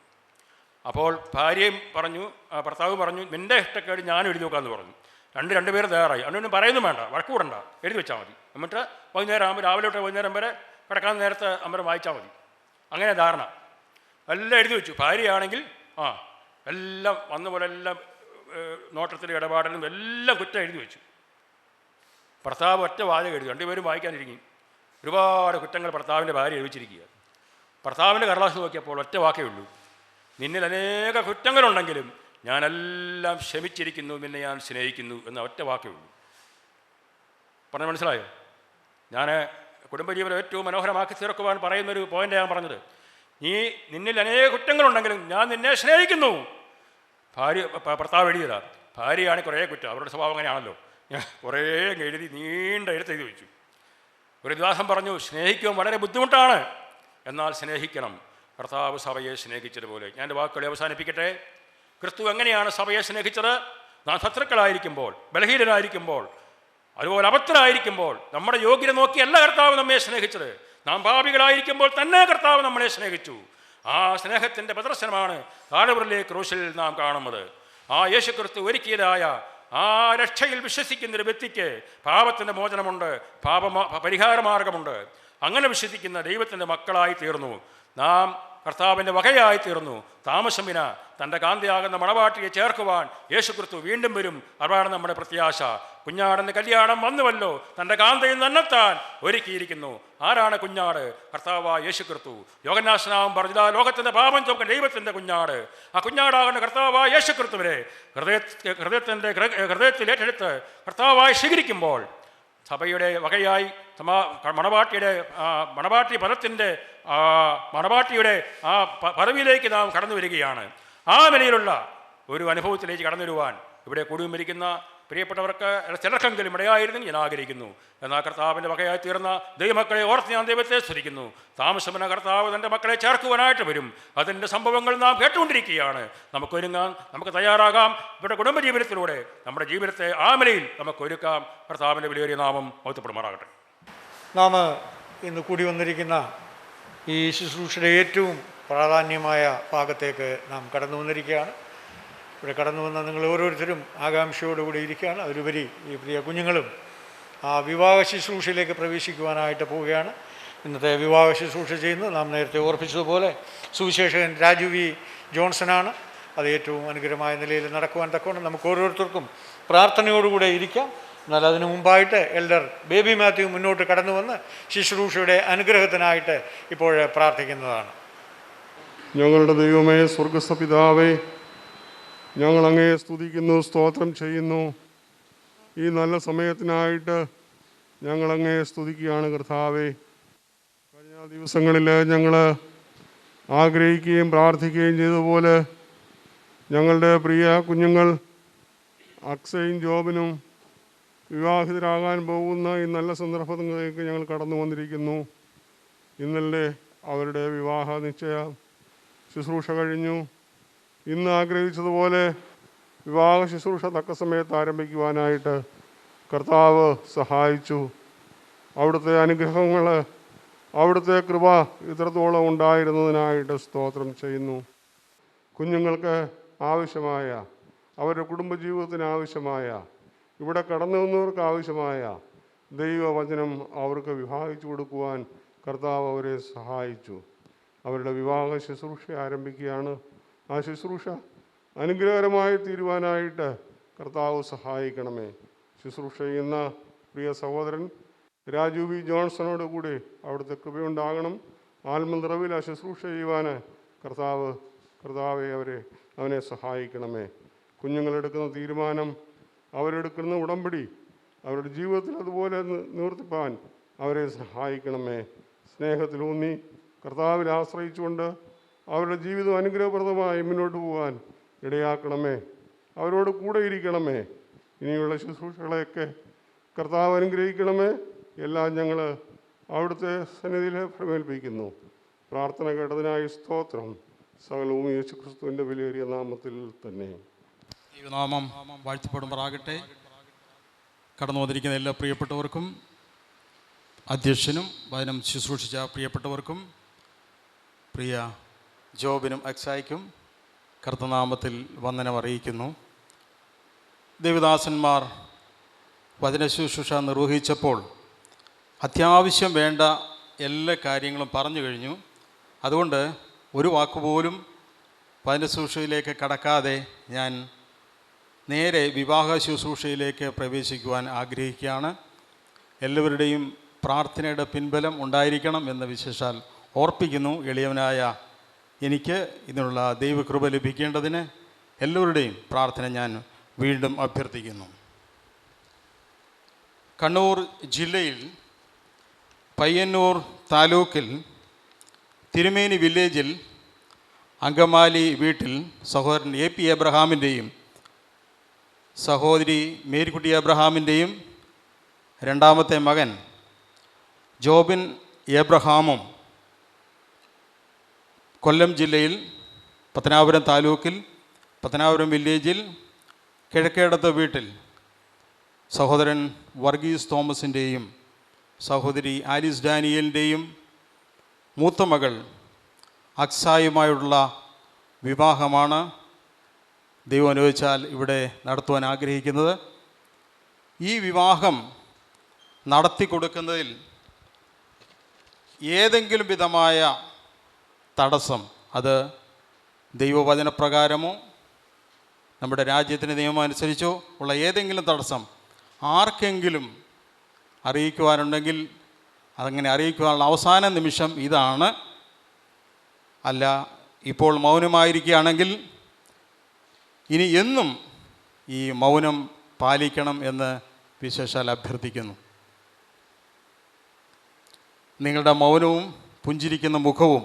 അപ്പോൾ ഭാര്യയും പറഞ്ഞു, ഭർത്താവ് പറഞ്ഞു, നിൻ്റെ ഇഷ്ടക്കേട് ഞാൻ എഴുതി വെക്കാമെന്ന് പറഞ്ഞു. രണ്ടുപേർ തയ്യാറായി. അന്നൊന്നും പറയുന്നു വേണ്ട, വഴക്ക് കൂടണ്ട, എഴുതി വെച്ചാൽ മതി. എന്നിട്ട് വൈകുന്നേരം ആകുമ്പോൾ രാവിലെ തൊട്ട് വൈകുന്നേരം വരെ കിടക്കാൻ നേരത്തെ അമ്പരം വായിച്ചാൽ മതി. അങ്ങനെ ധാരണ. എല്ലാം എഴുതി വെച്ചു. ഭാര്യയാണെങ്കിൽ എല്ലാം വന്ന പോലെ എല്ലാം നോട്ടത്തിലും ഇടപാടിലും എല്ലാം കുറ്റം എഴുതി വെച്ചു. ഭർത്താവ് ഒറ്റ വാചകം എഴുതി. 2 പേരും വായിക്കാനിരിക്കും. ഒരുപാട് കുറ്റങ്ങൾ ഭർത്താവിൻ്റെ ഭാര്യ എഴുതിച്ചിരിക്കുക. ഭർത്താവിൻ്റെ കടലാസ് നോക്കിയപ്പോൾ ഒറ്റ വാക്കേ ഉള്ളൂ: നിന്നിൽ അനേക കുറ്റങ്ങളുണ്ടെങ്കിലും ഞാനെല്ലാം ക്ഷമിച്ചിരിക്കുന്നു, നിന്നെ ഞാൻ സ്നേഹിക്കുന്നു എന്ന ഒറ്റ വാക്കേ ഉള്ളൂ. പറഞ്ഞ മനസ്സിലായോ? ഞാൻ കുടുംബജീവിതം ഏറ്റവും മനോഹരമാക്കി തീർക്കുവാൻ പറയുന്നൊരു പോയിൻ്റ് ഞാൻ പറഞ്ഞത്. നിന്നിൽ അനേക കുറ്റങ്ങളുണ്ടെങ്കിലും ഞാൻ നിന്നെ സ്നേഹിക്കുന്നു. ഭർത്താവ് എഴുതിയതാണ്. ഭാര്യയാണ് കുറേ കുറ്റം, അവരുടെ സ്വഭാവം അങ്ങനെയാണല്ലോ. ഞാൻ കുറേ എഴുതി നീണ്ട എഴുത്തെഴുതി വെച്ചു. ഒരു ദിവസം പറഞ്ഞു, സ്നേഹിക്കുവാൻ വളരെ ബുദ്ധിമുട്ടാണ്, എന്നാൽ സ്നേഹിക്കണം, കർത്താവ് സഭയെ സ്നേഹിച്ചതുപോലെ. ഞാൻ എൻ്റെ വാക്കുകളെ അവസാനിപ്പിക്കട്ടെ. ക്രിസ്തു എങ്ങനെയാണ് സഭയെ സ്നേഹിച്ചത്? നാം ശത്രുക്കളായിരിക്കുമ്പോൾ, ബലഹീനരായിരിക്കുമ്പോൾ, അതുപോലെ അബദ്ധരായിരിക്കുമ്പോൾ നമ്മുടെ യോഗ്യത നോക്കിയല്ല കർത്താവ് നമ്മെ സ്നേഹിച്ചത്. നാം പാപികളായിരിക്കുമ്പോൾ തന്നെ കർത്താവ് നമ്മളെ സ്നേഹിച്ചു. ആ സ്നേഹത്തിൻ്റെ പ്രദർശനമാണ് കാൽവറിയിലെ ക്രൂശിൽ നാം കാണുന്നത്. ആ യേശുക്രിസ്തു ഒരുക്കിയതായ ആ രക്ഷയിൽ വിശ്വസിക്കുന്നൊരു വ്യക്തിക്ക് പാപത്തിൻ്റെ മോചനമുണ്ട്, പരിഹാരമാർഗമുണ്ട്. അങ്ങനെ വിശ്വസിക്കുന്ന ദൈവത്തിൻ്റെ മക്കളായി തീർന്നു. നാം കർത്താവിൻ്റെ വകയായി തീർന്നു. താമസമിന തൻ്റെ കാന്തയാകുന്ന മണവാട്ടിയെ ചേർക്കുവാൻ യേശുക്രിസ്തു വീണ്ടും വരും. അതാണ് നമ്മുടെ പ്രത്യാശ. കുഞ്ഞാടിൻ്റെ കല്യാണം വന്നുവല്ലോ, തൻ്റെ കാന്തയിൽ നന്നെത്താൻ ഒരുക്കിയിരിക്കുന്നു. ആരാണ് കുഞ്ഞാട്? കർത്താവായ യേശുക്രിസ്തു. യോഹന്നാൻ പറഞ്ഞ ലോകത്തിൻ്റെ പാപം ചുമക്കുന്ന ദൈവത്തിൻ്റെ കുഞ്ഞാട്. ആ കുഞ്ഞാടാകുന്ന കർത്താവായ യേശുക്രിസ്തുവിനെ ഹൃദയത്തിൽ ഏറ്റെടുത്ത് കർത്താവായി സ്വീകരിക്കുമ്പോൾ സഭയുടെ വകയായി മണവാട്ടിയുടെ ആ പദവിയിലേക്ക് നാം കടന്നു വരികയാണ്. ആ നിലയിലുള്ള ഒരു അനുഭവത്തിലേക്ക് കടന്നു വരുവാൻ ഇവിടെ കുടുംബിരിക്കുന്ന പ്രിയപ്പെട്ടവർക്ക് ചിലർക്കെങ്കിലും ഇടയായിരുന്നു ഞാൻ ആഗ്രഹിക്കുന്നു. എന്നാൽ കർത്താവിൻ്റെ വകയായി തീർന്ന ദൈവമക്കളെ ഓർത്ത് ഞാൻ ദൈവത്തെ സ്തുതിക്കുന്നു. താമസമെന്ന കർത്താവ് തൻ്റെ മക്കളെ ചേർക്കുവാനായിട്ട് വരും. അതിൻ്റെ സംഭവങ്ങൾ നാം കേട്ടുകൊണ്ടിരിക്കുകയാണ്. നമുക്കൊരുങ്ങാം, നമുക്ക് തയ്യാറാകാം. ഇവിടെ കുടുംബജീവിതത്തിലൂടെ നമ്മുടെ ജീവിതത്തെ ആ നിലയിൽ നമുക്ക് ഒരുക്കാം. കർത്താവിൻ്റെ വിലയേറിയ നാമം മഹത്വപ്പെടുമാറാകട്ടെ. നാം ഇന്ന് കൂടി വന്നിരിക്കുന്ന ഈ ശുശ്രൂഷയുടെ ഏറ്റവും പ്രാധാന്യമായ ഭാഗത്തേക്ക് നാം കടന്നു വന്നിരിക്കുകയാണ്. ഇവിടെ കടന്നു വന്ന നിങ്ങൾ ഓരോരുത്തരും ആകാംക്ഷയോടുകൂടി ഇരിക്കുകയാണ്. അതിലുപരി ഈ പ്രിയ കുഞ്ഞുങ്ങളും ആ വിവാഹ ശുശ്രൂഷയിലേക്ക് പ്രവേശിക്കുവാനായിട്ട് പോവുകയാണ്. ഇന്നത്തെ വിവാഹ ശുശ്രൂഷ ചെയ്യുന്നത് നാം നേരത്തെ ഓർപ്പിച്ചതുപോലെ സുവിശേഷകൻ രാജു വി ജോൺസനാണ്. അത് ഏറ്റവും അനുഗ്രഹമായ നിലയിൽ നടക്കുവാൻ തക്കവണ്ണം നമുക്ക് ഓരോരുത്തർക്കും പ്രാർത്ഥനയോടുകൂടെ ഇരിക്കാം. എന്നാൽ അതിനു മുമ്പായിട്ട് എൽഡർ ബേബി മാത്യു മുന്നോട്ട് കടന്നു വന്ന് ശുശ്രൂഷയുടെ അനുഗ്രഹത്തിനായിട്ട് ഇപ്പോൾ പ്രാർത്ഥിക്കുന്നതാണ്. ഞങ്ങളുടെ ദൈവമേ, സ്വർഗസ്ഥ പിതാവേ, ഞങ്ങൾ അങ്ങയെ സ്തുതിക്കുന്നു, സ്തോത്രം ചെയ്യുന്നു. ഈ നല്ല സമയത്തിനായിട്ട് ഞങ്ങൾ അങ്ങയെ സ്തുതിക്കുകയാണ് കർത്താവേ. കഴിഞ്ഞ ദിവസങ്ങളിൽ ഞങ്ങൾ ആഗ്രഹിക്കുകയും പ്രാർത്ഥിക്കുകയും ചെയ്തതുപോലെ ഞങ്ങളുടെ പ്രിയ കുഞ്ഞുങ്ങൾ അക്സയും ജോബിനും വിവാഹിതരാകാൻ പോകുന്ന ഈ നല്ല സന്ദർഭങ്ങളിലേക്ക് ഞങ്ങൾ കടന്നു വന്നിരിക്കുന്നു. ഇന്നലെ അവരുടെ വിവാഹ നിശ്ചയ ശുശ്രൂഷ കഴിഞ്ഞു. ഇന്ന് ആഗ്രഹിച്ചതുപോലെ വിവാഹ ശുശ്രൂഷ തക്ക സമയത്ത് ആരംഭിക്കുവാനായിട്ട് കർത്താവ് സഹായിച്ചു. അവിടുത്തെ അനുഗ്രഹങ്ങൾ, അവിടുത്തെ കൃപ ഇത്രത്തോളം ഉണ്ടായിരുന്നതിനായിട്ട് സ്തോത്രം ചെയ്യുന്നു. കുഞ്ഞുങ്ങൾക്ക് ആവശ്യമായ, അവരുടെ കുടുംബജീവിതത്തിന് ആവശ്യമായ, ഇവിടെ കടന്നു വന്നവർക്ക് ആവശ്യമായ ദൈവവചനം അവർക്ക് വിവാഹിച്ചു കൊടുക്കുവാൻ കർത്താവ് അവരെ സഹായിച്ചു. അവരുടെ വിവാഹ ശുശ്രൂഷ ആരംഭിക്കുകയാണ്. ആ ശുശ്രൂഷ അനുഗ്രഹകരമായി തീരുവാനായിട്ട് കർത്താവ് സഹായിക്കണമേ. ശുശ്രൂഷ ചെയ്യുന്ന പ്രിയ സഹോദരൻ രാജു വി ജോൺസണോട് കൂടി അവിടുത്തെ കൃപയുണ്ടാകണം. ആത്മനിറവിൽ ആ ശുശ്രൂഷ ചെയ്യുവാൻ കർത്താവെ അവനെ സഹായിക്കണമേ. കുഞ്ഞുങ്ങളെടുക്കുന്ന തീരുമാനം, അവരെടുക്കുന്ന ഉടമ്പടി അവരുടെ ജീവിതത്തിൽ അതുപോലെ നിവർത്തിപ്പാൻ അവരെ സഹായിക്കണമേ. സ്നേഹത്തിലൂന്നി കർത്താവിൽ ആശ്രയിച്ചുകൊണ്ട് അവരുടെ ജീവിതം അനുഗ്രഹപ്രദമായി മുന്നോട്ട് പോകാൻ ഇടയാക്കണമേ. അവരോട് കൂടെ ഇരിക്കണമേ. ഇനിയുള്ള ശുശ്രൂഷകളെയൊക്കെ കർത്താവ് അനുഗ്രഹിക്കണമേ. എല്ലാം ഞങ്ങൾ അവിടുത്തെ സന്നിധിയിൽ പ്രമേൽപ്പിക്കുന്നു. പ്രാർത്ഥന കേട്ടതിനായി സ്തോത്രം. സകലവും യേശു ക്രിസ്തുവിൻ്റെ വിലയേറിയ നാമത്തിൽ തന്നെ. ദൈവനാമം വാഴ്ത്തപ്പെടുമാറാകട്ടെ. കടന്നു വന്നിരിക്കുന്ന എല്ലാ പ്രിയപ്പെട്ടവർക്കും, അധ്യക്ഷനും വചനം ശുശ്രൂഷിച്ച പ്രിയപ്പെട്ടവർക്കും, പ്രിയ ജോബിനും അക്സായിക്കും കർത്തനാമത്തിൽ വന്ദനം അറിയിക്കുന്നു. ദേവദാസന്മാർ വചന ശുശ്രൂഷ നിർവഹിച്ചപ്പോൾ അത്യാവശ്യം വേണ്ട എല്ലാ കാര്യങ്ങളും പറഞ്ഞു കഴിഞ്ഞു. അതുകൊണ്ട് ഒരു വാക്കുപോലും വചന ശുശ്രൂഷയിലേക്ക് കടക്കാതെ ഞാൻ നേരെ വിവാഹ ശുശ്രൂഷയിലേക്ക് പ്രവേശിക്കുവാൻ ആഗ്രഹിക്കുകയാണ്. എല്ലാവരുടെയും പ്രാർത്ഥനയുടെ പിൻബലം ഉണ്ടായിരിക്കണം എന്ന് വിശേഷാൽ ഓർപ്പിക്കുന്നു. എളിയവനായ എനിക്ക് ഇതിനുള്ള ദൈവകൃപ ലഭിക്കേണ്ടതിന് എല്ലാവരുടെയും പ്രാർത്ഥന ഞാൻ വീണ്ടും അഭ്യർത്ഥിക്കുന്നു. കണ്ണൂർ ജില്ലയിൽ പയ്യന്നൂർ താലൂക്കിൽ തിരുമേനി വില്ലേജിൽ അങ്കമാലി വീട്ടിൽ സഹോദരൻ എ പി എബ്രഹാമിൻ്റെയും സഹോദരി മേരിക്കുട്ടി എബ്രഹാമിൻ്റെയും രണ്ടാമത്തെ മകൻ ജോബിൻ എബ്രഹാമും കൊല്ലം ജില്ലയിൽ പത്തനാപുരം താലൂക്കിൽ പത്തനാപുരം വില്ലേജിൽ കിഴക്കേടത്ത് വീട്ടിൽ സഹോദരൻ വർഗീസ് തോമസിൻ്റെയും സഹോദരി ആലിസ് ഡാനിയലിൻ്റെയും മൂത്ത മകൾ അക്സായുമായുള്ള വിവാഹമാണ് ദൈവം അനുവദിച്ചാൽ ഇവിടെ നടത്തുവാൻ ആഗ്രഹിക്കുന്നത്. ഈ വിവാഹം നടത്തി കൊടുക്കുന്നതിൽ ഏതെങ്കിലും വിധമായ തടസ്സം, അത് ദൈവവചനപ്രകാരമോ നമ്മുടെ രാജ്യത്തിൻ്റെ നിയമം അനുസരിച്ചോ ഉള്ള ഏതെങ്കിലും തടസ്സം ആർക്കെങ്കിലും അറിയിക്കുവാനുണ്ടെങ്കിൽ അതങ്ങനെ അറിയിക്കുവാനുള്ള അവസാന നിമിഷം ഇതാണ്. അല്ല, ഇപ്പോൾ മൗനമായിരിക്കുകയാണെങ്കിൽ ഇനി എന്നും ഈ മൗനം പാലിക്കണം എന്ന് വിശേഷാൽ അഭ്യർത്ഥിക്കുന്നു. നിങ്ങളുടെ മൗനവും പുഞ്ചിരിക്കുന്ന മുഖവും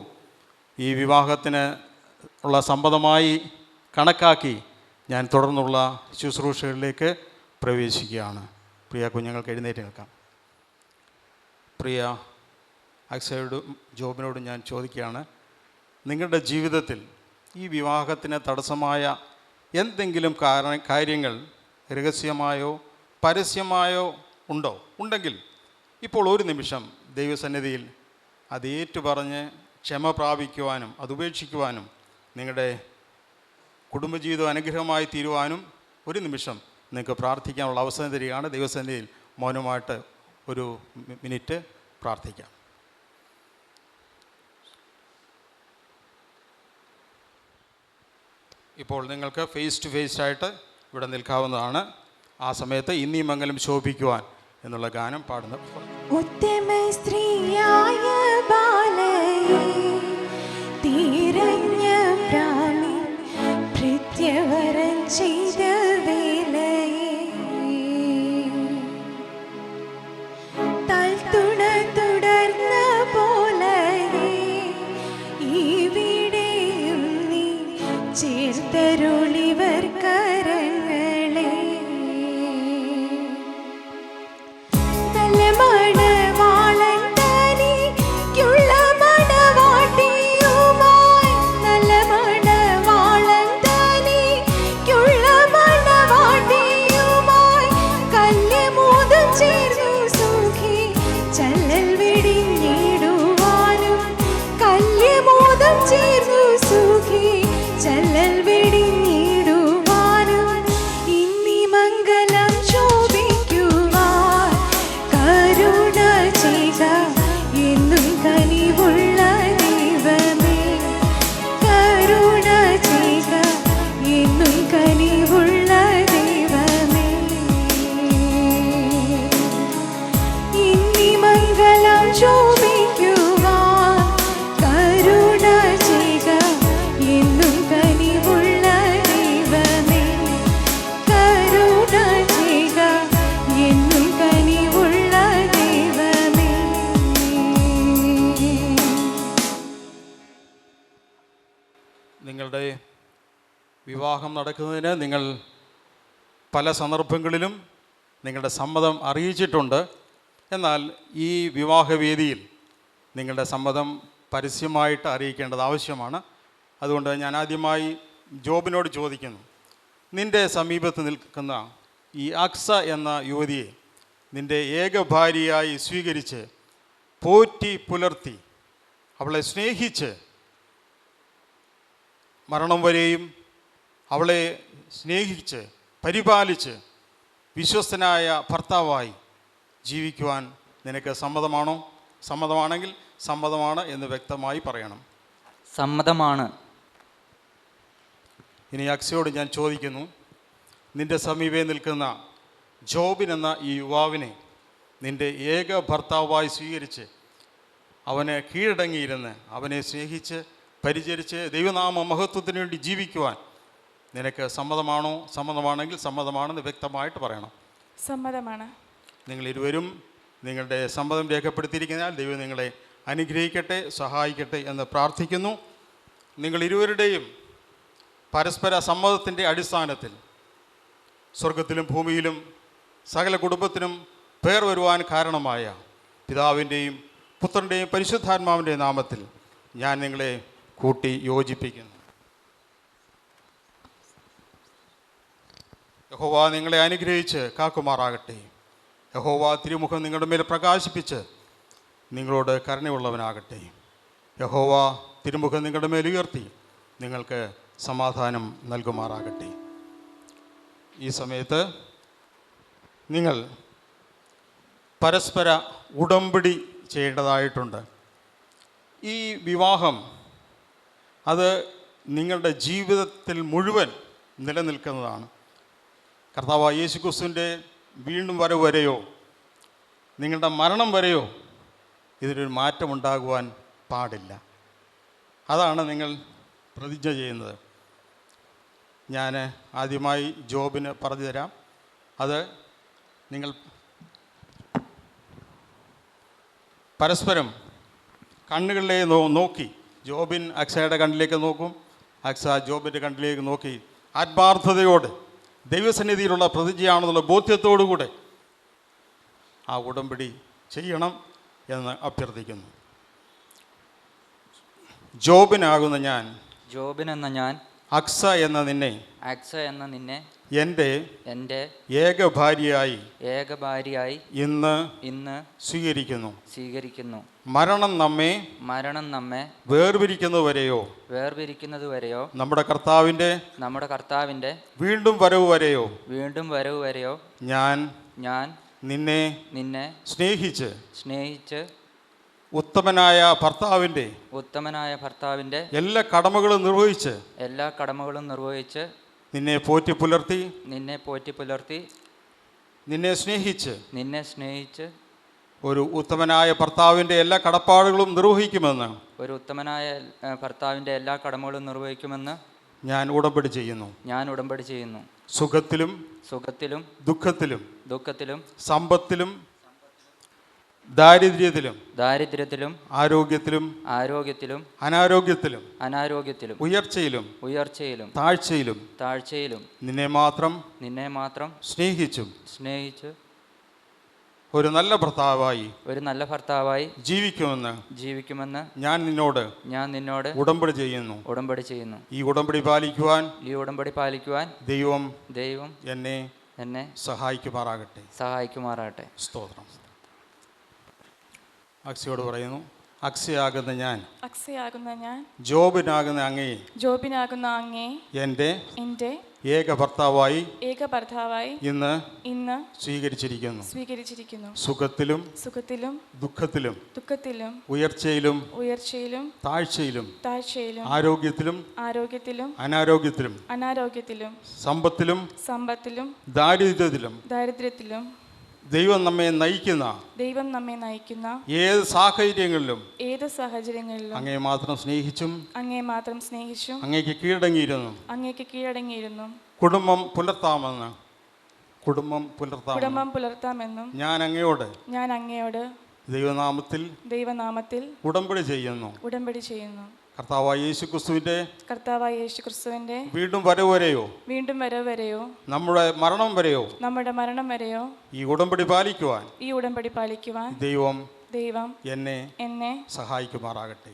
ഈ വിവാഹത്തിന് ഉള്ള സമ്മതമായി കണക്കാക്കി ഞാൻ തുടർന്നുള്ള ശുശ്രൂഷകളിലേക്ക് പ്രവേശിക്കുകയാണ്. പ്രിയ കുഞ്ഞുങ്ങൾക്ക് എഴുന്നേറ്റ് നിൽക്കാം. പ്രിയ അക്സയോടും ജോബിനോടും ഞാൻ ചോദിക്കുകയാണ്, നിങ്ങളുടെ ജീവിതത്തിൽ ഈ വിവാഹത്തിന് തടസ്സമായ എന്തെങ്കിലും കാര്യങ്ങൾ രഹസ്യമായോ പരസ്യമായോ ഉണ്ടോ? ഉണ്ടെങ്കിൽ ഇപ്പോൾ ഒരു നിമിഷം ദൈവസന്നിധിയിൽ അത് ഏറ്റുപറഞ്ഞ് ക്ഷമ പ്രാപിക്കുവാനും അത് ഉപേക്ഷിക്കുവാനും നിങ്ങളുടെ കുടുംബജീവിതം അനുഗ്രഹമായി തീരുവാനും ഒരു നിമിഷം നിങ്ങൾക്ക് പ്രാർത്ഥിക്കാനുള്ള അവസരം തരികയാണ്. ദൈവസന്നിധിയിൽ മൗനമായിട്ട് ഒരു മിനിറ്റ് പ്രാർത്ഥിക്കാം. ഇപ്പോൾ നിങ്ങൾക്ക് ഫേസ് ടു ഫേസ് ആയിട്ട് ഇവിടെ നിൽക്കാവുന്നതാണ്. ആ സമയത്ത് ഇന്നീ മംഗലം ശോഭിക്കുവാൻ എന്നുള്ള ഗാനം പാടുന്ന ഉത്തമ സ്ത്രീയായ ബാലയെ തിരഞ്ഞ പ്രാണി ഭൃത്യവരൻ ചെയ്ത വേലയെ തൽത്തുണ തുടർന്ന പോലയെ ഇവിടെയും നീ ചേർത്തരുളിവർ കരങ്ങളെ നല്ല മണവാളൻ തനിക്കുള്ള മണവാട്ടിയുമായി നല്ല മണവാളൻ തനിക്കുള്ള മണവാട്ടിയുമായി കല്യമോദം ചേർന്നു സുഖി ചല്ലൽ വെടിഞ്ഞിടുവാനും കല്യമോദം ചേർന്നു സുഖി ചല്ലൽ വെടിഞ്ഞിടുവാനും ഇന്നീ മംഗലം ശോഭിക്കുവാൻ കരുണ ചെയ്ത എന്നും കനിവുള്ള ദൈവമേ കരുണ ചെയ്ത എന്നും കനിവുള്ള ദൈവമേ ഇന്നീ മംഗലം ശോഭിക്കുവാൻ കരുണ ചെയ്ത എന്നും കനിവുള്ള ദൈവമേ കരുണ ചെയ്ത എന്നും കനിവുള്ള ദൈവമേ. നിങ്ങളുടെ വിവാഹം നടക്കുന്നതിന് നിങ്ങൾ പല സന്ദർഭങ്ങളിലും നിങ്ങളുടെ സമ്മതം അറിയിച്ചിട്ടുണ്ട്. എന്നാൽ ഈ വിവാഹവേദിയിൽ നിങ്ങളുടെ സമ്മതം പരസ്യമായിട്ട് അറിയിക്കേണ്ടത് ആവശ്യമാണ്. അതുകൊണ്ട് ഞാൻ ആദ്യമായി ജോബിനോട് ചോദിക്കുന്നു, നിൻ്റെ സമീപത്ത് നിൽക്കുന്ന ഈ അക്സ എന്ന യുവതിയെ നിൻ്റെ ഏക ഭാര്യയായി സ്വീകരിച്ച് പോറ്റി പുലർത്തി അവളെ സ്നേഹിച്ച് മരണം വരെയും അവളെ സ്നേഹിച്ച് പരിപാലിച്ച് വിശ്വസ്തനായ ഭർത്താവായി ജീവിക്കുവാൻ നിനക്ക് സമ്മതമാണോ? സമ്മതമാണെങ്കിൽ സമ്മതമാണ് എന്ന് വ്യക്തമായി പറയണം. സമ്മതമാണ്. ഇനി അക്സയോട് ഞാൻ ചോദിക്കുന്നു, നിൻ്റെ സമീപേ നിൽക്കുന്ന ജോബിൻ എന്ന ഈ യുവാവിനെ നിൻ്റെ ഏക ഭർത്താവായി സ്വീകരിച്ച് അവന് കീഴടങ്ങിയിരുന്ന് അവനെ സ്നേഹിച്ച് പരിചരിച്ച് ദൈവനാമ മഹത്വത്തിന് വേണ്ടി ജീവിക്കുവാൻ നിനക്ക് സമ്മതമാണോ? സമ്മതമാണെങ്കിൽ സമ്മതമാണെന്ന് വ്യക്തമായിട്ട് പറയണം. സമ്മതമാണ്. നിങ്ങൾ ഇരുവരും നിങ്ങളുടെ സമ്മതം രേഖപ്പെടുത്തിയിരിക്കുന്നതിനാൽ ദൈവം നിങ്ങളെ അനുഗ്രഹിക്കട്ടെ, സഹായിക്കട്ടെ എന്ന് പ്രാർത്ഥിക്കുന്നു. നിങ്ങൾ ഇരുവരുടെയും പരസ്പര സമ്മതത്തിൻ്റെ അടിസ്ഥാനത്തിൽ സ്വർഗത്തിലും ഭൂമിയിലും സകല കുടുംബത്തിനും പേർ വരുവാൻ കാരണമായ പിതാവിൻ്റെയും പുത്രൻ്റെയും പരിശുദ്ധാത്മാവിൻ്റെയും നാമത്തിൽ ഞാൻ നിങ്ങളെ കൂട്ടി യോജിപ്പിക്കുന്നു. യഹോവ നിങ്ങളെ അനുഗ്രഹിച്ച് കാക്കുമാറാകട്ടെ. യഹോവ തിരുമുഖം നിങ്ങളുടെ മേൽ പ്രകാശിപ്പിച്ച് നിങ്ങളോട് കരുണയുള്ളവനാകട്ടെ. യഹോവ തിരുമുഖം നിങ്ങളുടെ മേൽ ഉയർത്തി നിങ്ങൾക്ക് സമാധാനം നൽകുമാറാകട്ടെ. ഈ സമയത്ത് നിങ്ങൾ പരസ്പര ഉടമ്പടി ചെയ്യേണ്ടതായിട്ടുണ്ട്. ഈ വിവാഹം അത് നിങ്ങളുടെ ജീവിതത്തിൽ മുഴുവൻ നിലനിൽക്കുന്നതാണ്. കർത്താവായ യേശുക്രിസ്തുവിൻ്റെ വീണ്ടും വരവ് വരെയോ നിങ്ങളുടെ മരണം വരെയോ ഇതിനൊരു മാറ്റമുണ്ടാകുവാൻ പാടില്ല. അതാണ് നിങ്ങൾ പ്രതിജ്ഞ ചെയ്യുന്നത്. ഞാൻ ആദ്യമായി ജോബിന് പറഞ്ഞു തരാം. അത് നിങ്ങൾ പരസ്പരം കണ്ണുകളിലേക്ക് നോക്കി, ജോബിൻ അക്സയുടെ കണ്ണിലേക്ക് നോക്കും, അക്സ ജോബിൻ്റെ കണ്ണിലേക്ക് നോക്കി ആത്മാർത്ഥതയോട് ദൈവസന്നിധിയിലുള്ള പ്രതിജ്ഞയാണെന്നുള്ള ബോധ്യത്തോടുകൂടെ ആ ഉടമ്പടി ചെയ്യണം എന്ന് അഭ്യർത്ഥിക്കുന്നു. ജോബിനാകുന്ന ഞാൻ അക്സ എന്ന നിന്നെ എൻ്റെ ഏക ഭാര്യയായി ഇന്ന് സ്വീകരിക്കുന്നു. മരണം നമ്മെ വേർപിരിക്കുന്നതുവരെയോ നമ്മുടെ കർത്താവിൻ്റെ വീണ്ടും വരവ് വരെയോ ഞാൻ നിന്നെ സ്നേഹിച്ച് ഉത്തമനായ ഭർത്താവിൻ്റെ എല്ലാ കടമകളും നിർവഹിച്ച് നിന്നെ പോറ്റി പുലർത്തി നിന്നെ സ്നേഹിച്ച് ഒരു ഉത്തമനായ ഭർത്താവിൻ്റെ എല്ലാ കടപ്പാടുകളും നിർവഹിക്കുമെന്ന് ഞാൻ ഉടമ്പടി ചെയ്യുന്നു. സുഖത്തിലും ദുഃഖത്തിലും സമ്പത്തിലും ദാരിദ്ര്യത്തിലും ആരോഗ്യത്തിലും അനാരോഗ്യത്തിലും ഉയർച്ചയിലും താഴ്ചയിലും നിന്നെ മാത്രം സ്നേഹിച്ചു ഒരു നല്ല ഭർത്താവായി ജീവിക്കുമെന്ന് ഞാൻ നിന്നോട് ഉടമ്പടി ചെയ്യുന്നു. ഈ ഉടമ്പടി പാലിക്കുവാൻ ദൈവം എന്നെ സഹായിക്കുമാറാകട്ടെ. സ്തോത്രം. അക്സയോട് പറയുന്നു, അക്സയാകുന്ന ഞാൻ ജോബിനാകുന്ന അങ്ങയെ എൻ്റെ ഏക ഭർത്താവായി ഇന്ന് സ്വീകരിച്ചിരിക്കുന്നു. സുഖത്തിലും ദുഃഖത്തിലും ഉയർച്ചയിലും താഴ്ചയിലും ആരോഗ്യത്തിലും അനാരോഗ്യത്തിലും സമ്പത്തിലും ദാരിദ്ര്യത്തിലും ദൈവം നമ്മെ നയിക്കുന്ന ഏത് സാഹചര്യങ്ങളിലും അങ്ങയെ മാത്രം സ്നേഹിച്ചും അങ്ങേക്ക് കീഴടങ്ങിയിരുന്നു കുടുംബം പുലർത്താമെന്നും ഞാൻ അങ്ങയോട് ദൈവനാമത്തിൽ ഉടമ്പടി ചെയ്യുന്നു. കർത്താവായ യേശുക്രിസ്തുവിന്റെ വീണ്ടും വരവ് വരെയോ നമ്മുടെ മരണം വരെയോ ഈ ഉടമ്പടി പാലിക്കുവാൻ ദൈവം എന്നെ സഹായിക്കുമാറാകട്ടെ.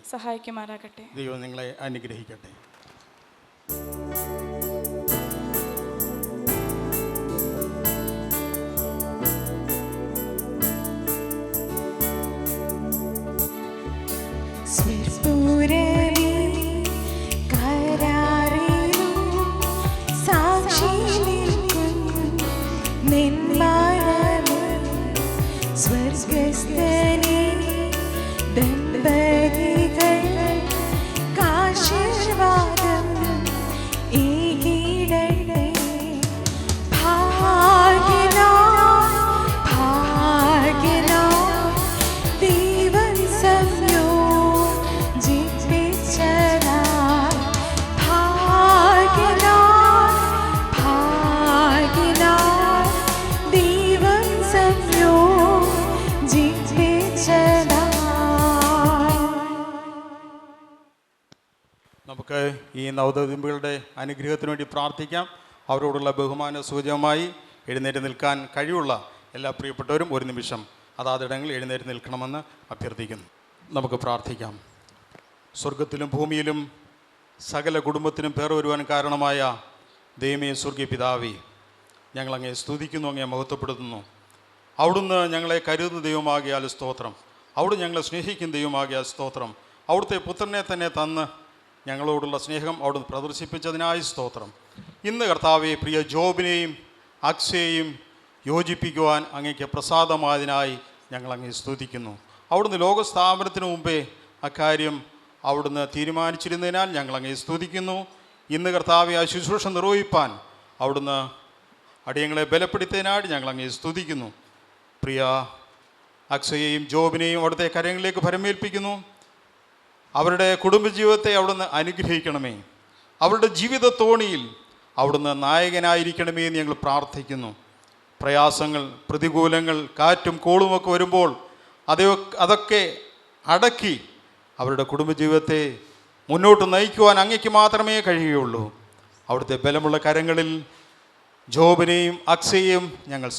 ദൈവം നിങ്ങളെ അനുഗ്രഹിക്കട്ടെ. നമുക്ക് ഈ നവദമ്പതികളുടെ അനുഗ്രഹത്തിന് വേണ്ടി പ്രാർത്ഥിക്കാം. അവരോടുള്ള ബഹുമാന സൂചകമായി എഴുന്നേറ്റ് നിൽക്കാൻ കഴിവുള്ള എല്ലാ പ്രിയപ്പെട്ടവരും ഒരു നിമിഷം അതാതിടങ്ങളിൽ എഴുന്നേറ്റ് നിൽക്കണമെന്ന് അഭ്യർത്ഥിക്കുന്നു. നമുക്ക് പ്രാർത്ഥിക്കാം. സ്വർഗത്തിലും ഭൂമിയിലും സകല കുടുംബത്തിനും പേർ വരുവാൻ കാരണമായ ദൈവമേ സ്വർഗീയ പിതാവേ, ഞങ്ങളങ്ങേ സ്തുതിക്കുന്നു, അങ്ങേ മഹത്വപ്പെടുത്തുന്നു. അവിടുന്ന് ഞങ്ങളെ കരുതുന്ന ദൈവമാകിയാൽ സ്തോത്രം. അവിടുന്ന് ഞങ്ങളെ സ്നേഹിക്കുന്ന ദൈവമാകിയാൽ സ്തോത്രം. അവിടുത്തെ പുത്രനെ തന്നെ തന്ന് ഞങ്ങളോടുള്ള സ്നേഹം അവിടുന്ന് പ്രദർശിപ്പിച്ചതിനായി സ്തോത്രം. ഇന്ന് കർത്താവെ പ്രിയ ജോബിനെയും അക്സയെയും യോജിപ്പിക്കുവാൻ അങ്ങേക്ക് പ്രസാദമായതിനായി ഞങ്ങളങ്ങേ സ്തുതിക്കുന്നു. അവിടുന്ന് ലോകസ്ഥാപനത്തിന് മുമ്പേ അക്കാര്യം അവിടുന്ന് തീരുമാനിച്ചിരുന്നതിനാൽ ഞങ്ങളങ്ങേ സ്തുതിക്കുന്നു. ഇന്ന് കർത്താവെ ആ ശുശ്രൂഷ നിർവഹിപ്പാൻ അവിടുന്ന് അടിയങ്ങളെ ബലപ്പെടുത്തിയതിനായി ഞങ്ങളങ്ങേ സ്തുതിക്കുന്നു. പ്രിയ അക്സയെയും ജോബിനെയും അവിടുത്തെ കരങ്ങളിലേക്ക് ഭരമേൽപ്പിക്കുന്നു. അവരുടെ കുടുംബജീവിതത്തെ അവിടുന്ന് അനുഗ്രഹിക്കണമേ. അവരുടെ ജീവിത തോണിയിൽ അവിടുന്ന് നായകനായിരിക്കണമേ എന്ന് ഞങ്ങൾ പ്രാർത്ഥിക്കുന്നു. പ്രയാസങ്ങൾ, പ്രതികൂലങ്ങൾ, കാറ്റും കോളുമൊക്കെ വരുമ്പോൾ അതൊക്കെ അടക്കി അവരുടെ കുടുംബജീവിതത്തെ മുന്നോട്ട് നയിക്കുവാൻ അങ്ങയ്ക്ക് മാത്രമേ കഴിയുകയുള്ളൂ. അവിടുത്തെ ബലമുള്ള കരങ്ങളിൽ ജോബിനെയും അക്സയെയും ഞങ്ങൾ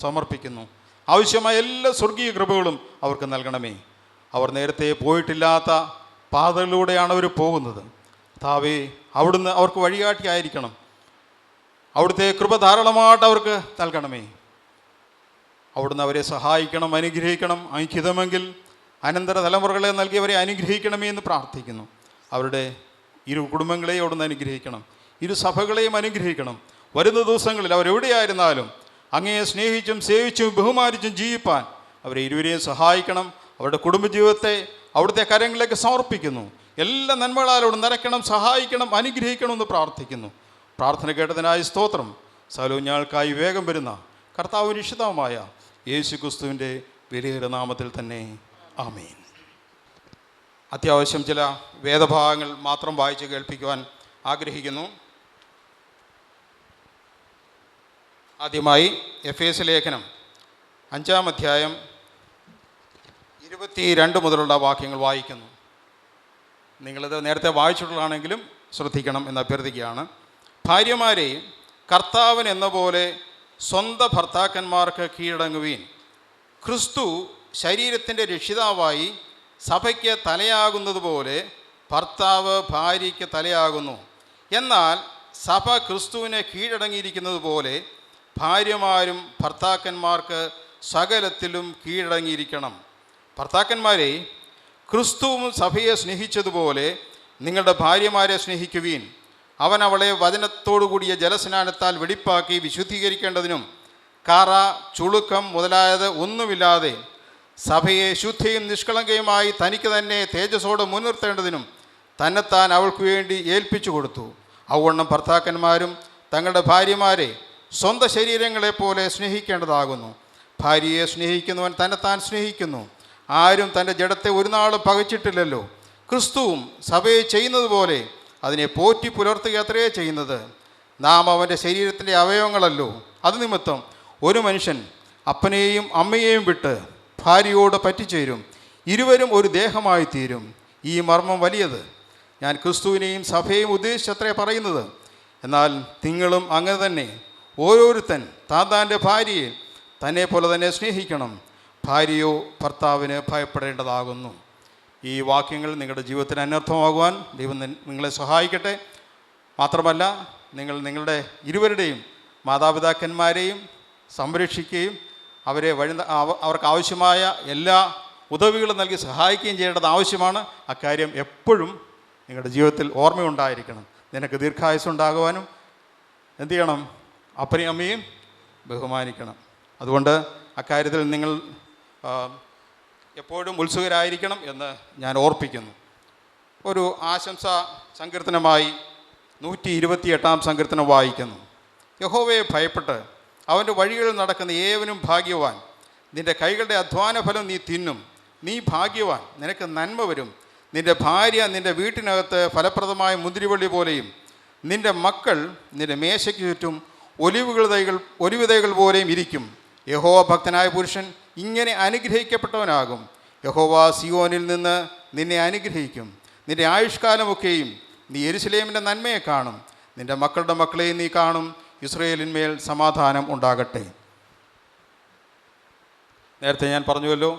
സമർപ്പിക്കുന്നു. ആവശ്യമായ എല്ലാ സ്വർഗീയ കൃപകളും അവർക്ക് നൽകണമേ. അവർ നേരത്തെ പോയിട്ടില്ലാത്ത പാതകളിലൂടെയാണ് അവർ പോകുന്നത്. കർത്താവേ, അവിടുന്ന് അവർക്ക് വഴികാട്ടിയായിരിക്കണം. അവിടുത്തെ കൃപ ധാരാളമായിട്ട് അവർക്ക് നൽകണമേ. അവിടുന്ന് അവരെ സഹായിക്കണം, അനുഗ്രഹിക്കണം. ഐക്യതമെങ്കിൽ അനന്തര തലമുറകളെ നൽകിയവരെ അനുഗ്രഹിക്കണമേ എന്ന് പ്രാർത്ഥിക്കുന്നു. അവരുടെ ഇരു കുടുംബങ്ങളെയും അവിടുന്ന് അനുഗ്രഹിക്കണം, ഇരു സഭകളെയും അനുഗ്രഹിക്കണം. വരുന്ന ദിവസങ്ങളിൽ അവരെവിടെയായിരുന്നാലും അങ്ങയെ സ്നേഹിച്ചും സേവിച്ചും ബഹുമാനിച്ചും ജീവിപ്പാൻ അവരെ ഇരുവരെയും സഹായിക്കണം. അവരുടെ കുടുംബജീവിതത്തെ അവിടുത്തെ കരങ്ങളിലേക്ക് സമർപ്പിക്കുന്നു. എല്ലാ നന്മകളാലോടും നിറയ്ക്കണം, സഹായിക്കണം, അനുഗ്രഹിക്കണം എന്ന് പ്രാർത്ഥിക്കുന്നു. പ്രാർത്ഥന കേട്ടതിനായി സ്തോത്രം. സകലവും ഞങ്ങൾക്കായി വേഗം വരുന്ന കർത്താവ് നിശ്ചിതമായ യേശു ക്രിസ്തുവിൻ്റെ വലിയ നാമത്തിൽ തന്നെ ആമേൻ. അത്യാവശ്യം ചില വേദഭാഗങ്ങൾ മാത്രം വായിച്ച് കേൾപ്പിക്കുവാൻ ആഗ്രഹിക്കുന്നു. ആദ്യമായി എഫേസ്യ ലേഖനം 5-ാം അധ്യായം 22 മുതലുള്ള വാക്യങ്ങൾ വായിക്കുന്നു. നിങ്ങളിത് നേരത്തെ വായിച്ചിട്ടുള്ളതാണെങ്കിലും ശ്രദ്ധിക്കണം എന്ന് അഭ്യർത്ഥിക്കുകയാണ്. ഭാര്യമാരെ കർത്താവിന് എന്ന പോലെ സ്വന്തം ഭർത്താക്കന്മാർക്ക് കീഴടങ്ങുവീൻ. ക്രിസ്തു ശരീരത്തിൻ്റെ രക്ഷിതാവായി സഭയ്ക്ക് തലയാകുന്നത് പോലെ ഭർത്താവ് ഭാര്യയ്ക്ക് തലയാകുന്നു. എന്നാൽ സഭ ക്രിസ്തുവിനെ കീഴടങ്ങിയിരിക്കുന്നത് പോലെ ഭാര്യമാരും ഭർത്താക്കന്മാർക്ക് സകലത്തിലും കീഴടങ്ങിയിരിക്കണം. ഭർത്താക്കന്മാരെ, ക്രിസ്തുവും സഭയെ സ്നേഹിച്ചതുപോലെ നിങ്ങളുടെ ഭാര്യമാരെ സ്നേഹിക്കുവീൻ. അവൻ അവളെ വചനത്തോടുകൂടിയ ജലസ്നാനത്താൽ വെടിപ്പാക്കി വിശുദ്ധീകരിക്കേണ്ടതിനും കറ, ചുളുക്കം മുതലായത് ഒന്നുമില്ലാതെ സഭയെ ശുദ്ധിയും നിഷ്കളങ്കയുമായി തനിക്ക് തന്നെ തേജസ്സോടെ മുൻനിർത്തേണ്ടതിനും തന്നെത്താൻ അവൾക്ക് വേണ്ടി ഏൽപ്പിച്ചു കൊടുത്തു. അവണ്ണം ഭർത്താക്കന്മാരും തങ്ങളുടെ ഭാര്യമാരെ സ്വന്തം ശരീരങ്ങളെപ്പോലെ സ്നേഹിക്കേണ്ടതാകുന്നു. ഭാര്യയെ സ്നേഹിക്കുന്നവൻ തന്നെത്താൻ സ്നേഹിക്കുന്നു. ആരും തൻ്റെ ജഡത്തെ ഒരു നാളും പകച്ചിട്ടില്ലല്ലോ. ക്രിസ്തുവും സഭയെ ചെയ്യുന്നത് പോലെ അതിനെ പോറ്റി പുലർത്തുക അത്രയേ ചെയ്യുന്നത്. നാം അവൻ്റെ ശരീരത്തിൻ്റെ അവയവങ്ങളല്ലോ. അത് നിമിത്തം ഒരു മനുഷ്യൻ അപ്പനെയും അമ്മയെയും വിട്ട് ഭാര്യയോട് പറ്റിച്ചേരും, ഇരുവരും ഒരു ദേഹമായി തീരും. ഈ മർമ്മം വലിയത്. ഞാൻ ക്രിസ്തുവിനെയും സഭയെയും ഉദ്ദേശിച്ചത്രേ പറയുന്നത്. എന്നാൽ നിങ്ങളും അങ്ങനെ തന്നെ. ഓരോരുത്തൻ താൻ്റെ ഭാര്യയെ തന്നെ പോലെ തന്നെ സ്നേഹിക്കണം. ഭാര്യയോ ഭർത്താവിന് ഭയപ്പെടേണ്ടതാകുന്നു. ഈ വാക്യങ്ങൾ നിങ്ങളുടെ ജീവിതത്തിന് അനർത്ഥമാകുവാൻ ദൈവം നിങ്ങളെ സഹായിക്കട്ടെ. മാത്രമല്ല, നിങ്ങളുടെ ഇരുവരുടെയും മാതാപിതാക്കന്മാരെയും സംരക്ഷിക്കുകയും അവരെ അവർക്ക് ആവശ്യമായ എല്ലാ ഉദവികളും നൽകി സഹായിക്കുകയും ചെയ്യേണ്ടത് ആവശ്യമാണ്. അക്കാര്യം എപ്പോഴും നിങ്ങളുടെ ജീവിതത്തിൽ ഓർമ്മയുണ്ടായിരിക്കണം. നിനക്ക് ദീർഘായുസ്സുണ്ടാകുവാനും എന്തു ചെയ്യണം? അപ്പനെയും അമ്മയും ബഹുമാനിക്കണം. അതുകൊണ്ട് അക്കാര്യത്തിൽ നിങ്ങൾ എപ്പോഴും ഉത്സുകരായിരിക്കണം എന്ന് ഞാൻ ഓർപ്പിക്കുന്നു. ഒരു ആശംസാ സങ്കീർത്തനമായി 128-ാം സങ്കീർത്തനം വായിക്കുന്നു. യഹോവയെ ഭയപ്പെട്ട് അവൻ്റെ വഴികളിൽ നടക്കുന്ന ഏവനും ഭാഗ്യവാൻ. നിൻ്റെ കൈകളുടെ അധ്വാന ഫലം നീ തിന്നും. നീ ഭാഗ്യവാൻ, നിനക്ക് നന്മ വരും. നിൻ്റെ ഭാര്യ നിൻ്റെ വീട്ടിനകത്ത് ഫലപ്രദമായ മുന്തിരിവള്ളി പോലെയും നിൻ്റെ മക്കൾ നിൻ്റെ മേശയ്ക്ക് ചുറ്റും ഒലിവ് തൈകൾ പോലെയും ഇരിക്കും. യഹോവ ഭക്തനായ പുരുഷൻ ഇങ്ങനെ അനുഗ്രഹിക്കപ്പെട്ടവനാകും. യഹോവ സിയോനിൽ നിന്ന് നിന്നെ അനുഗ്രഹിക്കും. നിൻ്റെ ആയുഷ്കാലമൊക്കെയും നീ യെരൂശലേമിൻ്റെ നന്മയെ കാണും. നിൻ്റെ മക്കളുടെ മക്കളെയും നീ കാണും. ഇസ്രായേലിന്മേൽ സമാധാനം ഉണ്ടാകട്ടെ. നേരത്തെ ഞാൻ പറഞ്ഞുവല്ലോ,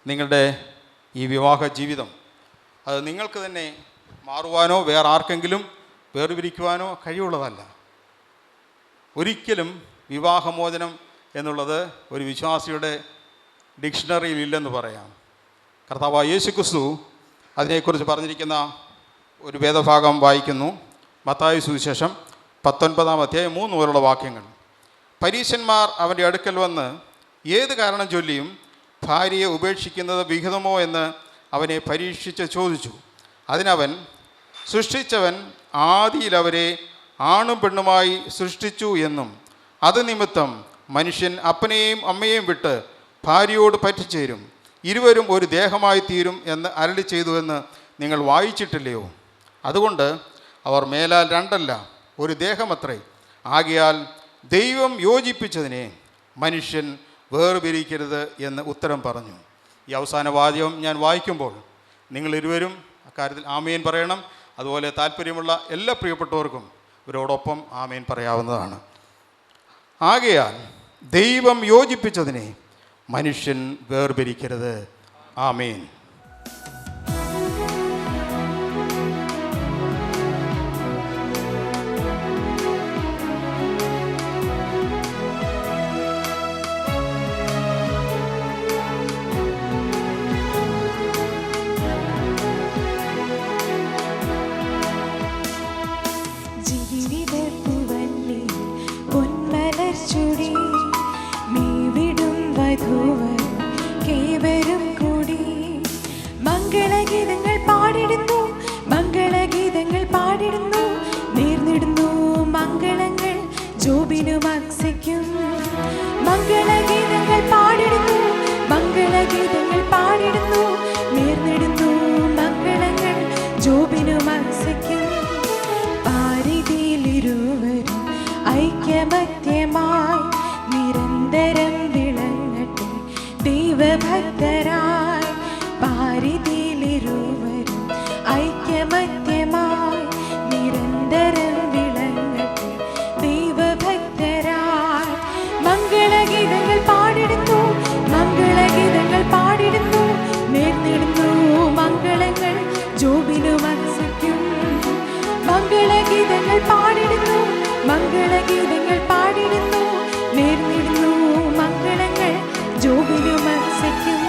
നിങ്ങളുടെ ഈ വിവാഹ ജീവിതം അത് നിങ്ങൾക്ക് തന്നെ മാറുവാനോ വേറെ ആർക്കെങ്കിലും വേർപിരിക്കുവാനോ കഴിവുള്ളതല്ല. ഒരിക്കലും വിവാഹമോചനം എന്നുള്ളത് ഒരു വിശ്വാസിയുടെ ഡിക്ഷണറിയിൽ ഇല്ലെന്ന് പറയാം. കർത്താവായ യേശു ക്രിസ്തു അതിനെക്കുറിച്ച് പറഞ്ഞിരിക്കുന്ന ഒരു വേദഭാഗം വായിക്കുന്നു. മത്തായി സുവിശേഷം 19-ാം അധ്യായം 3 മുതലുള്ള വാക്യങ്ങൾ. പരീശന്മാർ അവൻ്റെ അടുക്കൽ വന്ന് ഏത് കാരണം ചൊല്ലിയും ഭാര്യയെ ഉപേക്ഷിക്കുന്നത് വിഹിതമോ എന്ന് അവനെ പരീക്ഷിച്ച് ചോദിച്ചു. അതിനവൻ, സൃഷ്ടിച്ചവൻ ആദിയിൽ അവരെ ആണും പെണ്ണുമായി സൃഷ്ടിച്ചു എന്നും അത് നിമിത്തം മനുഷ്യൻ അപ്പനെയും അമ്മയെയും വിട്ട് ഭാര്യയോട് പറ്റിച്ചേരും, ഇരുവരും ഒരു ദേഹമായി തീരും എന്ന് അരുളി ചെയ്തുവെന്ന് നിങ്ങൾ വായിച്ചിട്ടില്ലയോ? അതുകൊണ്ട് അവർ മേലാൽ രണ്ടല്ല ഒരു ദേഹമത്രേ. ആകയാൽ ദൈവം യോജിപ്പിച്ചതിനെ മനുഷ്യൻ വേർപിരിക്കരുത് എന്ന് ഉത്തരം പറഞ്ഞു. ഈ അവസാന വാചകം ഞാൻ വായിക്കുമ്പോൾ നിങ്ങൾ ഇരുവരും അക്കാര്യത്തിൽ ആമേൻ പറയണം. അതുപോലെ താല്പര്യമുള്ള എല്ലാ പ്രിയപ്പെട്ടവർക്കും ഇവരോടൊപ്പം ആമേൻ പറയാവുന്നതാണ്. ആകയാൽ ദൈവം യോജിപ്പിച്ചതിനെ മനുഷ്യൻ വേർപിരിക്കരുത്. ആമേൻ. ജീവിതപ്പൂവല്ലി പൊന്മലർച്ചുടി മേവിടും വധൂവർ കേവരും കൂടി മംഗളഗീതങ്ങൾ പാടിടുന്നു, മംഗളഗീതങ്ങൾ പാടിടുന്നു, നേർന്നിടുന്നു മംഗളങ്ങൾ ജോബിനും അക്സയ്ക്കും. മംഗളഗീതങ്ങൾ പാടിടുന്നു, മംഗളഗീതങ്ങൾ പാടിടുന്നു, നേർന്നിടുന്നു മംഗളങ്ങൾ ജോബിനും അക്സയ്ക്കും. പാരിതിയിലിരുവരും ഐക്യമത്യമായി നിരന്തരം വിളങ്ങട്ടെ ദൈവഭക്തരായി. പാരിതിയിലിരുവരും ഐക്യമത്യമായി നിരന്തരം വിളങ്ങട്ടെ ദൈവഭക്തരായി. മംഗളഗീതങ്ങൾ പാടിടുന്നു, മംഗളഗീതങ്ങൾ പാടിടുന്നു, നേർന്നിടുന്നു മംഗളങ്ങൾ ജോബിനും അക്സയ്ക്കും. മംഗളഗീതങ്ങൾ പാടിടുന്നു, മംഗളഗീതങ്ങൾ പാടിടുന്നു, നേർന്നിടുന്നു മംഗളങ്ങൾ ജോബിനും അക്സയ്ക്കും.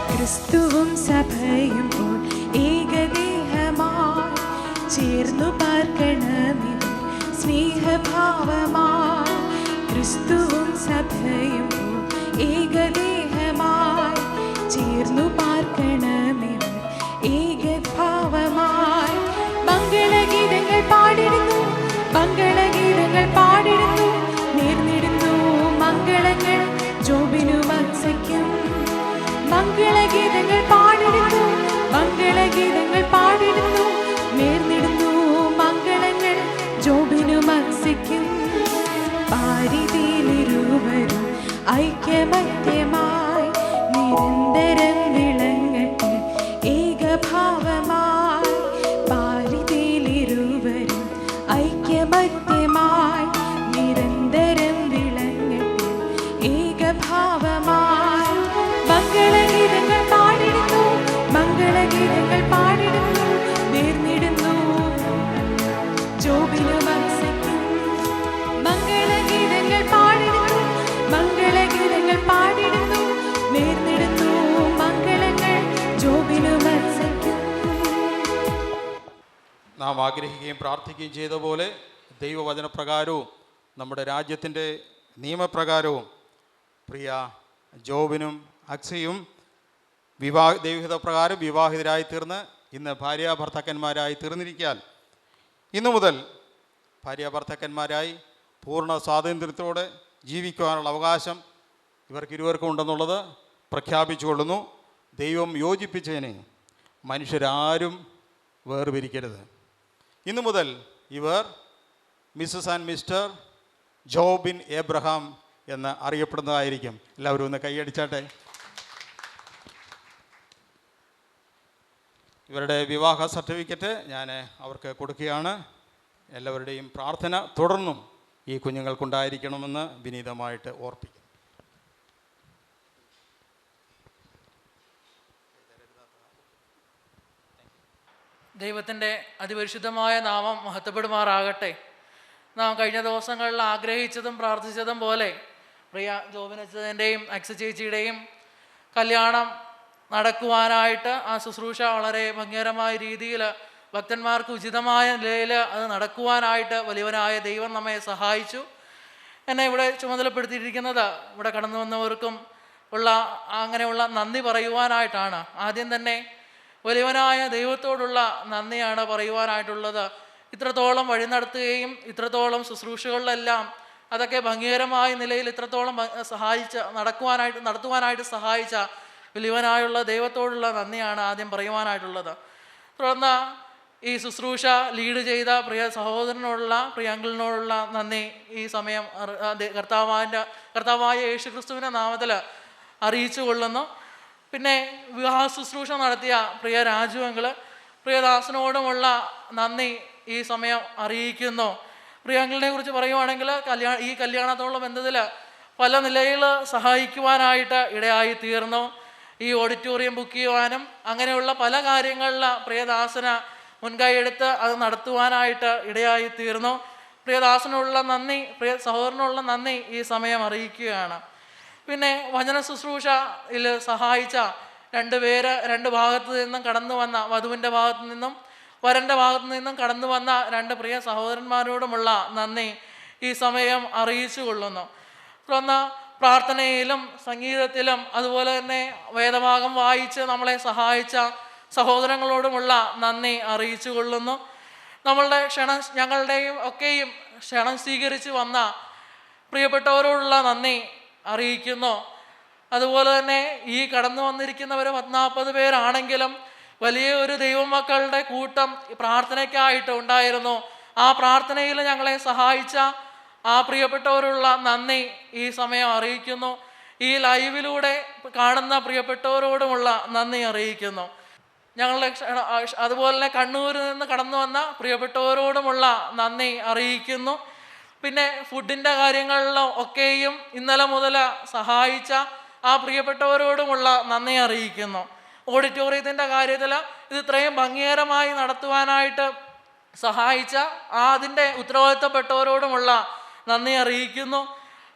ക്രിസ്തുവും സഭയും പോൽ ഏകദേഹമായി ചേർന്നു പാർക്കണമിവർ സ്നേഹഭാവമായി. ക്രിസ്തുവും സഭയും പോൽ ഏകദേഹമായി ചേർന്നു പാർക്കണമിവർ ഏകഭാവമായി. മംഗളഗീതങ്ങൾ പാടിടുന്നു, മംഗളഗീതങ്ങൾ പാടിടുന്നു, നേർന്നിടുന്നു മംഗളങ്ങൾ ജോബിനും അക്സയ്ക്കും. മംഗളഗീതങ്ങൾ പാടിടുന്നു, മംഗളഗീതങ്ങൾ പാടിടുന്നു, നേർന്നിടുന്നു മംഗളങ്ങൾ ജോബിനും അക്സയ്ക്കും. പാരിതിയിലിരുവരും ഐക്യമത്യമായി നിരന്തരം വിളങ്ങട്ടെ ഏകഭാവമായി. പാരിതിയിലിരുവരും ഐക്യമത്യമായി നിരന്തരം വിളങ്ങട്ടെ ഏകഭാവമായി. മംഗളഗീതങ്ങൾ പാടിടുന്നു, മംഗളഗീതങ്ങൾ പാടിടുന്നു, നേർന്നിടുന്നു ജോബിനും അക്സയ്ക്കും. മംഗളഗീതങ്ങൾ പാടിടുന്നു, മംഗളഗീതങ്ങൾ പാടിടുന്നു, നേർന്നിടുന്നു മംഗളങ്ങൾ ജോബിനും അക്സയ്ക്കും. നാം ആഗ്രഹിക്കുകയും പ്രാർത്ഥിക്കുകയും ചെയ്ത പോലെ ദൈവവചനപ്രകാരവും നമ്മുടെ രാജ്യത്തിൻ്റെ നിയമപ്രകാരവും പ്രിയ ജോബിനും അക്സയും ദൈവഹിത പ്രകാരം വിവാഹിതരായി തീർന്ന് ഇന്ന് ഭാര്യാഭർത്താക്കന്മാരായി തീർന്നിരിക്കാൻ ഇന്നു മുതൽ ഭാര്യാഭർത്താക്കന്മാരായി പൂർണ്ണ സ്വാതന്ത്ര്യത്തോടെ ജീവിക്കുവാനുള്ള അവകാശം ഇവർക്കിരുവർക്കും ഉണ്ടെന്നുള്ളത് പ്രഖ്യാപിച്ചുകൊള്ളുന്നു. ദൈവം യോജിപ്പിച്ചതിനെ മനുഷ്യരാരും വേർപിരിക്കരുത്. ഇന്നു മുതൽ ഇവർ Mrs and Mr Jobin Abraham എന്ന് അറിയപ്പെടുന്നതായിരിക്കും. എല്ലാവരും ഒന്ന് കൈയടിച്ചാട്ടെ. ഇവരുടെ വിവാഹ സർട്ടിഫിക്കറ്റ് ഞാൻ അവർക്ക് കൊടുക്കുകയാണ്. എല്ലാവരുടെയും പ്രാർത്ഥന തുടർന്നും ഈ കുഞ്ഞുങ്ങൾക്കുണ്ടായിരിക്കണമെന്ന് വിനീതമായിട്ട് ഓർപ്പിക്കുന്നു. ദൈവത്തിൻ്റെ അതിപരിശുദ്ധമായ നാമം മഹത്വപ്പെടുമാറാകട്ടെ. നാം കഴിഞ്ഞ ദിവസങ്ങളിൽ ആഗ്രഹിച്ചതും പ്രാർത്ഥിച്ചതും പോലെ പ്രിയ ജോബിനച്ചതിൻ്റെയും അക്സ ചേച്ചിയുടെയും കല്യാണം നടക്കുവാനായിട്ട് ആ ശുശ്രൂഷ വളരെ ഭംഗികരമായ രീതിയിൽ ഭക്തന്മാർക്ക് ഉചിതമായ നിലയിൽ അത് നടക്കുവാനായിട്ട് വലിയവനായ ദൈവം നമ്മെ സഹായിച്ചു. എന്നെ ഇവിടെ ചുമതലപ്പെടുത്തിയിരിക്കുന്നത് ഇവിടെ കടന്നു വന്നവർക്കും ഉള്ള അങ്ങനെയുള്ള നന്ദി പറയുവാനായിട്ടാണ്. ആദ്യം തന്നെ വലിയവനായ ദൈവത്തോടുള്ള നന്ദിയാണ് പറയുവാനായിട്ടുള്ളത്. ഇത്രത്തോളം വഴി നടത്തുകയും ഇത്രത്തോളം ശുശ്രൂഷകളിലെല്ലാം അതൊക്കെ ഭംഗികരമായ നിലയിൽ ഇത്രത്തോളം നടത്തുവാനായിട്ട് സഹായിച്ച വലിയവനായുള്ള ദൈവത്തോടുള്ള നന്ദിയാണ് ആദ്യം പറയുവാനായിട്ടുള്ളത്. തുടർന്ന് ഈ ശുശ്രൂഷ ലീഡ് ചെയ്ത പ്രിയ സഹോദരനോടുള്ള പ്രിയ അങ്കിളിനോടുള്ള നന്ദി ഈ സമയം കർത്താവായ യേശുക്രിസ്തുവിൻ്റെ നാമത്തിൽ അറിയിച്ചു കൊള്ളുന്നു. പിന്നെ വിവാഹ ശുശ്രൂഷ നടത്തിയ പ്രിയ രാജു അങ്കിള് പ്രിയദാസനോടുമുള്ള നന്ദി ഈ സമയം അറിയിക്കുന്നു. പ്രിയാങ്കിളിനെ കുറിച്ച് പറയുവാണെങ്കിൽ ഈ കല്യാണത്തോളം ബന്ധത്തിൽ പല നിലയിൽ സഹായിക്കുവാനായിട്ട് ഇടയായി തീർന്നു. ഈ ഓഡിറ്റോറിയം ബുക്ക് ചെയ്യുവാനും അങ്ങനെയുള്ള പല കാര്യങ്ങളിൽ പ്രിയദാസന മുൻകൈ എടുത്ത് അത് നടത്തുവാനായിട്ട് ഇടയായി തീർന്നു. പ്രിയദാസനുള്ള നന്ദി, പ്രിയ സഹോദരനുള്ള നന്ദി ഈ സമയം അറിയിക്കുകയാണ്. പിന്നെ വചന ശുശ്രൂഷയിൽ സഹായിച്ച രണ്ട് ഭാഗത്തു നിന്നും കടന്നു വന്ന, വധുവിൻ്റെ ഭാഗത്തു നിന്നും വരൻ്റെ ഭാഗത്തു നിന്നും കടന്നു വന്ന 2 പ്രിയ സഹോദരന്മാരോടുമുള്ള നന്ദി ഈ സമയം അറിയിച്ചു കൊള്ളുന്നു. തുടർന്ന് പ്രാർത്ഥനയിലും സംഗീതത്തിലും അതുപോലെ തന്നെ വേദഭാഗം വായിച്ച് നമ്മളെ സഹായിച്ച സഹോദരങ്ങളോടുമുള്ള നന്ദി അറിയിച്ചു കൊള്ളുന്നു. ഞങ്ങളുടെയും ഒക്കെയും ക്ഷണം സ്വീകരിച്ച് വന്ന പ്രിയപ്പെട്ടവരോടുള്ള നന്ദി അറിയിക്കുന്നു. അതുപോലെ തന്നെ ഈ കടന്നു വന്നിരിക്കുന്നവർ 40 പേരാണെങ്കിലും വലിയ ഒരു ദൈവമക്കളുടെ കൂട്ടം പ്രാർത്ഥനയ്ക്കായിട്ട് ഉണ്ടായിരുന്നു. ആ പ്രാർത്ഥനയിൽ ഞങ്ങളെ സഹായിച്ച ആ പ്രിയപ്പെട്ടവരുള്ള നന്ദി ഈ സമയം അറിയിക്കുന്നു. ഈ ലൈവിലൂടെ കാണുന്ന പ്രിയപ്പെട്ടവരോടുമുള്ള നന്ദി അറിയിക്കുന്നു. ഞങ്ങളുടെ അതുപോലെ തന്നെ കണ്ണൂരിൽ നിന്ന് കടന്നു വന്ന പ്രിയപ്പെട്ടവരോടുമുള്ള നന്ദി അറിയിക്കുന്നു. പിന്നെ ഫുഡിൻ്റെ കാര്യങ്ങളിലും ഒക്കെയും ഇന്നലെ മുതൽ സഹായിച്ച ആ പ്രിയപ്പെട്ടവരോടുമുള്ള നന്ദി അറിയിക്കുന്നു. ഓഡിറ്റോറിയത്തിൻ്റെ കാര്യത്തിൽ ഇത് ഇത്രയും ഭംഗികരമായി നടത്തുവാനായിട്ട് സഹായിച്ച അതിൻ്റെ ഉത്തരവാദിത്തപ്പെട്ടവരോടുമുള്ള നന്ദി അറിയിക്കുന്നു.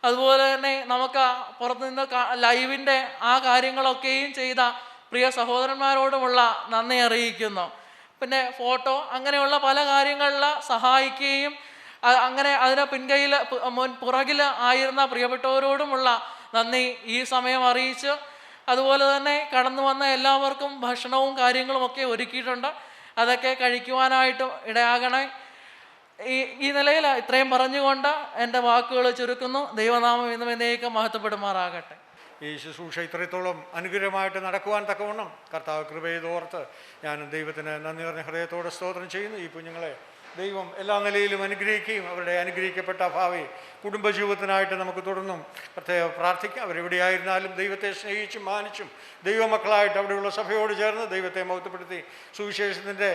അതുപോലെ തന്നെ നമുക്ക് പുറത്തുനിന്ന് ലൈവിൻ്റെ ആ കാര്യങ്ങളൊക്കെയും ചെയ്ത പ്രിയ സഹോദരന്മാരോടുമുള്ള നന്ദി അറിയിക്കുന്നു. പിന്നെ ഫോട്ടോ അങ്ങനെയുള്ള പല കാര്യങ്ങളിൽ സഹായിക്കുകയും അങ്ങനെ അതിന് പിൻകൈയിൽ പുറകിൽ ആയിരുന്ന പ്രിയപ്പെട്ടവരോടുമുള്ള നന്ദി ഈ സമയം അറിയിച്ച്, അതുപോലെ തന്നെ കടന്നു വന്ന എല്ലാവർക്കും ഭക്ഷണവും കാര്യങ്ങളുമൊക്കെ ഒരുക്കിയിട്ടുണ്ട്. അതൊക്കെ കഴിക്കുവാനായിട്ട് ഇടയാകണേ. ഈ നിലയിൽ ഇത്രയും പറഞ്ഞുകൊണ്ട് എൻ്റെ വാക്കുകൾ ചുരുക്കുന്നു. ദൈവനാമം ഇന്നും എന്നേക്കും മഹത്വപ്പെടുമാറാകട്ടെ. ഈ ശുശ്രൂഷ ഇത്രത്തോളം അനുഗ്രഹമായിട്ട് നടക്കുവാൻ തക്കവണ്ണം കർത്താവ് കൃപയെതോർത്ത് ഞാൻ ദൈവത്തിന് നന്ദി നിറഞ്ഞ ഹൃദയത്തോടെ സ്തോത്രം ചെയ്യുന്നു. ഈ കുഞ്ഞുങ്ങളെ ദൈവം എല്ലാ നിലയിലും അനുഗ്രഹിക്കുകയും അവരുടെ അനുഗ്രഹിക്കപ്പെട്ട ഭാവി കുടുംബജീവിതത്തിനായിട്ട് നമുക്ക് തുടർന്നും പ്രത്യേകം പ്രാർത്ഥിക്കാം. അവരെവിടെയായിരുന്നാലും ദൈവത്തെ സ്നേഹിച്ചും മാനിച്ചും ദൈവമക്കളായിട്ട് അവിടെയുള്ള സഭയോട് ചേർന്ന് ദൈവത്തെ മഹത്വപ്പെടുത്തി സുവിശേഷത്തിൻ്റെ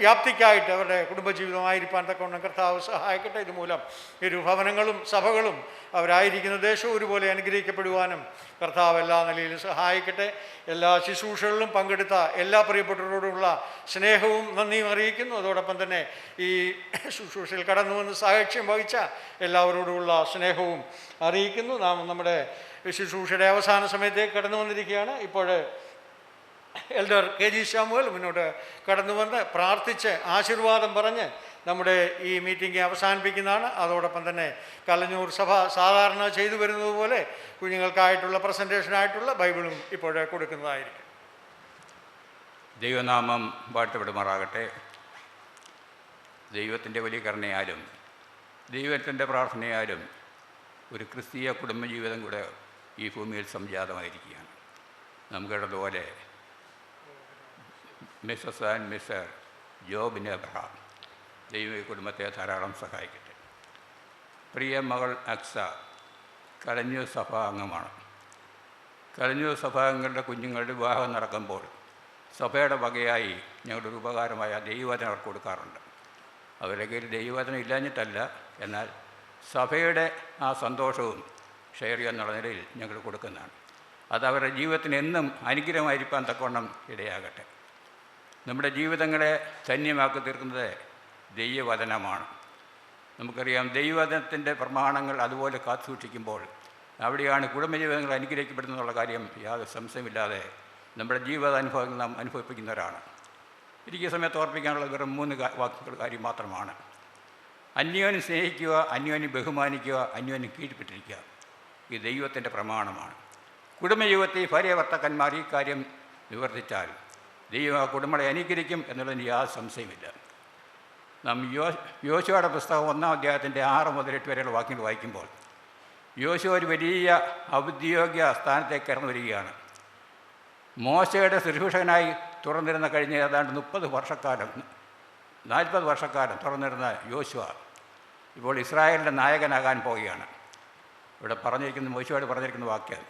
വ്യാപ്തിക്കായിട്ട് അവരുടെ കുടുംബജീവിതമായിരിക്കാൻ തക്കവണ്ണം കർത്താവ് സഹായിക്കട്ടെ. ഇതുമൂലം ഇരു ഭവനങ്ങളും സഭകളും അവരായിരിക്കുന്ന ദേശവും ഒരുപോലെ അനുഗ്രഹിക്കപ്പെടുവാനും കർത്താവ് എല്ലാ നിലയിലും സഹായിക്കട്ടെ. എല്ലാ ശുശ്രൂഷകളിലും പങ്കെടുത്ത എല്ലാ പ്രിയപ്പെട്ടവരോടുമുള്ള സ്നേഹവും നന്ദിയും അറിയിക്കുന്നു. അതോടൊപ്പം തന്നെ ഈ ശുശ്രൂഷയിൽ കടന്നു വന്ന് സാക്ഷ്യം വഹിച്ച എല്ലാവരോടുമുള്ള സ്നേഹവും അറിയിക്കുന്നു. നാം നമ്മുടെ ശുശ്രൂഷയുടെ അവസാന സമയത്തേക്ക് കടന്നു വന്നിരിക്കുകയാണ്. ഇപ്പോൾ എൽഡർ KG ശാമുവൽ മുന്നോട്ട് കടന്നു വന്ന് പ്രാർത്ഥിച്ച് ആശീർവാദം പറഞ്ഞ് നമ്മുടെ ഈ മീറ്റിംഗ് അവസാനിപ്പിക്കുന്നതാണ്. അതോടൊപ്പം തന്നെ കലഞ്ഞൂർ സഭ സാധാരണ ചെയ്തു വരുന്നത് പോലെ കുഞ്ഞുങ്ങൾക്കായിട്ടുള്ള പ്രസൻറ്റേഷനായിട്ടുള്ള ബൈബിളും ഇപ്പോൾ കൊടുക്കുന്നതായിരിക്കും. ദൈവനാമം വാഴ്ത്തപ്പെടുമാറാകട്ടെ. ദൈവത്തിൻ്റെ വലിയ കരുണയാലും ദൈവത്തിൻ്റെ പ്രാർത്ഥനയാലും ഒരു ക്രിസ്തീയ കുടുംബജീവിതം കൂടെ ഈ ഭൂമിയിൽ സംജാതമായിരിക്കുകയാണ്. നമുക്കിടതുപോലെ Mrs and Mr Jobin Abraham ദൈവ കുടുംബത്തെ ധാരാളം സഹായിക്കട്ടെ. പ്രിയ മകൾ അക്സ കലഞ്ഞൂർ സഭാ അംഗമാണ്. കലഞ്ഞൂർ സഭാംഗങ്ങളുടെ കുഞ്ഞുങ്ങളുടെ വിവാഹം നടക്കുമ്പോൾ സഭയുടെ വകയായി ഞങ്ങളുടെ ഒരു ഉപകാരമായ ദൈവവചനം അവർക്ക് കൊടുക്കാറുണ്ട്. അവരുടെ കയ്യിൽ ദൈവവചനം ഇല്ലാഞ്ഞിട്ടല്ല, എന്നാൽ സഭയുടെ ആ സന്തോഷവും ഷെയർ ചെയ്യുക നിലയിൽ ഞങ്ങൾ കൊടുക്കുന്നതാണ്. അത് അവരുടെ ജീവിതത്തിന് എന്നും അനുഗ്രഹമായിരിക്കാൻ തക്കവണ്ണം ഇടയാകട്ടെ. നമ്മുടെ ജീവിതങ്ങളെ ധന്യമാക്കി തീർക്കുന്നത് ദൈവവചനമാണ്. നമുക്കറിയാം, ദൈവവചനത്തിൻ്റെ പ്രമാണങ്ങൾ അതുപോലെ കാത്തുസൂക്ഷിക്കുമ്പോൾ അവിടെയാണ് കുടുംബജീവിതങ്ങൾ അനുഗ്രഹിക്കപ്പെടുന്നുള്ള കാര്യം യാതൊരു സംശയമില്ലാതെ നമ്മുടെ ജീവിതാനുഭവങ്ങൾ നാം അനുഭവിപ്പിക്കുന്നവരാണ്. എനിക്ക് ഈ സമയത്ത് ഓർപ്പിക്കാനുള്ള വെറും 3 കാര്യം മാത്രമാണ്. അന്യോന്യം സ്നേഹിക്കുക, അന്യോന്യം ബഹുമാനിക്കുക, അന്യോന്യം കീഴ്പ്പെട്ടിരിക്കുക. ഈ ദൈവത്തിൻ്റെ പ്രമാണമാണ്. കുടുംബജീവിതത്തിൽ ഭാര്യ ഭർത്താക്കന്മാർ ഈ കാര്യം നിവർത്തിച്ചാൽ ദൈവം ആ കുടുംബങ്ങളെ അനുഗ്രഹിക്കും എന്നുള്ളതിന് യാതൊരു സംശയമില്ല. നാം യോശുവയുടെ പുസ്തകം 1-ാം അധ്യായത്തിൻ്റെ 6 മുതൽ 8 വരെയുള്ള വാക്യങ്ങൾ വായിക്കുമ്പോൾ യോശുവ ഒരു വലിയ ഔദ്യോഗിക സ്ഥാനത്തേക്ക് കടന്നു വരികയാണ്. മോശയുടെ ശുശ്രൂഷകനായി തുറന്നിരുന്ന കഴിഞ്ഞ ഏതാണ്ട് 40 വർഷക്കാലം തുറന്നിരുന്ന യോശുവ ഇപ്പോൾ ഇസ്രായേലിൻ്റെ നായകനാകാൻ പോവുകയാണ്. ഇവിടെ പറഞ്ഞിരിക്കുന്ന മോശയോട് പറഞ്ഞിരിക്കുന്ന വാക്യം,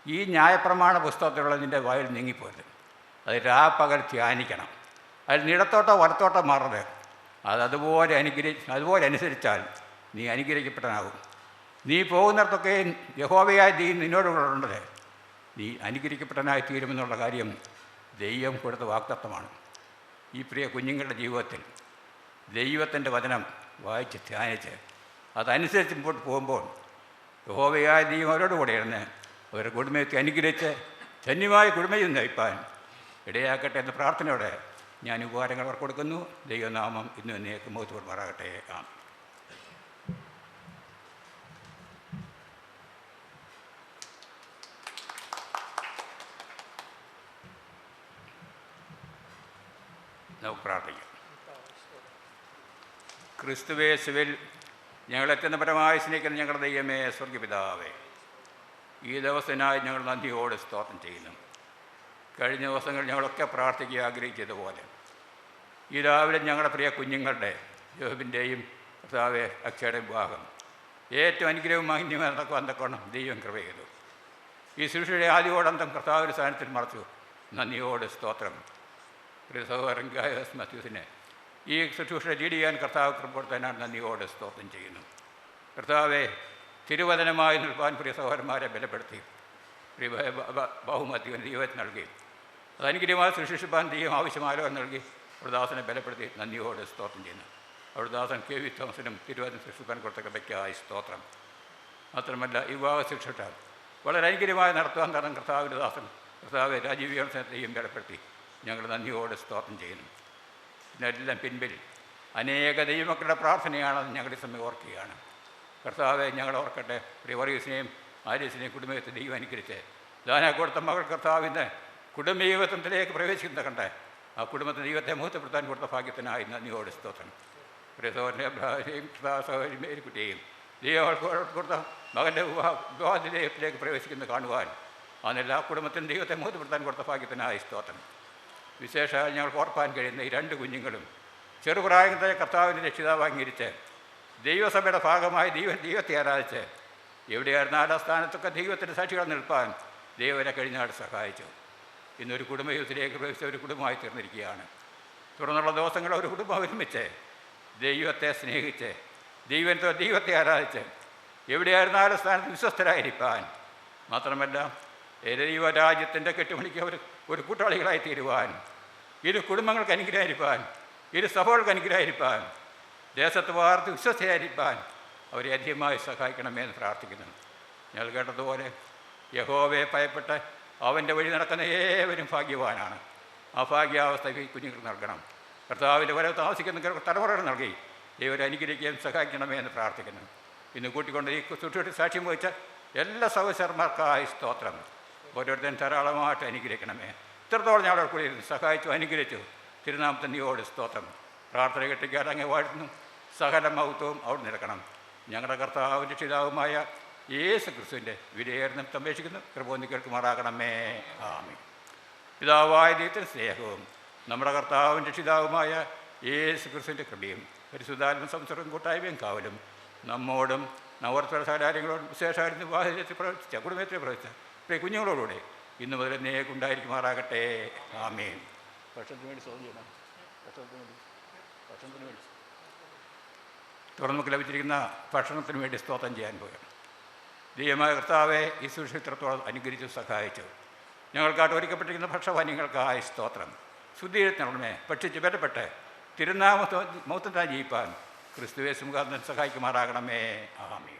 ഈ ന്യായപ്രമാണ പുസ്തകത്തിലുള്ളതിൻ്റെ വായിൽ നീങ്ങിപ്പോയത്, അത് രാപ്പകൽ ധ്യാനിക്കണം, അതിൽ ഇടത്തോട്ടോ വലത്തോട്ടോ മാറരുത്, അതുപോലെ അനുസരിച്ചാൽ നീ അനുഗ്രഹിക്കപ്പെട്ടനാകും. നീ പോകുന്നിടത്തൊക്കെ യഹോവയായ നിന്നോട് ഉള്ളത് നീ അനുഗ്രഹിക്കപ്പെട്ടനായി തീരുമെന്നുള്ള കാര്യം ദൈവം കൊടുത്ത വാഗ്ദത്തമാണ്. ഈ പ്രിയ കുഞ്ഞുങ്ങളുടെ ജീവിതത്തിൽ ദൈവത്തിൻ്റെ വചനം വായിച്ച് ധ്യാനിച്ച് അതനുസരിച്ച് മുമ്പോട്ട് പോകുമ്പോൾ യഹോവയായ ദൈവം അവരോട് കൂടെ ഇരുന്ന് അവരുടെ കുടുംബത്തെ അനുഗ്രഹിച്ച് ധന്യമായ കുടുംബം നയിപ്പാൻ ഇടയാക്കട്ടെ എന്ന പ്രാർത്ഥനയോടെ ഞാൻ ഉപകാരങ്ങൾ അവർക്ക് കൊടുക്കുന്നു. ദൈവനാമം ഇന്നും എന്നേക്കും മഹത്വപ്പെടുമാറാകട്ടെ. ആമേൻ. നമുക്ക് പ്രാർത്ഥിക്കാം. ക്രിസ്തുവേശുവിൽ ഞങ്ങൾ അത്യന്തപരമായി സ്നേഹിക്കുന്ന ഞങ്ങളുടെ ദൈവമേ, സ്വർഗപിതാവേ, ഈ ദിവസത്തിനായി ഞങ്ങൾ നന്ദിയോട് സ്തോത്രം ചെയ്യുന്നു. കഴിഞ്ഞ ദിവസങ്ങൾ ഞങ്ങളൊക്കെ പ്രാർത്ഥിക്കുക ആഗ്രഹിച്ചതുപോലെ ഈ രാവിലെ ഞങ്ങളുടെ പ്രിയ കുഞ്ഞുങ്ങളുടെ ജോബിൻ്റെയും കർത്താവേ അക്ഷയുടെ വിവാഹം ഏറ്റവും അനുഗ്രഹവും മാന്യമായി നടക്കുവാൻ ദൈവം കൃപ ചെയ്തു. ഈ ശുശ്രൂഷയുടെ ആദ്യോടന്തം കർത്താവിൻ്റെ സ്ഥാനത്തിൽ മറച്ചു. നന്ദിയോട് സ്തോത്രം. പ്രിയ സഹോദരൻ ഗായസ് മത്യൂസിനെ ഈ ശുശ്രൂഷ ലീഡ് ചെയ്യാൻ കർത്താവ് കൃപ കൊടുത്തതിനാണ് നന്ദിയോട് സ്തോത്രം ചെയ്യുന്നു. കർത്താവെ, തിരുവചനമായി നിൽപ്പാൻ പ്രിയ സഹോദരന്മാരെ ബലപ്പെടുത്തി പ്രിയ ബഹുമത്യം ദൈവത്തിന് നൽകി. അതനുഗ്രഹമായി ശുശ്രൂഷിപ്പാൻ ദൈവം ആവശ്യമായോ നൽകി അവിടുദാസനെ ബലപ്പെടുത്തി നന്ദിയോട് സ്തോത്രം ചെയ്യുന്നു. അവിടുദാസൻ കെ വി തോമസിനും തിരുവചനം ശുശ്രൂഷിപ്പാൻ കൊടുത്ത കൃപയ്ക്കായി സ്തോത്രം. മാത്രമല്ല ഈ വിവാഹ ശുശ്രൂഷ വളരെ അനുഗ്രഹമായി നടത്തുവാൻ തരണം കർത്താവിൻ്റെ ദാസൻ കർത്താവ് രാജീവ് ദൈവം ബലപ്പെടുത്തി ഞങ്ങൾ നന്ദിയോട് സ്തോത്രം ചെയ്യുന്നു. ഇതിനെല്ലാം പിൻപിൽ അനേക ദൈവമക്കളുടെ പ്രാർത്ഥനയാണെന്ന് ഞങ്ങളുടെ സമയം ഓർക്കുകയാണ്. കർത്താവെ, ഞങ്ങൾ ഓർക്കട്ടെ. പ്രിയ വർഗീസിനെയും ആര്യസിനെയും കുടുംബത്തെ ദൈവം അനുഗ്രഹിച്ച് ദാന കൊടുത്ത മകൾ കർത്താവിൻ്റെ കുടുംബജീവിതത്തിലേക്ക് പ്രവേശിക്കുന്നത് കണ്ട് ആ കുടുംബത്തിന് ദൈവത്തെ മുഹൂർത്തപ്പെടുത്താൻ കൊടുത്ത ഭാഗ്യത്തിനായി നന്ദിയോട് സ്തോത്രം. പ്രിയ സഹോദരനെ അബ്രാഹിനെയും സഹോദരി മേരിക്കുട്ടിയെയും ദൈവം കൊടുത്ത മകൻ്റെ വിവാഹത്തിലേക്ക് പ്രവേശിക്കുന്നത് കാണുവാൻ അന്നെല്ലാ കുടുംബത്തിനും ദൈവത്തെ മുഹൂർത്തപ്പെടുത്താൻ കൊടുത്ത ഭാഗ്യത്തിനായി സ്തോത്രം. വിശേഷമായി ഞങ്ങൾക്ക് ഓർപ്പാൻ കഴിയുന്ന ഈ രണ്ട് കുഞ്ഞുങ്ങളും ചെറുപ്രായത്തെ കർത്താവിൻ്റെ രക്ഷിതാവ് അംഗീകരിച്ച് ദൈവസഭയുടെ ഭാഗമായി ദൈവത്തെ ആരാധിച്ച് എവിടെയായിരുന്നാലും ആ സ്ഥാനത്തൊക്കെ ദൈവത്തിൻ്റെ സാക്ഷികൾ നിൽപ്പാൻ ദൈവരെ കഴിഞ്ഞാൽ സഹായിച്ചു. ഇന്നൊരു കുടുംബജീവിതത്തിലേക്ക് പ്രവേശിച്ച ഒരു കുടുംബമായി തീർന്നിരിക്കുകയാണ്. തുടർന്നുള്ള ദിവസങ്ങൾ ഒരു കുടുംബം ഒരുമിച്ച് ദൈവത്തെ സ്നേഹിച്ച് ദൈവത്തെ ആരാധിച്ച് എവിടെയായിരുന്നാലും സ്ഥാനത്ത് വിശ്വസ്തരായിരിക്കാൻ, മാത്രമല്ല ദൈവരാജ്യത്തിൻ്റെ കെട്ടുമണിക്ക് ഒരു കൂട്ടാളികളായി തീരുവാൻ, ഇരു കുടുംബങ്ങൾക്ക് അനുഗ്രഹമായിരിക്കാൻ, ഇരു സഭകൾക്ക് അനുഗ്രഹമായിരിക്കാൻ, ദേശത്ത് വാർത്ത് വിശ്വസ്തയായിരിക്കാൻ അവരെ അധികമായി സഹായിക്കണമെന്ന് പ്രാർത്ഥിക്കുന്നു. ഞങ്ങൾ കേട്ടതുപോലെ യഹോവയെ ഭയപ്പെട്ട് അവൻ്റെ വഴി നടക്കുന്ന ഏവരും ഭാഗ്യവാനാണ്. ആ ഭാഗ്യാവസ്ഥ ഈ കുഞ്ഞുങ്ങൾക്ക് നൽകണം. കർത്താവിൻ്റെ വരവ് താമസിക്കുന്ന തലമുറകൾ നൽകി ദൈവരെ അനുഗ്രഹിക്കുകയും സഹായിക്കണമേ എന്ന് പ്രാർത്ഥിക്കുന്നു. ഇന്ന് കൂട്ടിക്കൊണ്ട് ഈ സുഷൂട്ടി സാക്ഷ്യം വഹിച്ച എല്ലാ സഹോദരന്മാർക്കായി സ്തോത്രം. ഓരോരുത്തരും ധാരാളമായിട്ട് അനുഗ്രഹിക്കണമേ. ഇത്രത്തോളം ഞങ്ങളെ കൂടി സഹായിച്ചു അനുഗ്രഹിച്ചു. തിരുനാമത്തിൻ്റെയോട് സ്തോത്രം. പ്രാർത്ഥന കെട്ടിക്കാൻ അങ്ങ് വാഴ്ത്തുന്നു. സകല മഹത്വവും അവിടെ നിൽക്കണം. ഞങ്ങളുടെ കർത്താവിൻ്റെ രക്ഷിതാവുമായ യേശു ക്രിസ്തുവിൻ്റെ വിലയേറിനും സംരക്ഷിക്കുന്നു. കൃപ കേൾക്കുമാറാകണമേ. ആമേൻ. പിതാവായ ദൈവത്തിൻ്റെ സ്നേഹവും നമ്മുടെ കർത്താവിൻ്റെ രക്ഷിതാവുമായ യേശു ക്രിസ്തുവിൻ്റെ കൃപയും പരിശുദ്ധാത്മ സംസർഗം കൂട്ടായ്മയും കാവലും നമ്മോടും നവോർത്തര സാഹചര്യങ്ങളോടും വിശേഷമായിരുന്നു വിവാഹത്തിൽ പ്രവർത്തിച്ച കുടുംബത്തിൽ പ്രവർത്തിച്ച പ്രിയ കുഞ്ഞുങ്ങളോടുകൂടെ ഇന്ന് മുതൽ എന്നേക്കും ഉണ്ടായിരിക്കുമാറാകട്ടെ. ആമേൻ. ഭക്ഷണത്തിന് വേണ്ടി സ്തോത്രം ചെയ്യണം. ഭക്ഷണത്തിന് വേണ്ടി തുടർന്ന് നമുക്ക് ലഭിച്ചിരിക്കുന്ന ഭക്ഷണത്തിന് വേണ്ടി സ്തോത്രം ചെയ്യാൻ പോവുകയാണ്. ദൈവമായ കർത്താവെ, ഈ സുരക്ഷിത്രത്തോളം അനുഗ്രഹിച്ചു സഹായിച്ചു. ഞങ്ങൾക്കായിട്ട് ഒരുക്കപ്പെട്ടിരിക്കുന്ന ഭക്ഷണപാനീയങ്ങൾക്കായി സ്തോത്രം. ശുദ്ധീകരണമേ ഭക്ഷിച്ച് ബലപ്പെട്ട് തിരുനാമത്തെ ജീവിപ്പാൻ ക്രിസ്തുവേ മുഖാന്തരം സഹായിക്കുമാറാകണമേ. ആമേൻ.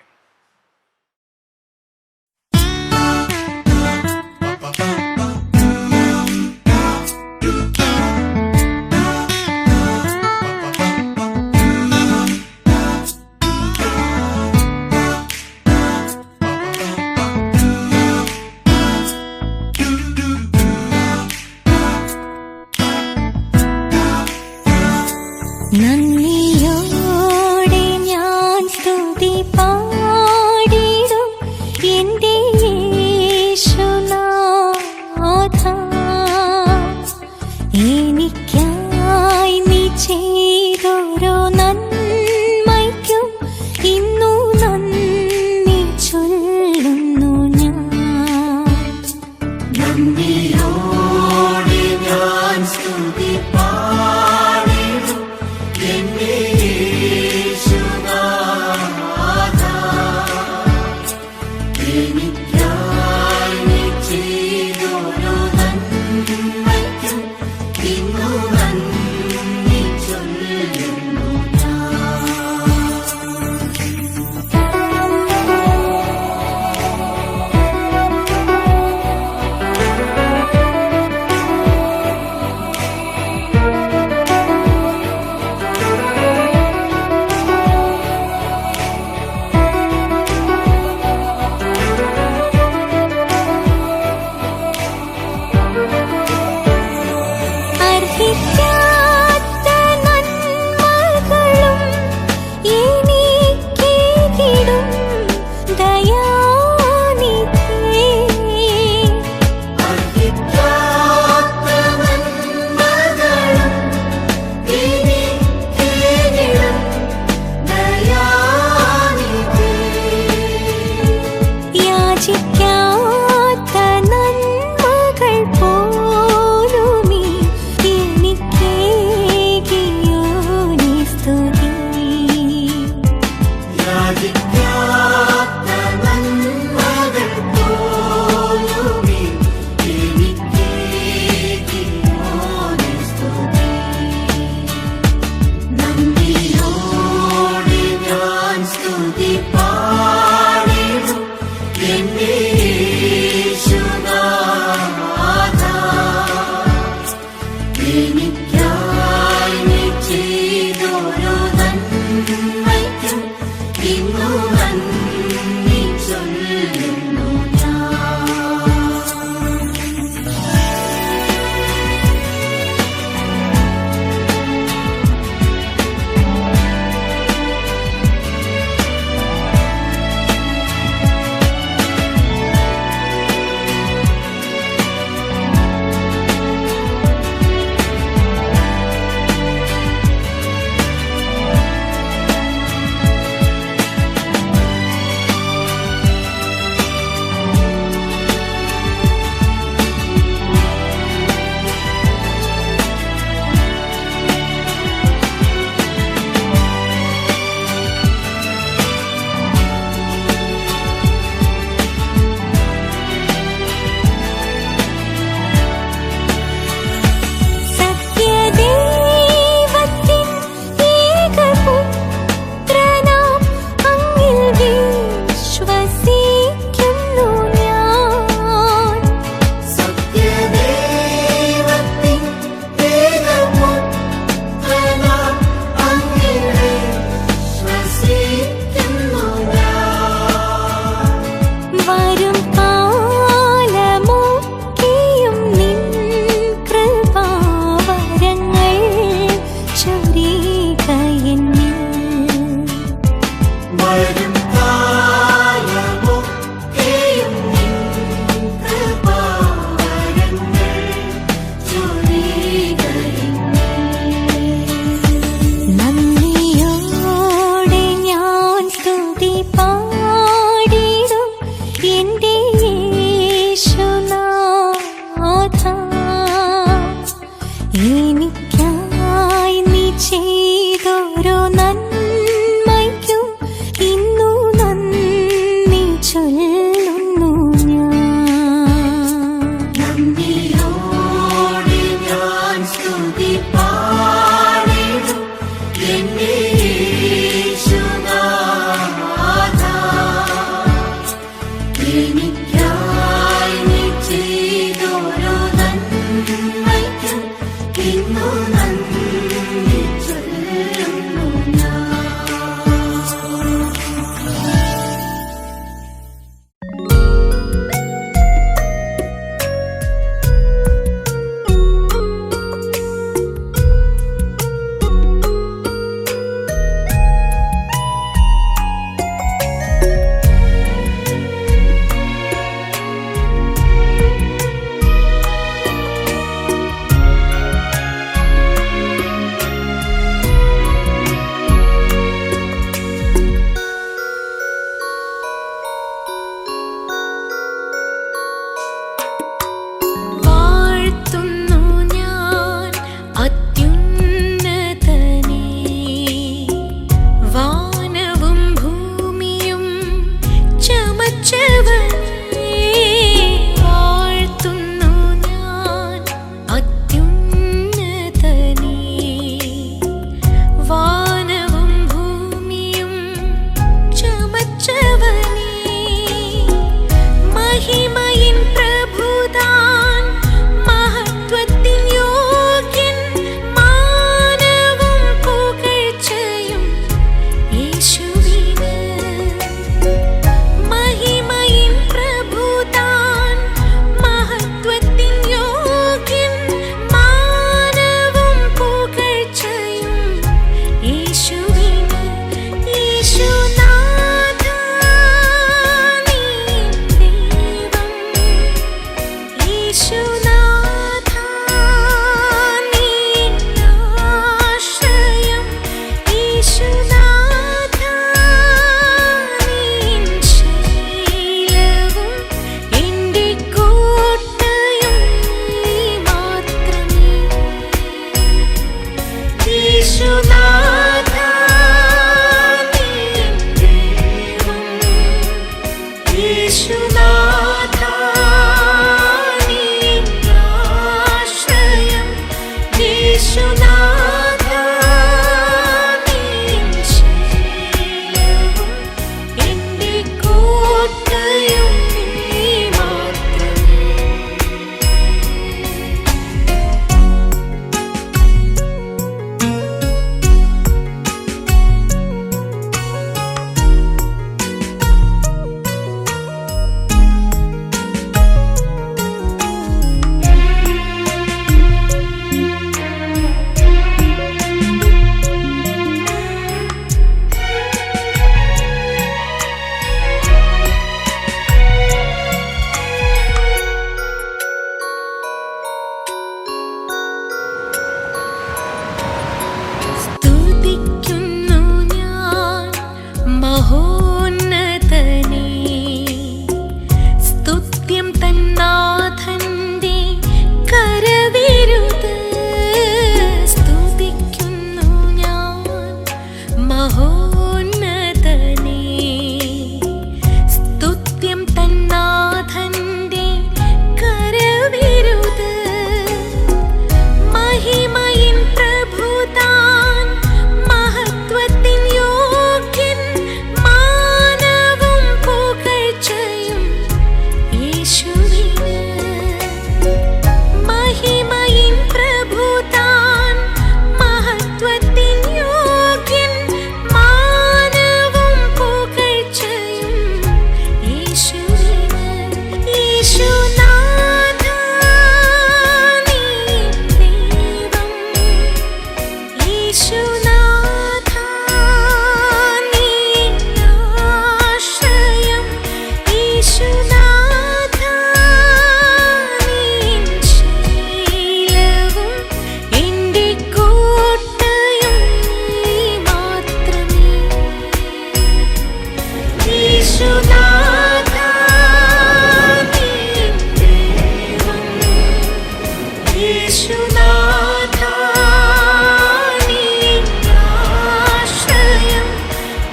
നന്ദിയോടെ ഞാൻ സ്തുതി പാടും.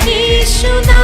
യേശുനാഥ